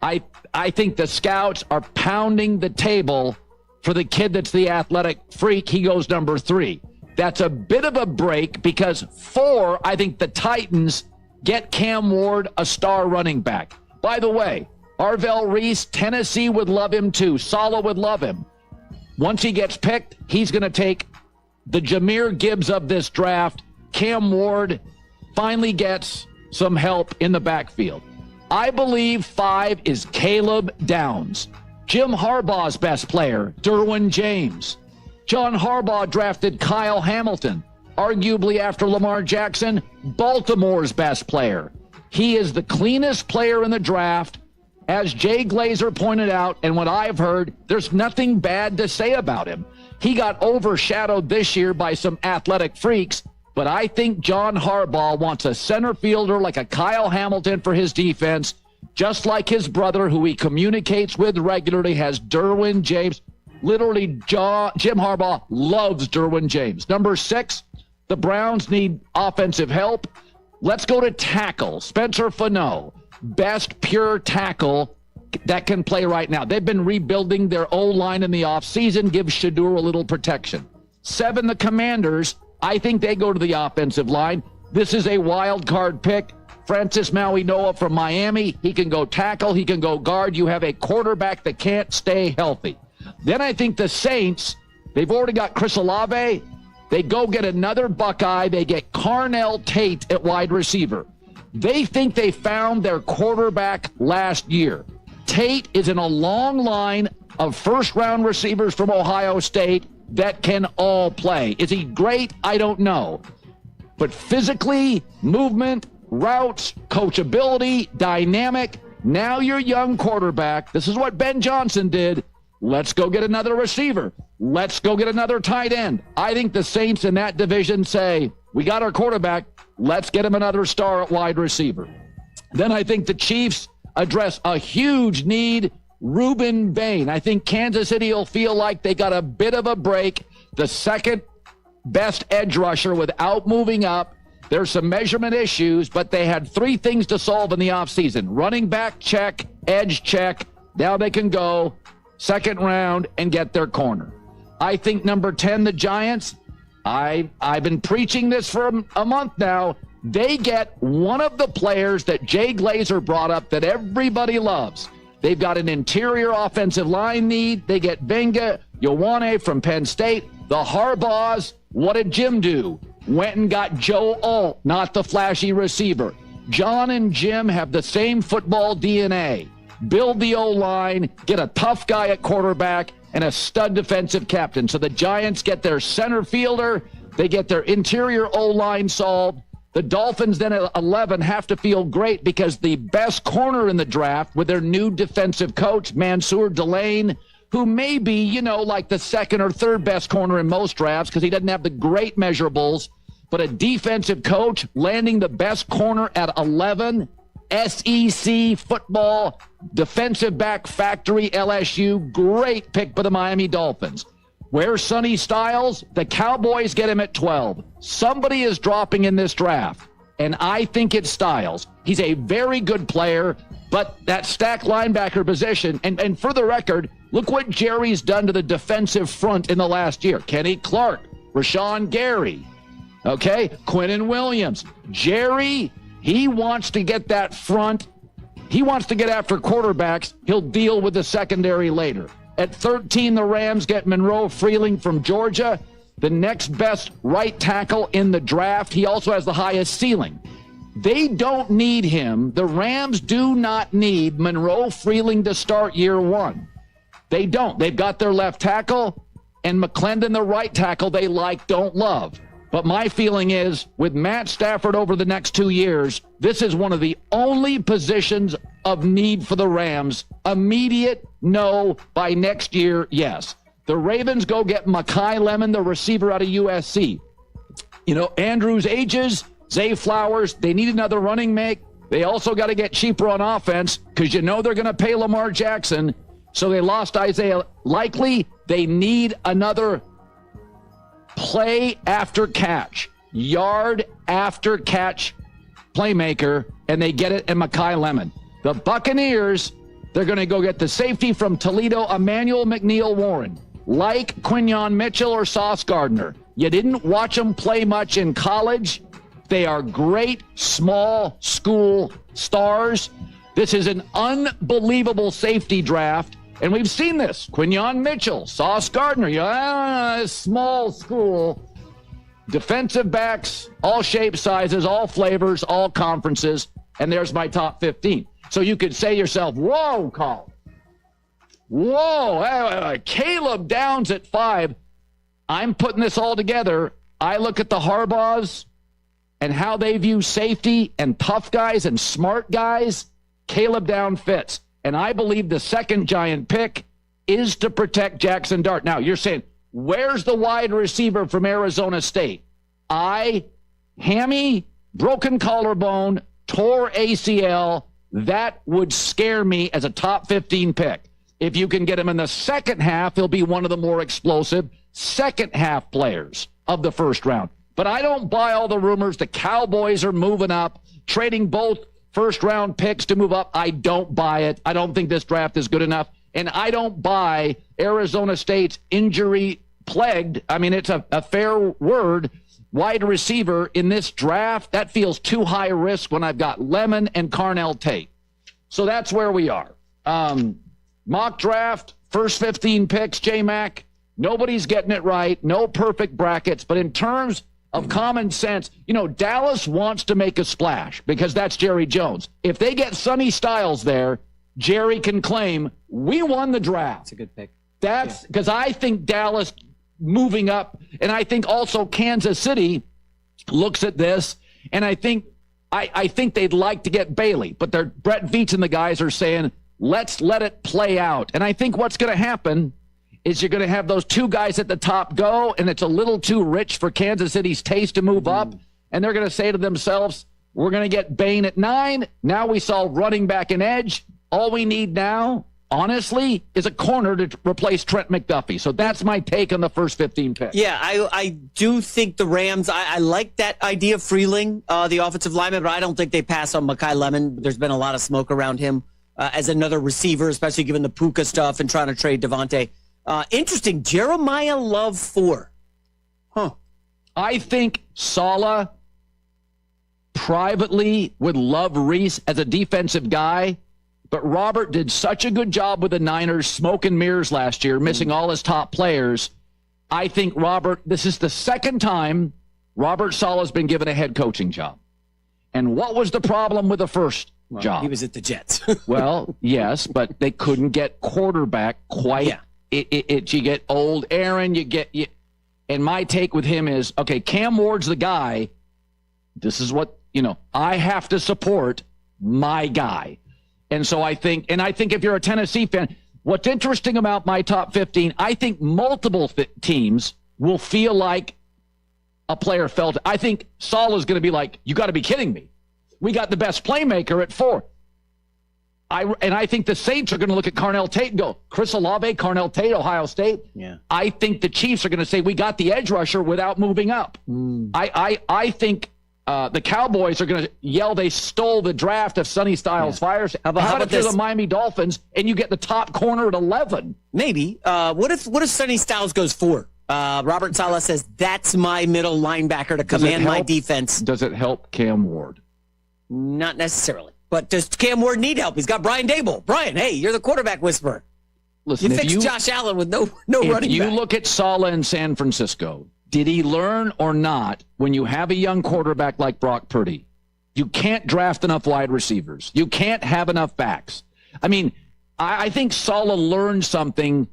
I think the scouts are pounding the table for the kid that's the athletic freak. He goes number 3. That's a bit of a break because 4, I think the Titans get Cam Ward, a star running back. By the way, Arvell Reese, Tennessee would love him too. Saleh would love him. Once he gets picked, he's going to take the Jahmyr Gibbs of this draft. Cam Ward finally gets some help in the backfield. I believe 5 is Caleb Downs. Jim Harbaugh's best player, Derwin James. John Harbaugh drafted Kyle Hamilton, arguably after Lamar Jackson, Baltimore's best player. He is the cleanest player in the draft. As Jay Glazer pointed out, and what I've heard, there's nothing bad to say about him. He got overshadowed this year by some athletic freaks, but I think John Harbaugh wants a center fielder like a Kyle Hamilton for his defense, just like his brother, who he communicates with regularly, has Derwin James. Literally, Jim Harbaugh loves Derwin James. Number 6, the Browns need offensive help. Let's go to tackle. Spencer Fano, best pure tackle that can play right now. They've been rebuilding their O-line in the offseason, give Shadur a little protection. 7, the Commanders. I think they go to the offensive line. This is a wild card pick. Francis Maui-Noah from Miami. He can go tackle. He can go guard. You have a quarterback that can't stay healthy. Then I think the Saints, they've already got Chris Olave. They go get another Buckeye. They get Carnell Tate at wide receiver. They think they found their quarterback last year. Tate is in a long line of first-round receivers from Ohio State that can all play. Is he great? I don't know. But physically, movement, routes, coachability, dynamic. Now your young quarterback. This is what Ben Johnson did. Let's go get another receiver. Let's go get another tight end. I think the Saints in that division say, we got our quarterback. Let's get him another star at wide receiver. Then I think the Chiefs address a huge need, Reuben Bain. I think Kansas City will feel like they got a bit of a break. The second best edge rusher without moving up. There's some measurement issues, but they had 3 things to solve in the offseason. Running back check, edge check. Now they can go second round and get their corner. I think number 10, the Giants. I've been preaching this for a month now. They get one of the players that Jay Glazer brought up that everybody loves. They've got an interior offensive line need. They get Benga Ioane from Penn State. The Harbaughs, what did Jim do? Went and got Joe Alt, not the flashy receiver. John and Jim have the same football DNA. Build the O-line, get a tough guy at quarterback, and a stud defensive captain. So the Giants get their center fielder. They get their interior O-line solved. The Dolphins then at 11 have to feel great because the best corner in the draft with their new defensive coach, Mansour Delane, who may be, like the second or third best corner in most drafts because he doesn't have the great measurables, but a defensive coach landing the best corner at 11, SEC football, defensive back factory, LSU, great pick for the Miami Dolphins. Where's Sonny Styles? The Cowboys get him at 12. Somebody is dropping in this draft, and I think it's Styles. He's a very good player, but that stack linebacker position, and for the record, Look what Jerry's done to the defensive front in the last year. Kenny Clark, Rashawn Gary, okay, Quinnen Williams. Jerry, he wants to get that front. He wants to get after quarterbacks. He'll deal with the secondary later. At 13, the Rams get Monroe Freeling from Georgia, the next best right tackle in the draft. He also has the highest ceiling. They don't need him. The Rams do not need Monroe Freeling to start year one. They don't. They've got their left tackle and McClendon, the right tackle, they like, don't love. But my feeling is, with Matt Stafford over the next 2 years, this is one of the only positions of need for the Rams. Immediate, no. By next year, yes. The Ravens go get Mekhi Lemon, the receiver out of USC. You know, Andrews ages, Zay Flowers, they need another running mate. They also got to get cheaper on offense because you know they're going to pay Lamar Jackson. So they lost Isaiah Likely. They need another play after catch, yard after catch playmaker, and they get it in Mekhi Lemon. The Buccaneers, they're going to go get the safety from Toledo, Emmanuel McNeil-Warren, like Quinyon Mitchell or Sauce Gardner. You didn't watch them play much in college. They are great small school stars. This is an unbelievable safety draft. And we've seen this. Quinyon Mitchell, Sauce Gardner, small school, defensive backs, all shapes, sizes, all flavors, all conferences. And there's my top 15. So you could say yourself, whoa, Colin. Whoa, Caleb Downs at 5. I'm putting this all together. I look at the Harbaughs and how they view safety and tough guys and smart guys. Caleb Downs fits. And I believe the second giant pick is to protect Jackson Dart. Now, you're saying, where's the wide receiver from Arizona State? Hammy, broken collarbone, tore ACL. That would scare me as a top 15 pick. If you can get him in the second half, he'll be one of the more explosive second half players of the first round. But I don't buy all the rumors. The Cowboys are moving up, trading both first-round picks to move up. I don't buy it. I don't think this draft is good enough. And I don't buy Arizona State's injury-plagued, I mean, it's a fair word, wide receiver in this draft. That feels too high risk when I've got Lemon and Carnell Tate. So that's where we are. Mock draft, first 15 picks, J-Mac. Nobody's getting it right. No perfect brackets. But in terms of common sense, you know, Dallas wants to make a splash because that's Jerry Jones. If they get Sonny Styles there, Jerry can claim, we won the draft. That's a good pick. That's because I think Dallas moving up, and I think also Kansas City looks at this, and I think they'd like to get Bailey, but Brett Veach and the guys are saying, let's let it play out. And I think what's going to happen is you're going to have those two guys at the top go, and it's a little too rich for Kansas City's taste to move up. And they're going to say to themselves, we're going to get Bain at 9. Now we saw running back and edge. All we need now, honestly, is a corner to replace Trent McDuffie. So that's my take on the first 15 picks. Yeah, I do think the Rams, I like that idea of Freeling, the offensive lineman, but I don't think they pass on Mekhi Lemon. There's been a lot of smoke around him as another receiver, especially given the Puka stuff and trying to trade Devontae. Interesting. Jeremiah Love 4. I think Saleh privately would love Reese as a defensive guy, but Robert did such a good job with the Niners, smoke and mirrors last year, missing all his top players. I think this is the second time Robert Saleh's been given a head coaching job. And what was the problem with the first job? He was at the Jets. Well, yes, but they couldn't get quarterback quite. Yeah. You get old Aaron, and my take with him is, okay, Cam Ward's the guy. This is what, I have to support my guy. And so I think if you're a Tennessee fan, what's interesting about my top 15, I think multiple teams will feel like a player felt. I think Saul is going to be like, you got to be kidding me. We got the best playmaker at 4. I think the Saints are going to look at Carnell Tate and go, Chris Olave, Carnell Tate, Ohio State. Yeah. I think the Chiefs are going to say, we got the edge rusher without moving up. I think The Cowboys are going to yell they stole the draft if Sonny Styles fires. How about if you're the Miami Dolphins and you get the top corner at 11? Maybe. What if Sonny Styles goes 4? Robert Saleh says, that's my middle linebacker to command my defense. Does it help Cam Ward? Not necessarily. But does Cam Ward need help? He's got Brian Dable. Brian, hey, you're the quarterback whisperer. Listen, you fixed Josh Allen with no running back. If you look at Saleh in San Francisco, did he learn or not when you have a young quarterback like Brock Purdy? You can't draft enough wide receivers. You can't have enough backs. I mean, I think Saleh learned something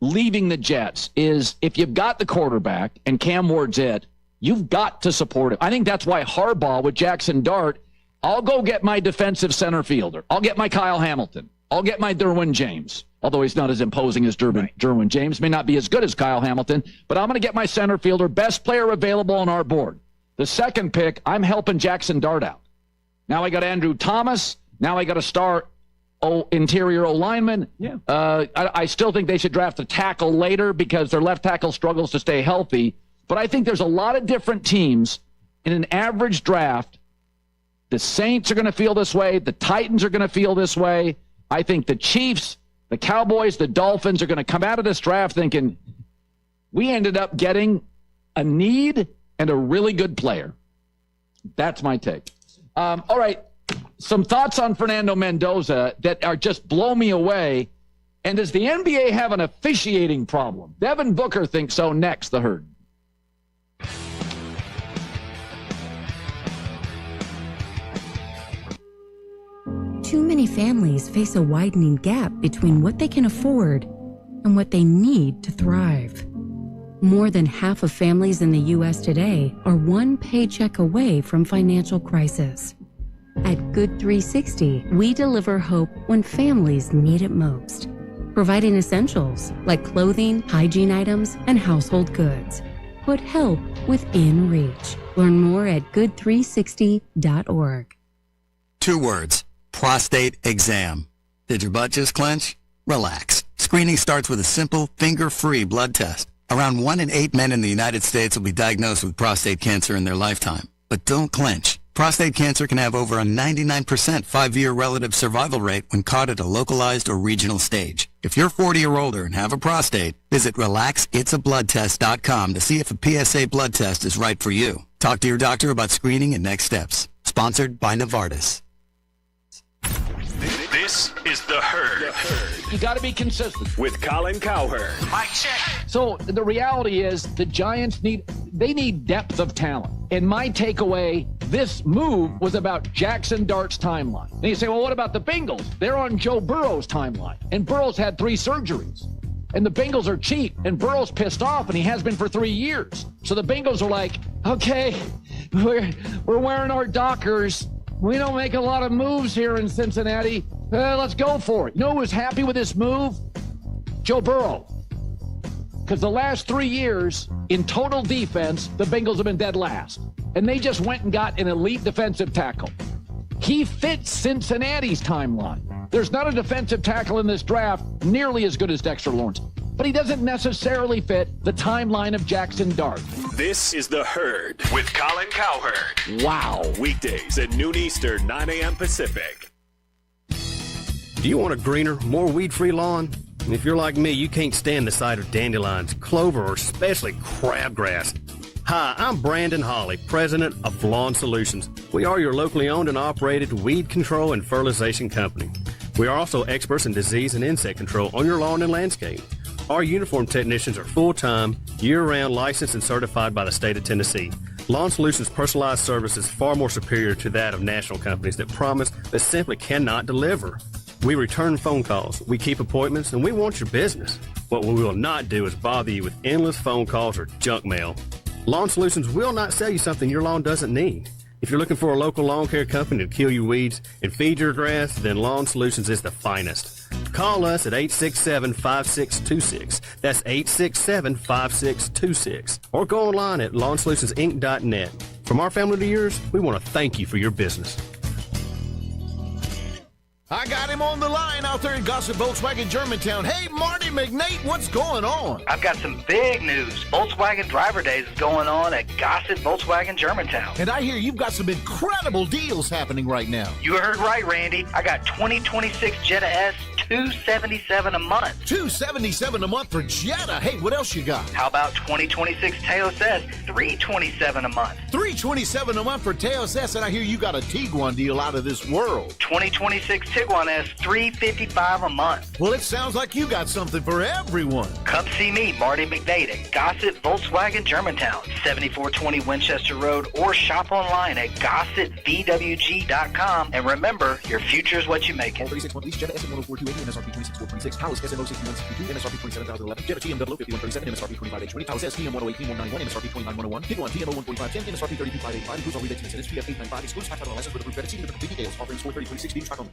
leaving the Jets is if you've got the quarterback and Cam Ward's it, you've got to support it. I think that's why Harbaugh with Jackson Dart, I'll go get my defensive center fielder. I'll get my Kyle Hamilton. I'll get my Derwin James. Although he's not as imposing as Derwin James, may not be as good as Kyle Hamilton, but I'm going to get my center fielder, best player available on our board. The second pick, I'm helping Jackson Dart out. Now I got Andrew Thomas. Now I got a star interior O-lineman. Yeah. I still think they should draft a tackle later because their left tackle struggles to stay healthy. But I think there's a lot of different teams in an average draft. The Saints are going to feel this way. The Titans are going to feel this way. I think the Chiefs, the Cowboys, the Dolphins are going to come out of this draft thinking, we ended up getting a need and a really good player. That's my take. All right. Some thoughts on Fernando Mendoza that are just blow me away. And does the NBA have an officiating problem? Devin Booker thinks so. Next, the Herd. Too many families face a widening gap between what they can afford and what they need to thrive. More than half of families in the U.S. today are one paycheck away from financial crisis. At Good 360, we deliver hope when families need it most, providing essentials like clothing, hygiene items, and household goods. Put help within reach. Learn more at good360.org. 2 words. Prostate exam. Did your butt just clench? Relax. Screening starts with a simple, finger-free blood test. Around 1 in 8 men in the United States will be diagnosed with prostate cancer in their lifetime. But don't clench. Prostate cancer can have over a 99% 5-year relative survival rate when caught at a localized or regional stage. If you're 40 or older and have a prostate, visit relaxitsabloodtest.com to see if a PSA blood test is right for you. Talk to your doctor about screening and next steps. Sponsored by Novartis. This is The Herd. You got to be consistent. With Colin Cowherd. Mic check. So the reality is the Giants need depth of talent. And my takeaway, this move was about Jackson Dart's timeline. And you say, well, what about the Bengals? They're on Joe Burrow's timeline. And Burrow's had 3 surgeries. And the Bengals are cheap. And Burrow's pissed off, and he has been for 3 years. So the Bengals are like, okay, we're wearing our Dockers. We don't make a lot of moves here in Cincinnati. Let's go for it. You know who was happy with this move? Joe Burrow. Because the last 3 years, in total defense, the Bengals have been dead last. And they just went and got an elite defensive tackle. He fits Cincinnati's timeline. There's not a defensive tackle in this draft nearly as good as Dexter Lawrence. But he doesn't necessarily fit the timeline of Jackson Dart. This is The Herd with Colin Cowherd. Wow. Weekdays at noon Eastern, 9 a.m. Pacific. Do you want a greener, more weed-free lawn? And if you're like me, you can't stand the sight of dandelions, clover, or especially crabgrass. Hi, I'm Brandon Hawley, president of Lawn Solutions. We are your locally owned and operated weed control and fertilization company. We are also experts in disease and insect control on your lawn and landscape. Our uniformed technicians are full-time, year-round licensed and certified by the state of Tennessee. Lawn Solutions' personalized service is far more superior to that of national companies that promise but simply cannot deliver. We return phone calls, we keep appointments, and we want your business. What we will not do is bother you with endless phone calls or junk mail. Lawn Solutions will not sell you something your lawn doesn't need. If you're looking for a local lawn care company to kill your weeds and feed your grass, then Lawn Solutions is the finest. Call us at 867-5626. That's 867-5626. Or go online at lawnsolutionsinc.net. From our family to yours, we want to thank you for your business. I got him on the line out there in Gossip Volkswagen Germantown. Hey, Marty McNate, what's going on? I've got some big news. Volkswagen Driver Days is going on at Gossip Volkswagen Germantown. And I hear you've got some incredible deals happening right now. You heard right, Randy. I got 2026 Jetta S, $277 a month. $277 a month for Jetta. Hey, what else you got? How about 2026 Taos S, $327 a month. $327 a month for Taos S, and I hear you got a Tiguan deal out of this world. 2026 Tiguan S, $355 a month. Well, it sounds like you got something for everyone. Come see me, Marty McNate, at Gossip Volkswagen Germantown, 7420 Winchester Road, or shop online at gossipvwg.com. And remember, your future is what you make it. 36 month lease, Jetta SM104-280, MSRP 26,426, Taos SM06162, MSRP 27,011, Jetta TM005137, MSRP 25,820, Taos STM108P191, MSRP 29,101, Tiguan TM014510, MSRP 32,585, includes all rebates and incentives, PF 895, excludes $5 license with approved credit, see the complete details, offerings 430-26, deals stock only.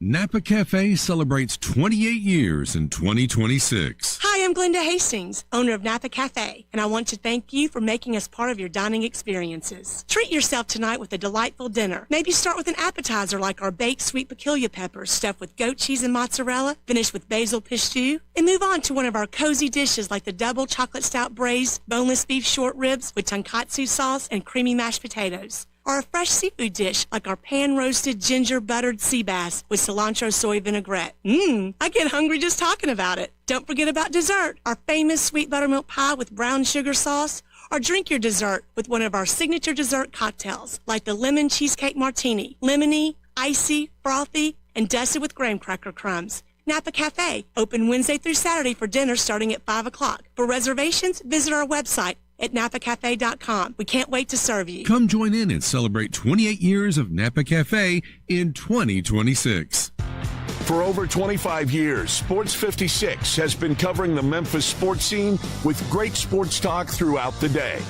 Napa Cafe celebrates 28 years in 2026. Hi, I'm Glenda Hastings, owner of Napa Cafe, and I want to thank you for making us part of your dining experiences. Treat yourself tonight with a delightful dinner. Maybe start with an appetizer like our baked sweet peculiar peppers stuffed with goat cheese and mozzarella, finished with basil pistou, and move on to one of our cozy dishes like the double chocolate stout braised boneless beef short ribs with tonkatsu sauce and creamy mashed potatoes. Or a fresh seafood dish like our pan-roasted ginger-buttered sea bass with cilantro soy vinaigrette. I get hungry just talking about it. Don't forget about dessert, our famous sweet buttermilk pie with brown sugar sauce, or drink your dessert with one of our signature dessert cocktails like the lemon cheesecake martini, lemony, icy, frothy, and dusted with graham cracker crumbs. Napa Cafe, open Wednesday through Saturday for dinner starting at 5 o'clock. For reservations, visit our website at napacafe.com. We can't wait to serve you. Come join in and celebrate 28 years of Napa Cafe in 2026. For over 25 years, Sports 56 has been covering the Memphis sports scene with great sports talk throughout the day.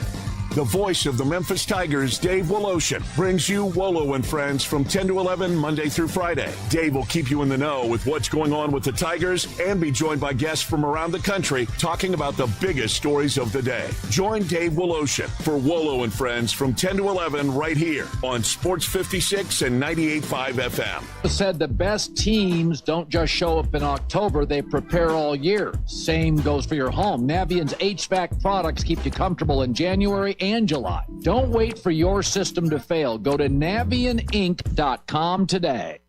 The voice of the Memphis Tigers, Dave Woloshin, brings you Wolo and Friends from 10 to 11 Monday through Friday. Dave will keep you in the know with what's going on with the Tigers and be joined by guests from around the country talking about the biggest stories of the day. Join Dave Woloshin for Wolo and Friends from 10 to 11 right here on Sports 56 and 98.5 FM. Said the best teams don't just show up in October, they prepare all year. Same goes for your home. Navient's HVAC products keep you comfortable in January and July. Don't wait for your system to fail. Go to NavientInc.com today.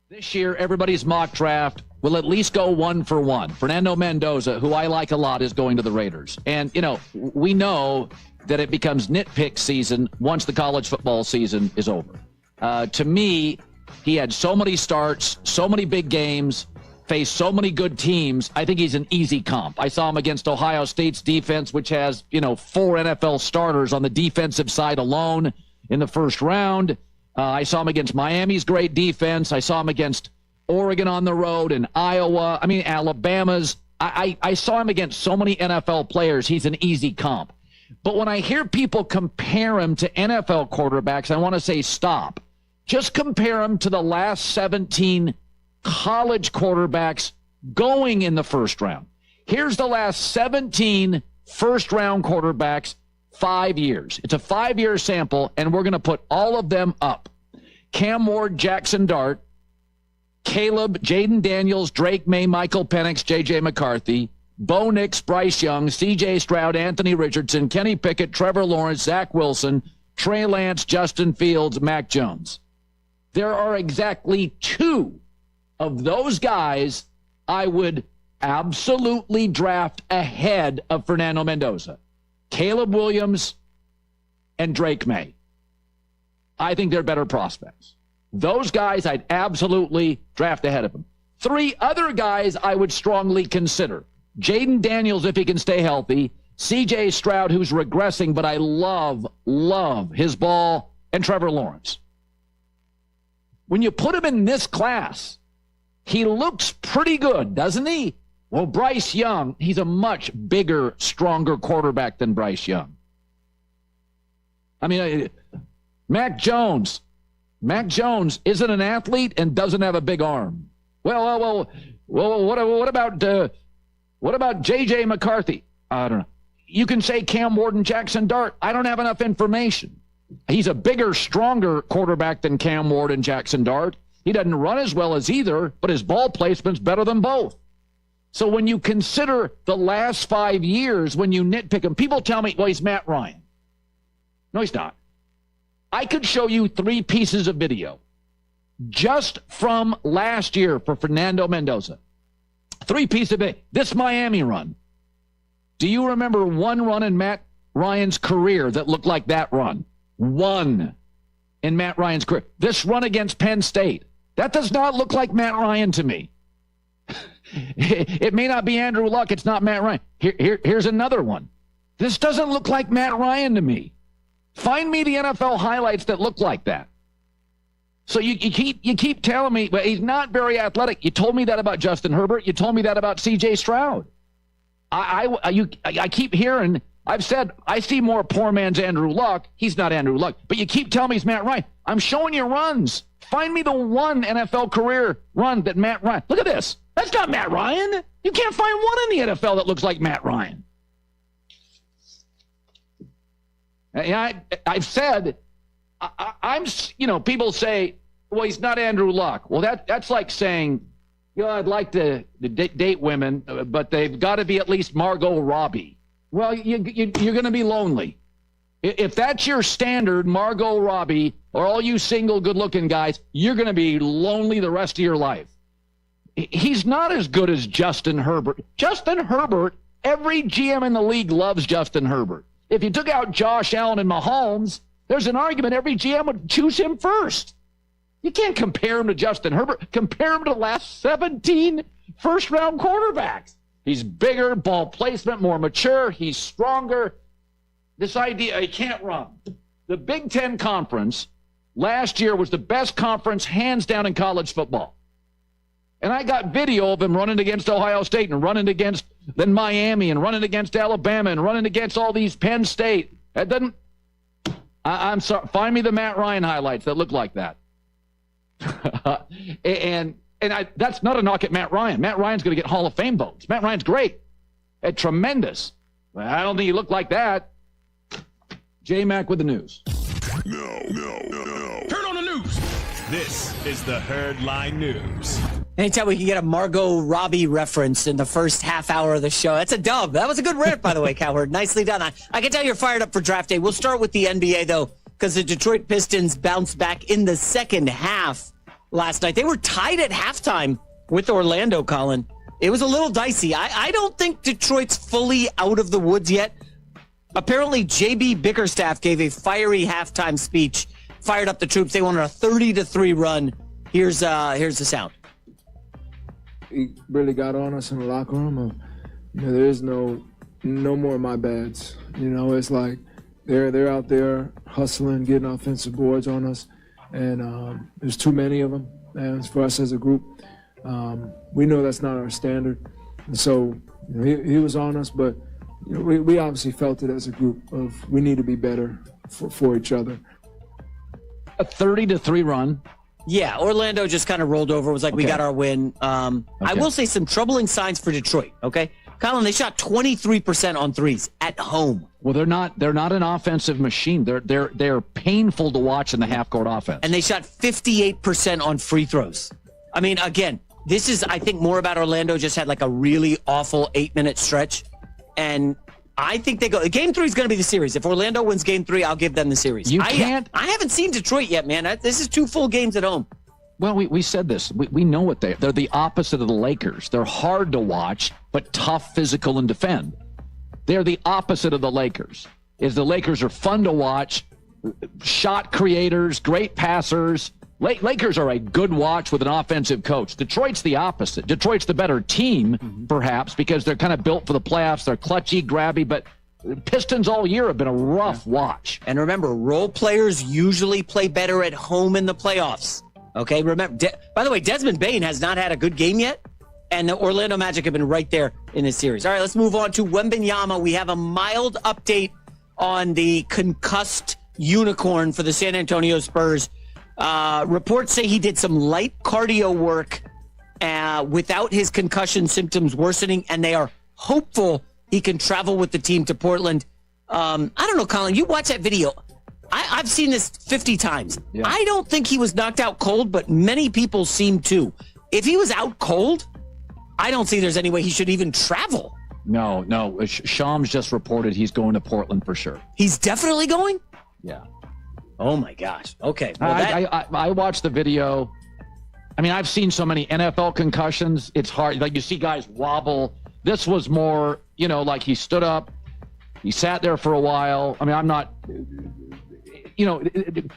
This year, everybody's mock draft will at least go 1 for 1. Fernando Mendoza, who I like a lot, is going to the Raiders. And, we know that it becomes nitpick season once the college football season is over. To me, he had so many starts, so many big games, faced so many good teams. I think he's an easy comp. I saw him against Ohio State's defense, which has, 4 NFL starters on the defensive side alone in the first round. I saw him against Miami's great defense. I saw him against Oregon on the road and Iowa. Alabama's. I saw him against so many NFL players. He's an easy comp. But when I hear people compare him to NFL quarterbacks, I want to say stop. Just compare him to the last 17 college quarterbacks going in the first round. Here's the last 17 first-round quarterbacks, 5 years. It's a 5-year sample, and we're going to put all of them up. Cam Ward, Jackson Dart, Caleb, Jaden Daniels, Drake May, Michael Penix, J.J. McCarthy, Bo Nix, Bryce Young, C.J. Stroud, Anthony Richardson, Kenny Pickett, Trevor Lawrence, Zach Wilson, Trey Lance, Justin Fields, Mac Jones. There are exactly 2 of those guys I would absolutely draft ahead of Fernando Mendoza. Caleb Williams and Drake May. I think they're better prospects. Those guys I'd absolutely draft ahead of him. 3 other guys I would strongly consider. Jaden Daniels, if he can stay healthy. C.J. Stroud, who's regressing, but I love his ball. And Trevor Lawrence. When you put him in this class, he looks pretty good, doesn't he? Well, Bryce Young, he's a much bigger, stronger quarterback than Bryce Young. Mac Jones. Mac Jones isn't an athlete and doesn't have a big arm. Well, what about J.J. McCarthy? I don't know. You can say Cam Ward and Jackson Dart. I don't have enough information. He's a bigger, stronger quarterback than Cam Ward and Jackson Dart. He doesn't run as well as either, but his ball placement's better than both. So when you consider the last 5 years, when you nitpick him, people tell me, well, he's Matt Ryan. No, he's not. I could show you 3 pieces of video just from last year for Fernando Mendoza. 3 pieces of video. This Miami run. Do you remember one run in Matt Ryan's career that looked like that run? One in Matt Ryan's career. This run against Penn State. That does not look like Matt Ryan to me. It may not be Andrew Luck. It's not Matt Ryan. Here's another one. This doesn't look like Matt Ryan to me. Find me the NFL highlights that look like that. So you keep telling me, but he's not very athletic. You told me that about Justin Herbert. You told me that about C.J. Stroud. I keep hearing, I've said, I see more poor man's Andrew Luck. He's not Andrew Luck. But you keep telling me he's Matt Ryan. I'm showing you runs. Find me the one NFL career run that Matt Ryan. Look at this. That's not Matt Ryan. You can't find one in the NFL that looks like Matt Ryan. I've said, I'm, people say, well, he's not Andrew Luck. Well, that's like saying, I'd like to date women, but they've got to be at least Margot Robbie. Well, you're going to be lonely. If that's your standard, Margot Robbie, or all you single good-looking guys, you're going to be lonely the rest of your life. He's not as good as Justin Herbert. Justin Herbert, every GM in the league loves Justin Herbert. If you took out Josh Allen and Mahomes, there's an argument every GM would choose him first. You can't compare him to Justin Herbert. Compare him to the last 17 first-round quarterbacks. He's bigger, ball placement, more mature. He's stronger. This idea, he can't run. The Big Ten Conference last year was the best conference hands down in college football. And I got video of him running against Ohio State and running against then Miami and running against Alabama and running against all these Penn State. That doesn't. I'm sorry. Find me the Matt Ryan highlights that look like that. That's not a knock at Matt Ryan. Matt Ryan's going to get Hall of Fame votes. Matt Ryan's great. Tremendous. Well, I don't think he looked like that. J-Mac with the news. No. Turn on the news. This is the Herdline News. Anytime we can get a Margot Robbie reference in the first half hour of the show, that's a dub. That was a good rant, by the way, Cowherd. Nicely done. I can tell you're fired up for draft day. We'll start with the NBA, though, because the Detroit Pistons bounced back in the second half last night. They were tied at halftime with Orlando, Colin. It was a little dicey. I don't think Detroit's fully out of the woods yet. Apparently, J.B. Bickerstaff gave a fiery halftime speech, fired up the troops. They wanted a 30-3 run. Here's the sound. He really got on us in the locker room. There is no more my bads. It's like they're out there hustling, getting offensive boards on us, and there's too many of them. And for us as a group, we know that's not our standard. And so he was on us, but we obviously felt it as a group of we need to be better for each other. A 30-3 run. Yeah, Orlando just kind of rolled over. It was like, we got our win. I will say some troubling signs for Detroit, okay? Colin, they shot 23% on threes at home. Well, they're not an offensive machine. They're painful to watch in the half-court offense. And they shot 58% on free throws. I mean, again, this is, I think, more about Orlando just had like a really awful 8-minute stretch. And I think they go. Game 3 is going to be the series. If Orlando wins Game 3, I'll give them the series. I haven't seen Detroit yet, man. This is 2 full games at home. Well, we said this. We know what they're the opposite of the Lakers. They're hard to watch, but tough, physical, and defend. They're the opposite of the Lakers. The Lakers are fun to watch, shot creators, great passers. Lakers are a good watch with an offensive coach. Detroit's the opposite. Detroit's the better team, perhaps, because they're kind of built for the playoffs. They're clutchy, grabby, but Pistons all year have been a rough watch. And remember, role players usually play better at home in the playoffs. Okay, remember, by the way, Desmond Bane has not had a good game yet, and the Orlando Magic have been right there in this series. All right, let's move on to Wembanyama. We have a mild update on the concussed unicorn for the San Antonio Spurs. Reports say he did some light cardio work without his concussion symptoms worsening, and they are hopeful he can travel with the team to Portland. I don't know, Colin, you watch that video. I've seen this 50 times. Yeah. I don't think he was knocked out cold, but many people seem to. If he was out cold, I don't see there's any way he should even travel. No. Shams just reported he's going to Portland for sure. He's definitely going? Yeah. Oh, my gosh. Okay. Well, I watched the video. I mean, I've seen so many NFL concussions. It's hard. Like, you see guys wobble. This was more, like he stood up. He sat there for a while. I mean, I'm not...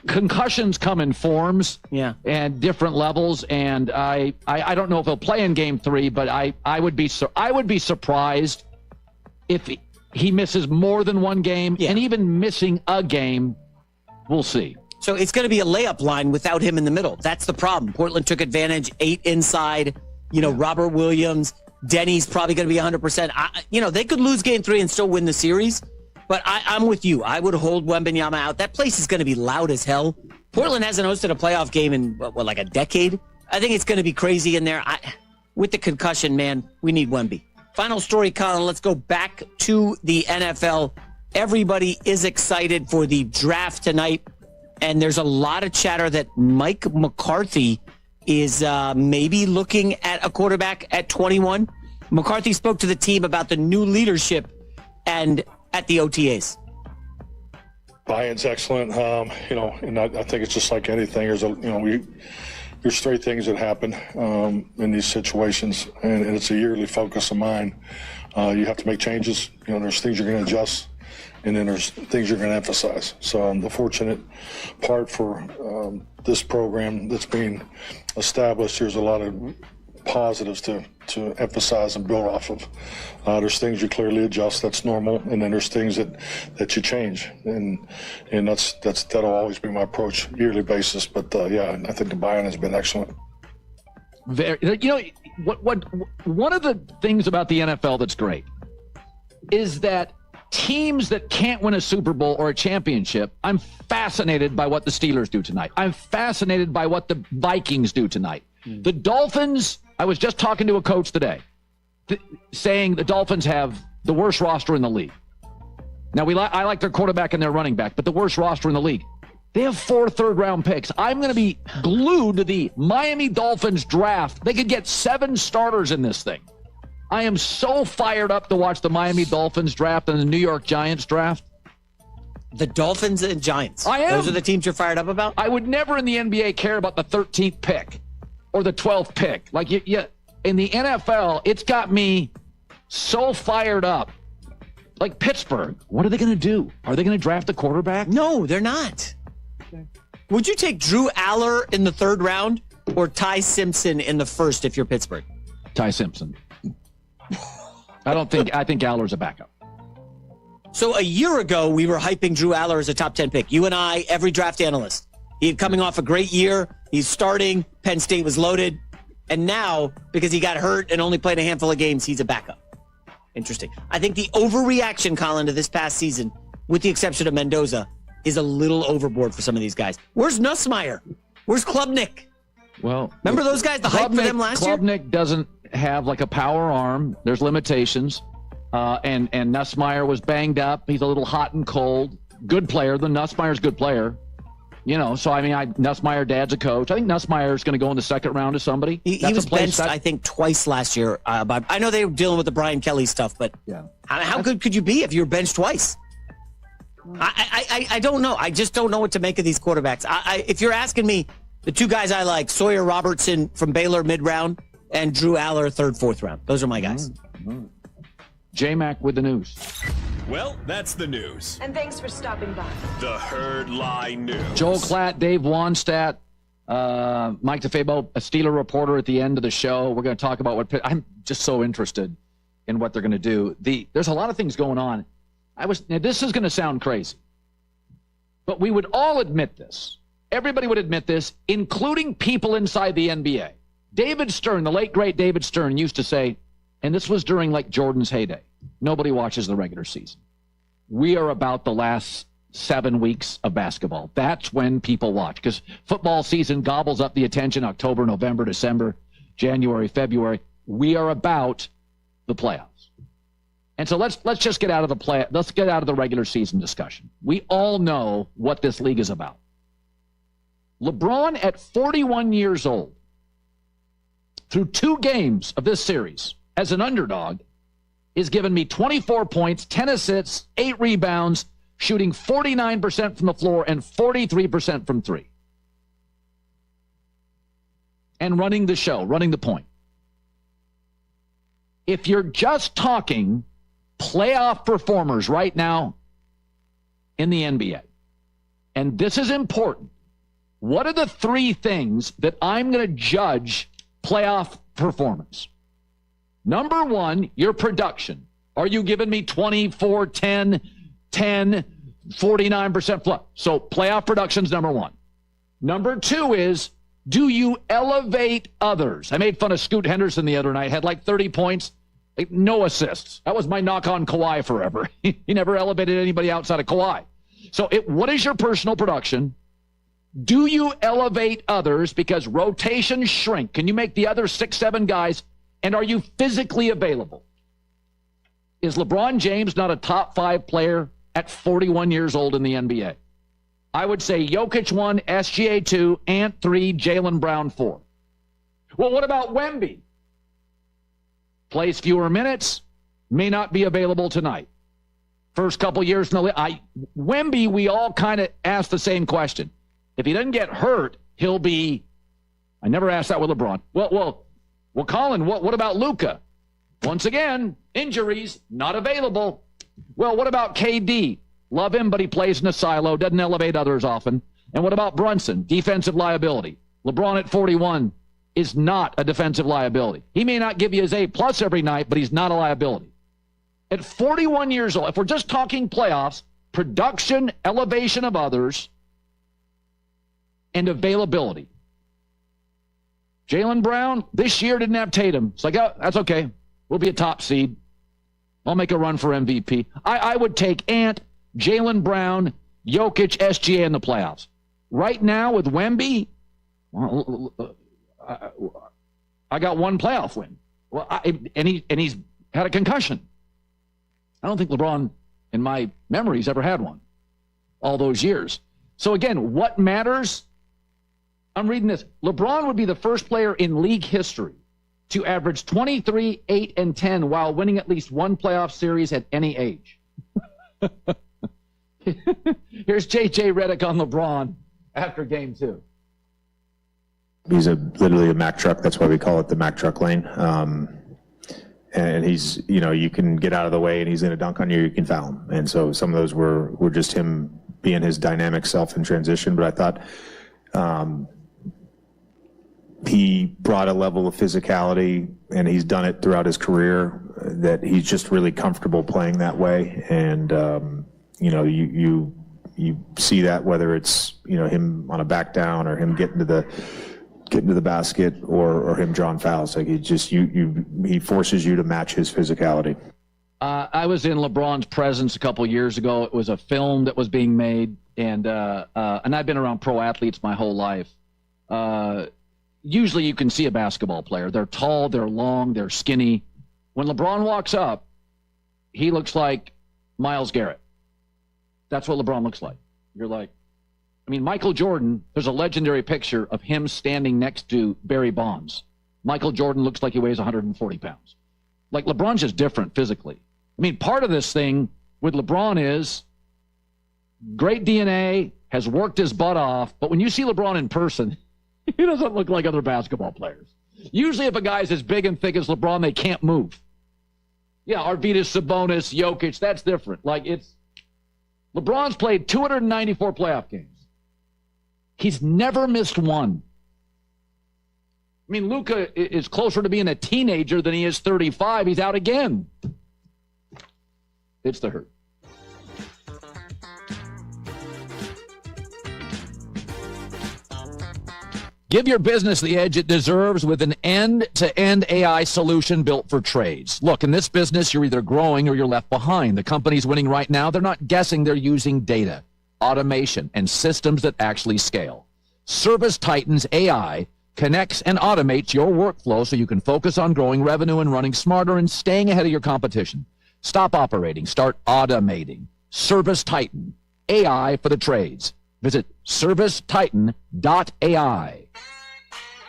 concussions come in forms and different levels, and I don't know if he'll play in Game 3, but I would be surprised if he misses more than one game, and even missing a game, we'll see. So it's going to be a layup line without him in the middle. That's the problem. Portland took advantage, 8 inside. Robert Williams, Denny's probably going to be 100%. They could lose Game 3 and still win the series. But I'm with you. I would hold Wembanyama out. That place is going to be loud as hell. Portland hasn't hosted a playoff game in, like a decade? I think it's going to be crazy in there. With the concussion, man, we need Wemby. Final story, Colin. Let's go back to the NFL. Everybody is excited for the draft tonight. And there's a lot of chatter that Mike McCarthy is maybe looking at a quarterback at 21. McCarthy spoke to the team about the new leadership and at the OTAs. Buy-in's excellent. And I think it's just like anything. There's 3 things that happen in these situations, and it's a yearly focus of mine. You have to make changes. There's things you're going to adjust, and then there's things you're going to emphasize. So the fortunate part for this program that's being established, there's a lot of positives to emphasize and build off of. There's things you clearly adjust, that's normal, and then there's things that you change, and that'll always be my approach, yearly basis. But I think the buy-in has been excellent. One of the things about the NFL that's great is that teams that can't win a Super Bowl or a championship, I'm fascinated by what the Steelers do tonight. I'm fascinated by what the Vikings do tonight. The Dolphins, I was just talking to a coach today, saying the Dolphins have the worst roster in the league. Now, I like their quarterback and their running back, but the worst roster in the league. They have 4 third-round picks. I'm going to be glued to the Miami Dolphins draft. They could get 7 starters in this thing. I am so fired up to watch the Miami Dolphins draft and the New York Giants draft. The Dolphins and Giants. I am. Those are the teams you're fired up about? I would never in the NBA care about the 13th pick or the 12th pick. Like, in the NFL, it's got me so fired up. Like Pittsburgh, what are they going to do? Are they going to draft a quarterback? No, they're not. Okay. Would you take Drew Aller in the 3rd round or Ty Simpson in the 1st if you're Pittsburgh? Ty Simpson. I think Aller's a backup. So a year ago, we were hyping Drew Aller as a top 10 pick. You and I, every draft analyst. He had coming off a great year. He's starting. Penn State was loaded. And now, because he got hurt and only played a handful of games, he's a backup. Interesting. I think the overreaction, Colin, to this past season, with the exception of Mendoza, is a little overboard for some of these guys. Where's Nussmeier? Where's Klubnik? Well, remember those guys, the hype for them last year? Klubnik doesn't have like a power arm. There's limitations. And Nussmeier was banged up. He's a little hot and cold. Good player. The Nussmeier's a good player. Nussmeier, dad's a coach. I think Nussmeier's going to go in the 2nd round to somebody. He was benched, I think, twice last year. I know they were dealing with the Brian Kelly stuff, but how good could you be if you were benched twice? I don't know. I just don't know what to make of these quarterbacks. If you're asking me, the 2 guys I like, Sawyer Robertson from Baylor mid-round and Drew Aller 3rd, 4th round. Those are my guys. J-Mac with the news. Well, that's the news. And thanks for stopping by. The Herd Lie News. Joel Klatt, Dave Wannstedt, Mike DeFabo, a Steeler reporter at the end of the show. We're going to talk about I'm just so interested in what they're going to do. There's a lot of things going on. This is going to sound crazy, but we would all admit this. Everybody would admit this, including people inside the NBA. David Stern, the late, great David Stern, used to say, and this was during like Jordan's heyday, nobody watches the regular season. We are about the last 7 weeks of basketball. That's when people watch, because football season gobbles up the attention October, November, December, January, February. We are about the playoffs. And so let's just get out of the regular season discussion. We all know what this league is about. LeBron at 41 years old, through 2 games of this series as an underdog, is giving me 24 points, 10 assists, 8 rebounds, shooting 49% from the floor and 43% from 3. And running the show, running the point. If you're just talking playoff performers right now in the NBA, and this is important, what are the 3 things that I'm going to judge playoff performance? Number 1, your production. Are you giving me 24, 10, 49% plus? So playoff production's number 1. Number 2 is, do you elevate others? I made fun of Scoot Henderson the other night, had like 30 points, no assists. That was my knock on Kawhi forever. He never elevated anybody outside of Kawhi. So what is your personal production? Do you elevate others because rotations shrink? Can you make the other 6, 7 guys? And are you physically available? Is LeBron James not a top 5 player at 41 years old in the NBA? I would say Jokic 1, SGA 2, Ant 3, Jaylen Brown 4. Well, what about Wemby? Plays fewer minutes, may not be available tonight. First couple years in the league, Wemby, we all kind of ask the same question. If he doesn't get hurt, he'll be. I never asked that with LeBron. Well, Colin, what about Luka? Once again, injuries, not available. Well, what about KD? Love him, but he plays in a silo, doesn't elevate others often. And what about Brunson? Defensive liability. LeBron at 41 is not a defensive liability. He may not give you his A+ every night, but he's not a liability. At 41 years old, if we're just talking playoffs, production, elevation of others, and availability. Jaylen Brown this year didn't have Tatum. It's like, oh, that's okay. We'll be a top seed. I'll make a run for MVP. I would take Ant, Jaylen Brown, Jokic, SGA in the playoffs. Right now with Wemby, I got 1 playoff win. Well, and he's had a concussion. I don't think LeBron, in my memory, has ever had one all those years. So again, what matters? I'm reading this. LeBron would be the first player in league history to average 23, 8, and 10 while winning at least 1 playoff series at any age. Here's J.J. Redick on LeBron after Game 2. He's literally a Mack truck. That's why we call it the Mack truck lane. And he's, you can get out of the way and he's going to dunk on you, you can foul him. And so some of those were just him being his dynamic self in transition. But I thought he brought a level of physicality, and he's done it throughout his career, that he's just really comfortable playing that way. And, you see that whether it's, him on a back down or him getting to the basket or him drawing fouls. Like he forces you to match his physicality. I was in LeBron's presence a couple years ago. It was a film that was being made, and I've been around pro athletes my whole life. Usually you can see a basketball player. They're tall, they're long, they're skinny. When LeBron walks up, he looks like Myles Garrett. That's what LeBron looks like. You're like, Michael Jordan, there's a legendary picture of him standing next to Barry Bonds. Michael Jordan looks like he weighs 140 pounds. Like, LeBron's just different physically. Part of this thing with LeBron is great DNA, has worked his butt off, but when you see LeBron in person, he doesn't look like other basketball players. Usually if a guy's as big and thick as LeBron, they can't move. Yeah, Arvydas Sabonis, Jokic, that's different. LeBron's played 294 playoff games. He's never missed one. Luka is closer to being a teenager than he is 35. He's out again. It's the hurt. Give your business the edge it deserves with an end-to-end AI solution built for trades. Look, in this business, you're either growing or you're left behind. The companies winning right now, they're not guessing, they're using data, automation, and systems that actually scale. Service Titan's AI connects and automates your workflow so you can focus on growing revenue and running smarter and staying ahead of your competition. Stop operating. Start automating. Service Titan. AI for the trades. Visit servicetitan.ai.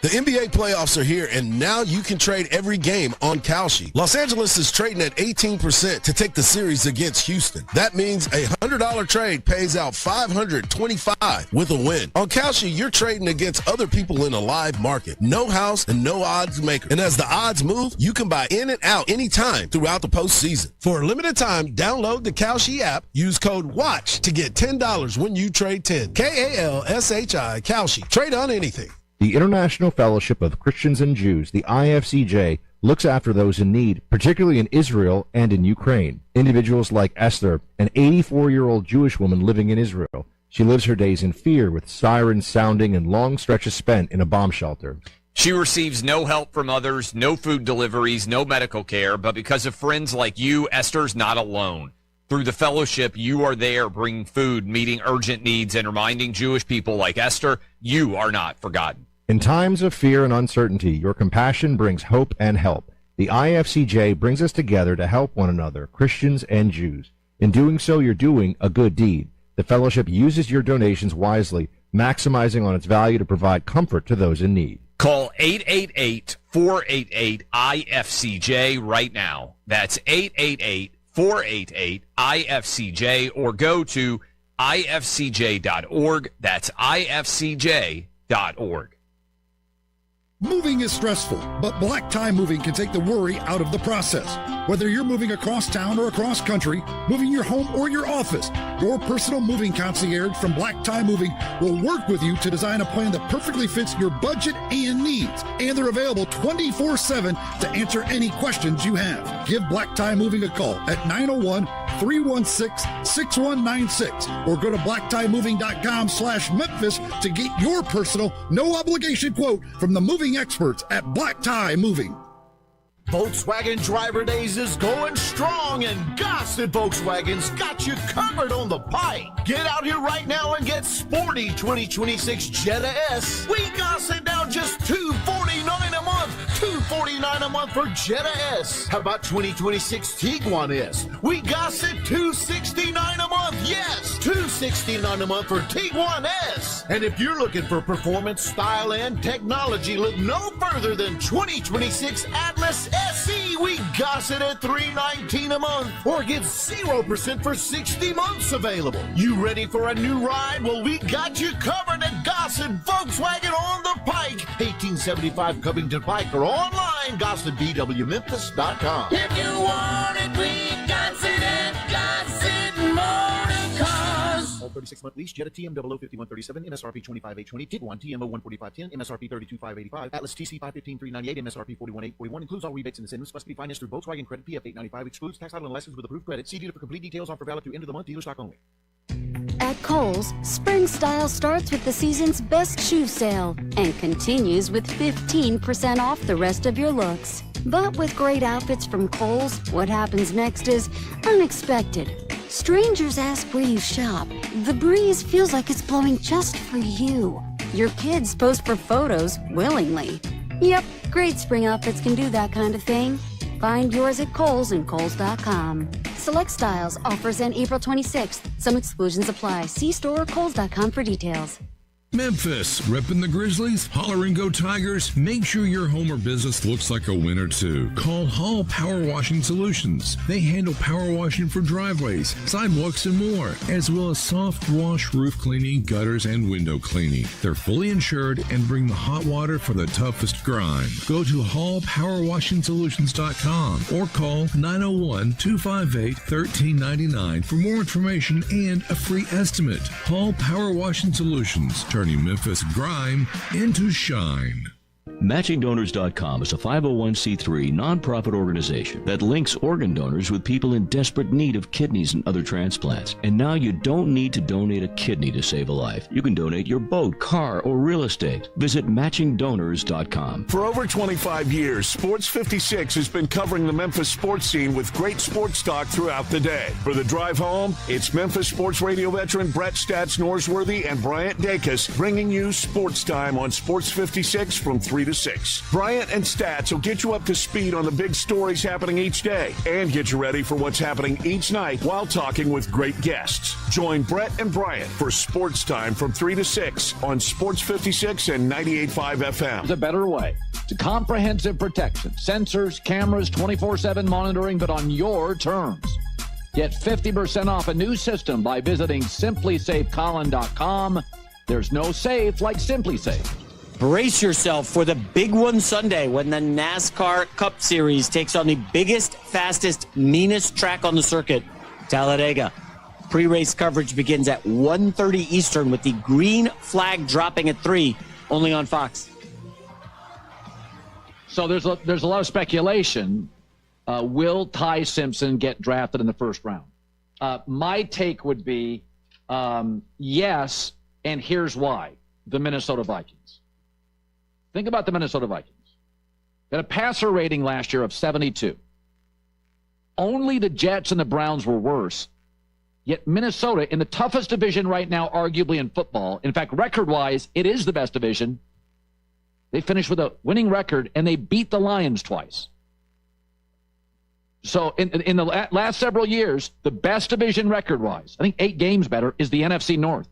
The NBA playoffs are here, and now you can trade every game on Kalshi. Los Angeles is trading at 18% to take the series against Houston. That means a $100 trade pays out $525 with a win. On Kalshi, you're trading against other people in a live market. No house and no odds maker. And as the odds move, you can buy in and out anytime throughout the postseason. For a limited time, download the Kalshi app. Use code WATCH to get $10 when you trade 10. Kalshi, Kalshi. Trade on anything. The International Fellowship of Christians and Jews, the IFCJ, looks after those in need, particularly in Israel and in Ukraine. Individuals like Esther, an 84-year-old Jewish woman living in Israel. She lives her days in fear with sirens sounding and long stretches spent in a bomb shelter. She receives no help from others, no food deliveries, no medical care, but because of friends like you, Esther's not alone. Through the fellowship, you are there bringing food, meeting urgent needs, and reminding Jewish people like Esther, you are not forgotten. In times of fear and uncertainty, your compassion brings hope and help. The IFCJ brings us together to help one another, Christians and Jews. In doing so, you're doing a good deed. The fellowship uses your donations wisely, maximizing on its value to provide comfort to those in need. Call 888-488-IFCJ right now. That's 888-488-IFCJ, or go to ifcj.org. That's ifcj.org. Moving is stressful, but Black Tie Moving can take the worry out of the process. Whether you're moving across town or across country, moving your home or your office, your personal moving concierge from Black Tie Moving will work with you to design a plan that perfectly fits your budget and needs. And they're available 24/7 to answer any questions you have. Give Black Tie Moving a call at 901-316-6196 or go to blacktiemoving.com/Memphis to get your personal, no obligation quote from the moving experts at Black Tie Moving. Volkswagen Driver Days is going strong, and Gossett Volkswagen's got you covered on the pike. Get out here right now and get sporty 2026 Jetta S. We Gossett now just $249 a month. $249 a month for Jetta S. How about 2026 Tiguan S? We Gossett $269 a month. Yes, $269 a month for Tiguan S. And if you're looking for performance, style, and technology, look no further than 2026 Atlas SE. We Gossett at $319 a month, or get 0% for 60 months available. You ready for a new ride? Well, we got you covered at Gossett Volkswagen on the Pike, 1875 Covington Pike, or online, GossettBWMemphis.com. If you want it, we got it at Gossett Motor Cars. All 36-month lease, Jetta TM 005137, MSRP 25820, Tiguan TMO 14510, MSRP 32585, Atlas TC 515398, MSRP 41841, includes all rebates and incentives, must be financed through Volkswagen Credit PF 895, excludes tax title and license with approved credit. See dealer for complete details. Offer valid through end of the month. Dealer stock only. At Kohl's, spring style starts with the season's best shoe sale and continues with 15% off the rest of your looks. But with great outfits from Kohl's, what happens next is unexpected. Strangers ask where you shop. The breeze feels like it's blowing just for you. Your kids post for photos willingly. Yep, great spring outfits can do that kind of thing. Find yours at Kohl's and Kohl's.com. Select styles, offers end April 26th. Some exclusions apply. See store or Kohl's.com for details. Memphis, repping the Grizzlies, holler and go Tigers. Make sure your home or business looks like a winner too. Call Hall Power Washing Solutions. They handle power washing for driveways, sidewalks, and more, as well as soft wash, roof cleaning, gutters, and window cleaning. They're fully insured and bring the hot water for the toughest grind. Go to hallpowerwashingsolutions.com or call 901-258-1399 for more information and a free estimate. Hall Power Washing Solutions, turning Memphis grime into shine. MatchingDonors.com is a 501c3 nonprofit organization that links organ donors with people in desperate need of kidneys and other transplants. And now you don't need to donate a kidney to save a life. You can donate your boat, car, or real estate. Visit MatchingDonors.com. For over 25 years, Sports 56 has been covering the Memphis sports scene with great sports talk throughout the day. For the drive home, it's Memphis sports radio veteran Brett Stats Norsworthy and Bryant Dacus bringing you Sports Time on Sports 56 from 3 to to 6. Bryant and Stats will get you up to speed on the big stories happening each day and get you ready for what's happening each night while talking with great guests. Join Brett and Bryant for Sports Time from 3 to 6 on Sports 56 and 98.5 FM. There's a better way. To comprehensive protection, sensors, cameras, 24/7 monitoring, but on your terms. Get 50% off a new system by visiting simplysafecolin.com. There's no safe like SimpliSafe. Brace yourself for the big one Sunday when the NASCAR Cup Series takes on the biggest, fastest, meanest track on the circuit, Talladega. Pre-race coverage begins at 1:30 Eastern with the green flag dropping at 3, only on Fox. So there's a lot of speculation. Will Ty Simpson get drafted in the first round? My take would be yes, and here's why. The Minnesota Vikings. Think about the Minnesota Vikings. They had a passer rating last year of 72. Only the Jets and the Browns were worse. Yet Minnesota, in the toughest division right now, arguably in football, in fact, record-wise, it is the best division. They finished with a winning record, and they beat the Lions twice. So in the last several years, the best division record-wise, I think 8 games better, is the NFC North.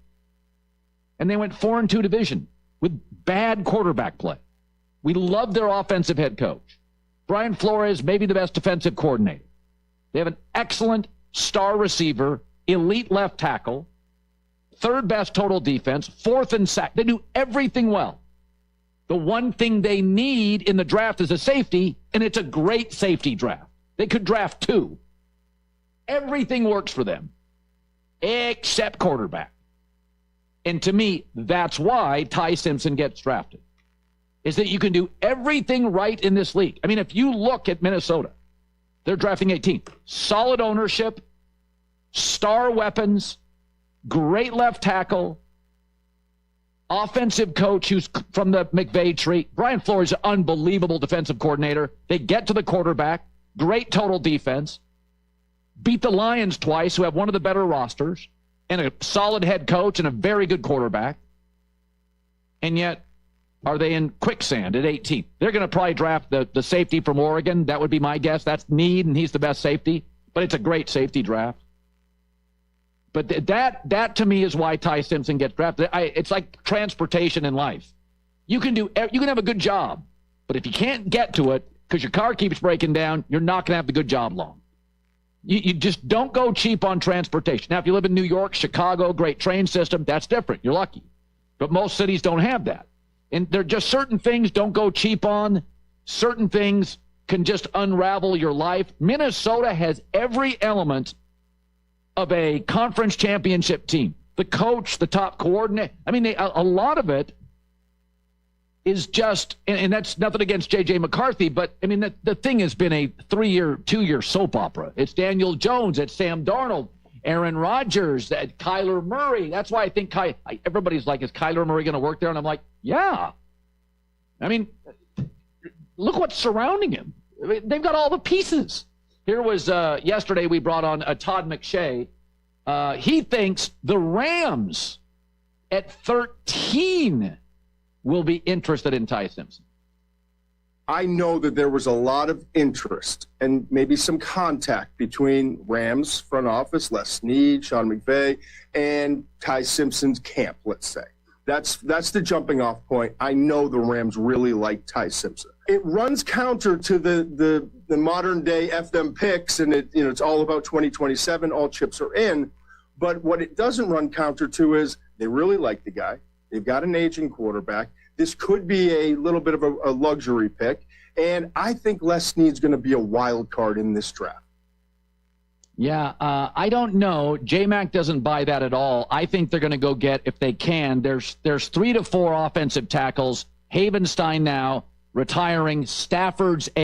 And they went 4-2 division with bad quarterback play. We love their offensive head coach. Brian Flores, maybe the best defensive coordinator. They have an excellent star receiver, elite left tackle, third best total defense, fourth in sack. They do everything well. The one thing they need in the draft is a safety, and it's a great safety draft. They could draft 2. Everything works for them, except quarterback. And to me, that's why Ty Simpson gets drafted, is that you can do everything right in this league. I mean, if you look at Minnesota, they're drafting 18. Solid ownership, star weapons, great left tackle, offensive coach who's from the McVay tree. Brian Flores is an unbelievable defensive coordinator. They get to the quarterback, great total defense, beat the Lions twice, who have one of the better rosters, and a solid head coach and a very good quarterback. And yet, are they in quicksand at 18? They're going to probably draft the safety from Oregon. That would be my guess. That's need, and he's the best safety. But it's a great safety draft. But that to me is why Ty Simpson gets drafted. It's like transportation in life. You can have a good job, but if you can't get to it because your car keeps breaking down, you're not going to have the good job long. You just don't go cheap on transportation. Now, if you live in New York, Chicago, great train system, that's different. You're lucky. But most cities don't have that. And there are just certain things don't go cheap on. Certain things can just unravel your life. Minnesota has every element of a conference championship team. The coach, the top coordinator. I mean, a lot of it is just, and that's nothing against J.J. McCarthy, but, I mean, the thing has been a 2-year soap opera. It's Daniel Jones, it's Sam Darnold, Aaron Rodgers, Kyler Murray. That's why I think everybody's like, is Kyler Murray going to work there? And I'm like, yeah. I mean, look what's surrounding him. I mean, they've got all the pieces. Here was yesterday we brought on Todd McShay. He thinks the Rams at 13 will be interested in Ty Simpson. I know that there was a lot of interest and maybe some contact between Rams front office, Les Snead, Sean McVay, and Ty Simpson's camp, let's say. That's the jumping off point. I know the Rams really like Ty Simpson. It runs counter to the modern day F them picks, and it's all about 2027, all chips are in. But what it doesn't run counter to is they really like the guy. They've got an aging quarterback. This could be a little bit of a luxury pick. And I think Les Snead's going to be a wild card in this draft. Yeah, I don't know. J-Mac doesn't buy that at all. I think they're going to go get, if they can, there's 3 to 4 offensive tackles. Havenstein now retiring. Stafford's